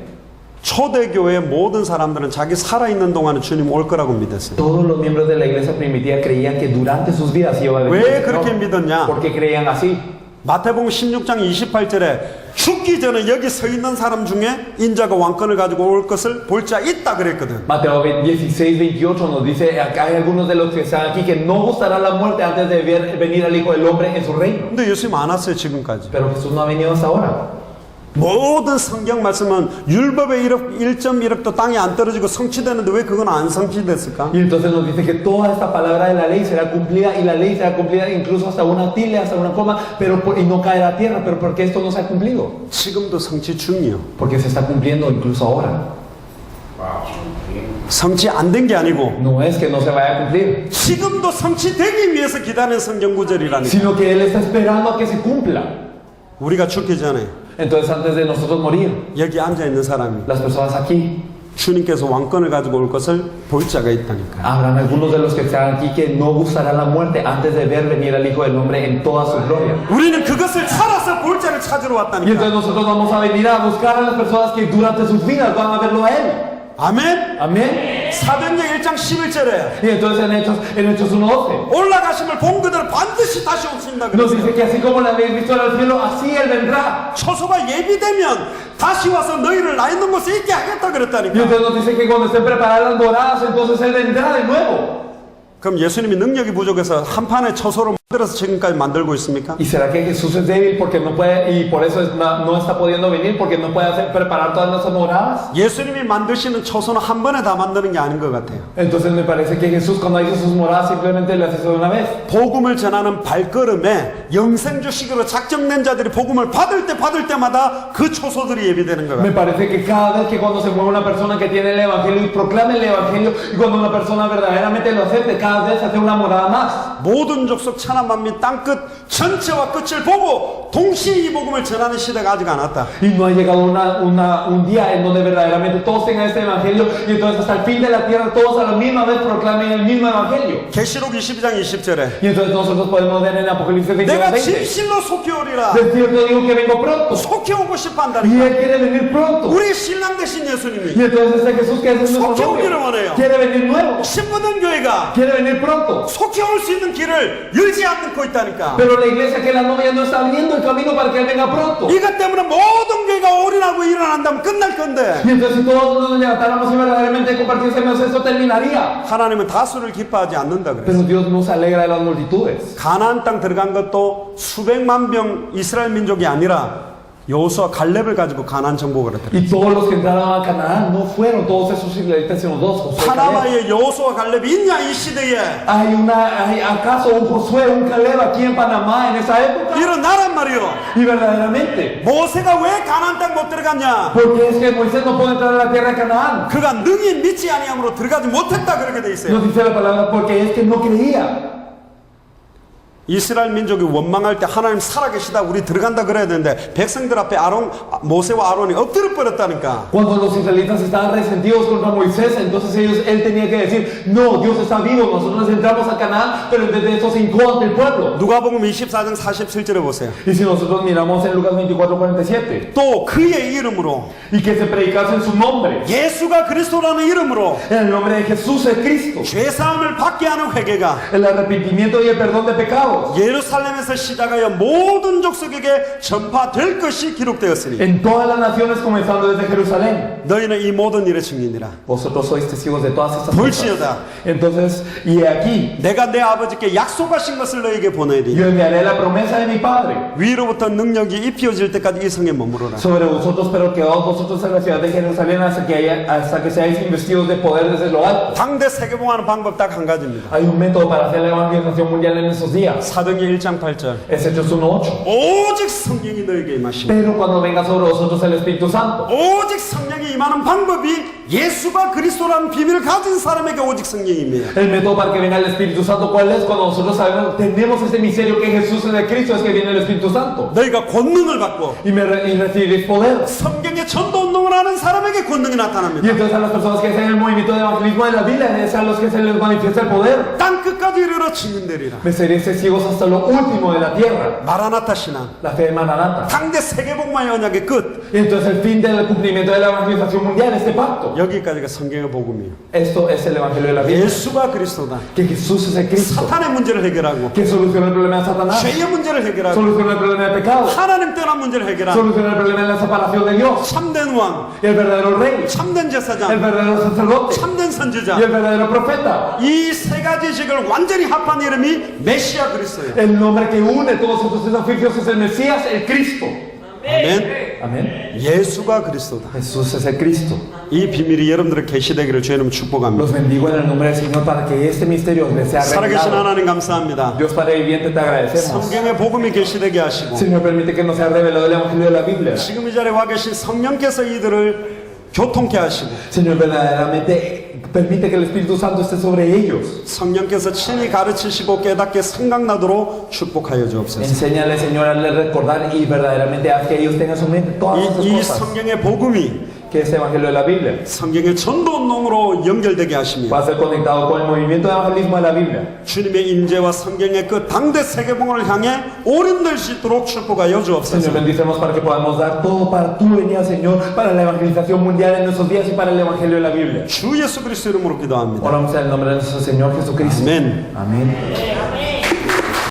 초대교회의 모든 사람들은 자기 살아있는 동안에 주님 올 거라고 믿었어요. Todos los miembros de la iglesia primitiva creían que durante sus vidas iba a venir 왜 el Señor. 그렇게 믿었냐? ¿Por qué creían así? 마태복음 16장 28절에 죽기 전에 여기 서 있는 사람 중에 인자가 왕권을 가지고 올 것을 볼 자 있다 그랬거든. Mateo 16:28 nos dice, acá hay algunos de los que están aquí que no gustará la muerte antes de ver venir al Hijo del Hombre en su reino. 근데 예수님 안 왔어요 지금까지. Pero Jesús no ha venido hasta ahora. 모든 성경 말씀은 율법의 1.1억도 땅에 안 떨어지고 성취되는데 왜 그건 안 성취됐을까? Y entonces nos dice que toda esta palabra de la ley será cumplida y la ley será cumplida incluso hasta una tilde, hasta una coma, pero y no caerá a tierra. Pero ¿por qué esto no se ha cumplido? 지금도 성취 중이요. Porque se está cumpliendo incluso ahora. 성취 안 된 게 아니고 No es que no se vaya a cumplir, 지금도 성취되기 위해서 기다리는 성경 구절이라니까. sino que Él está esperando a que se cumpla. 우리가 죽기 전에 Entonces antes de nosotros morir, 여기 앉아 있는 사람이 las personas aquí, 주님께서 왕권을 가지고 올 것을 볼 자가 있다니까. habrán algunos de los que están aquí que no gustará la muerte antes de ver venir al Hijo del Hombre en toda su gloria. 우리는 그것을 살아서 볼 자를 찾으러 Y 왔다니까. entonces nosotros vamos a venir a buscar a las personas que durante sus vidas van a verlo a Él. 아멘. Amén. 사도행전 1장 11절에 Y entonces en Hechos 1:12 올라가심을 본 그대로 반드시 다시 오신다 nos 그랬어요. dice que así como le habéis visto al cielo, así Él vendrá. 초소가 예비되면 다시 와서 너희를 나 있는 곳에 있게 하겠다 Y 그랬다니까. entonces nos dice que cuando estén preparadas las moradas, entonces Él vendrá de nuevo. 그럼 예수님이 능력이 부족해서 한 판의 처소로 만들어서 지금까지 만들고 있습니까? ¿Y será que Jesús es débil porque no puede, y por eso no está pudiendo venir, porque no puede preparar todas nuestras moradas? 예수님이 만드시는 처소는 한 번에 다 만드는 게 아닌 것 같아요. Entonces me parece que Jesús cuando hizo sus moradas simplemente las hizo de una vez. 복음을 전하는 발걸음에 영생주식으로 작정된 자들이 복음을 받을 때마다 그 초소들이 예비되는 것 Me 같아요. parece que cada vez que cuando se mueve una persona que tiene el evangelio y proclama el evangelio, y cuando una persona verdaderamente lo acepte, cada vez hace una morada más. 모든 족속 천하 만민 땅끝 전체와 끝을 보고 동시에 이 복음을 전하는 시대가 아직 안 왔다. Y no ha llegado un día en donde verdaderamente todos tengan este evangelio y entonces hasta el fin de la tierra todos a la misma vez proclamen el mismo evangelio. 계시록 22장 20절에 Y entonces nosotros podemos ver en Apocalipsis 내가 22:20. 진실로 속히 오리라. De cierto digo que vengo pronto. 속히 오고 싶어 Y 한다니까. Él quiere venir pronto. 우리 신랑 되신 예수님이 Y entonces este Jesús que es nuestro 속히 novio 오기를 원해요. quiere venir nuevo. 신부된 교회가 Quiere venir pronto. 속히 올 수 있는 길을 열지 않고 있다니까. Pero la iglesia que la novia no está abriendo el camino para que Él venga pronto. 이것 때문에 모든 교회가 올인하고 일어난다면 끝날 건데 Y entonces si todos nos levantáramos y verdaderamente compartiésemos esto terminaría. 하나님은 다수를 기뻐하지 않는다 그래요. Pero Dios no se alegra de las multitudes. 가나안 땅 들어간 것도 수백만 명 이스라엘 민족이 아니라 여호수아 갈렙을 가지고 가나안 정복을 했더라. Y todos los que entraron a Canaán no fueron todos esos israelitas sino dos. Josué y Caleb. 파나마에 여호수아 갈렙이 있냐 이 시대에. ¿Hay acaso un Josué, un Caleb aquí en Panamá en esa época? 일어나란 말이요. Y verdaderamente, 모세가 왜 가나안 땅 못 들어갔냐? ¿por qué es que Moisés no puede entrar a la tierra de Canaán? 그가 능히 믿지 아니함으로 들어가지 못했다 그렇게 돼 있어요. Nos dice la palabra porque es que no creía. 이스라엘 민족이 원망할 때 하나님 살아계시다 우리 들어간다 그래야 되는데 백성들 앞에 모세와 아론이 엎드려 버렸다니까. Cuando los israelitas estaban resentidos contra Moisés, entonces él tenía que decir, no, Dios está vivo, nosotros entramos a Canaán, pero desde eso se hincó ante el pueblo. 누가복음 24장 47절에 보세요. Y si nosotros miramos en Lucas 24:47, 또 그의 이름으로 y que se predicase en su nombre, 예수가 그리스도라는 이름으로 en el nombre de Jesús es Cristo, 죄사함을 받게 하는 회개가 el arrepentimiento y el perdón de pecados, 예루살렘에서 시작하여 모든 족속에게 전파될 것이 기록되었으니 en todas las naciones comenzando desde Jerusalén. 너희는 이 모든 일의 증인이라. Vosotros sois testigos de todas estas cosas. 볼지어다 Entonces, y he aquí, 내가 내 아버지께 약속하신 것을 너에게 보내리니 yo enviaré la promesa de mi Padre 위로부터 능력이 입혀질 때까지 이 성에 머무르라. sobre vosotros, pero quedaos vosotros en la ciudad de Jerusalén hasta que seáis investidos de poder desde lo alto. 당대 세계봉하는 방법 딱 한 가지입니다. Hay un método para hacer la evangelización mundial en esos días. 사도행전 1장 8절 Es Hechos 1:8. 오직 성령이 너에게 임하시니 Pero cuando venga sobre vosotros el Espíritu Santo. 오직 성령이 임하는 방법이 예수가 그리스도라는 비밀을 가진 사람에게 오직 성령이 임해요. El método para que venga el Espíritu Santo, ¿cuál es? Cuando nosotros sabemos, tenemos ese misterio que Jesús es de Cristo, es que viene el Espíritu Santo. 너희가 권능을 받고 Y recibiréis poder. 성경의 전도 운동을 하는 사람에게 권능이 Y 나타납니다. entonces a las personas que hacen el movimiento de evangelismo de la Biblia, es a los que se les manifiesta el poder. 땅 끝까지 이르러 증인되리라. Me seréis testigos hasta lo último de la tierra. 마라나타 신앙 La fe de Maranata. 당대 세계복만의 언약의 끝. Y entonces el fin del cumplimiento de la evangelización mundial, este pacto. 여기까지가 성경의 복음이에요. Esto es el evangelio de la Biblia. 예수가 그리스도다. Que Jesús es el Cristo. 사탄의 문제를 해결하고 Que soluciona el problema de Satanás. 죄의 문제를 해결하고 Soluciona el problema de pecado. 하나님 떠난 문제를 해결하고 Soluciona el problema de la separación de Dios. 참된 왕, El verdadero rey. 참된 El 제사장, verdadero sacerdote. 참된 선지자, Y el verdadero profeta. 이 세 가지 직을 완전히 합한 이름이 메시아 그리스도예요. El nombre que une todos estos desafíos es el Mesías, el Cristo. 아멘. Amén. 예수가 그리스도다. Jesús es el Cristo. 이 비밀이 여러분들의 계시되기를 주님 축복합니다. Los bendigo en el nombre del Señor para que este misterio les sea 살아계신 revelado. 하나님 감사합니다. Dios Padre viviente, te agradecemos. 성경의 복음이 계시되게 하시고 Señor, permite que nos sea revelado el Evangelio de la Biblia. 지금 이 자리에 와 계신 성령께서 이들을 교통케 하시고 Señor, verdaderamente permite que el Espíritu Santo esté sobre ellos. 성령께서 친히 가르치시고 깨닫게 생각나도록 축복하여 주옵소서. Enséñale, Señor, a recordar y verdaderamente haz que ellos tengan en su mente todas esas 이 cosas. 성경의 복음이 Que este Evangelio de la Biblia 성경의 전도 운동으로 연결되게 하시며 va a ser conectado con el movimiento de evangelismo de la Biblia. 주님의 임재와 성경의 그 당대 세계봉을 향해 오른될 수 있도록 축복하여 Señor, 주옵소서. bendícenos para que podamos dar todo para tu venida, Señor, para la evangelización mundial en nuestros días y para el Evangelio de la Biblia. 주 예수 그리스도 이름으로 기도합니다. Oramos en el nombre de nuestro Señor Jesucristo. 아멘. Amén.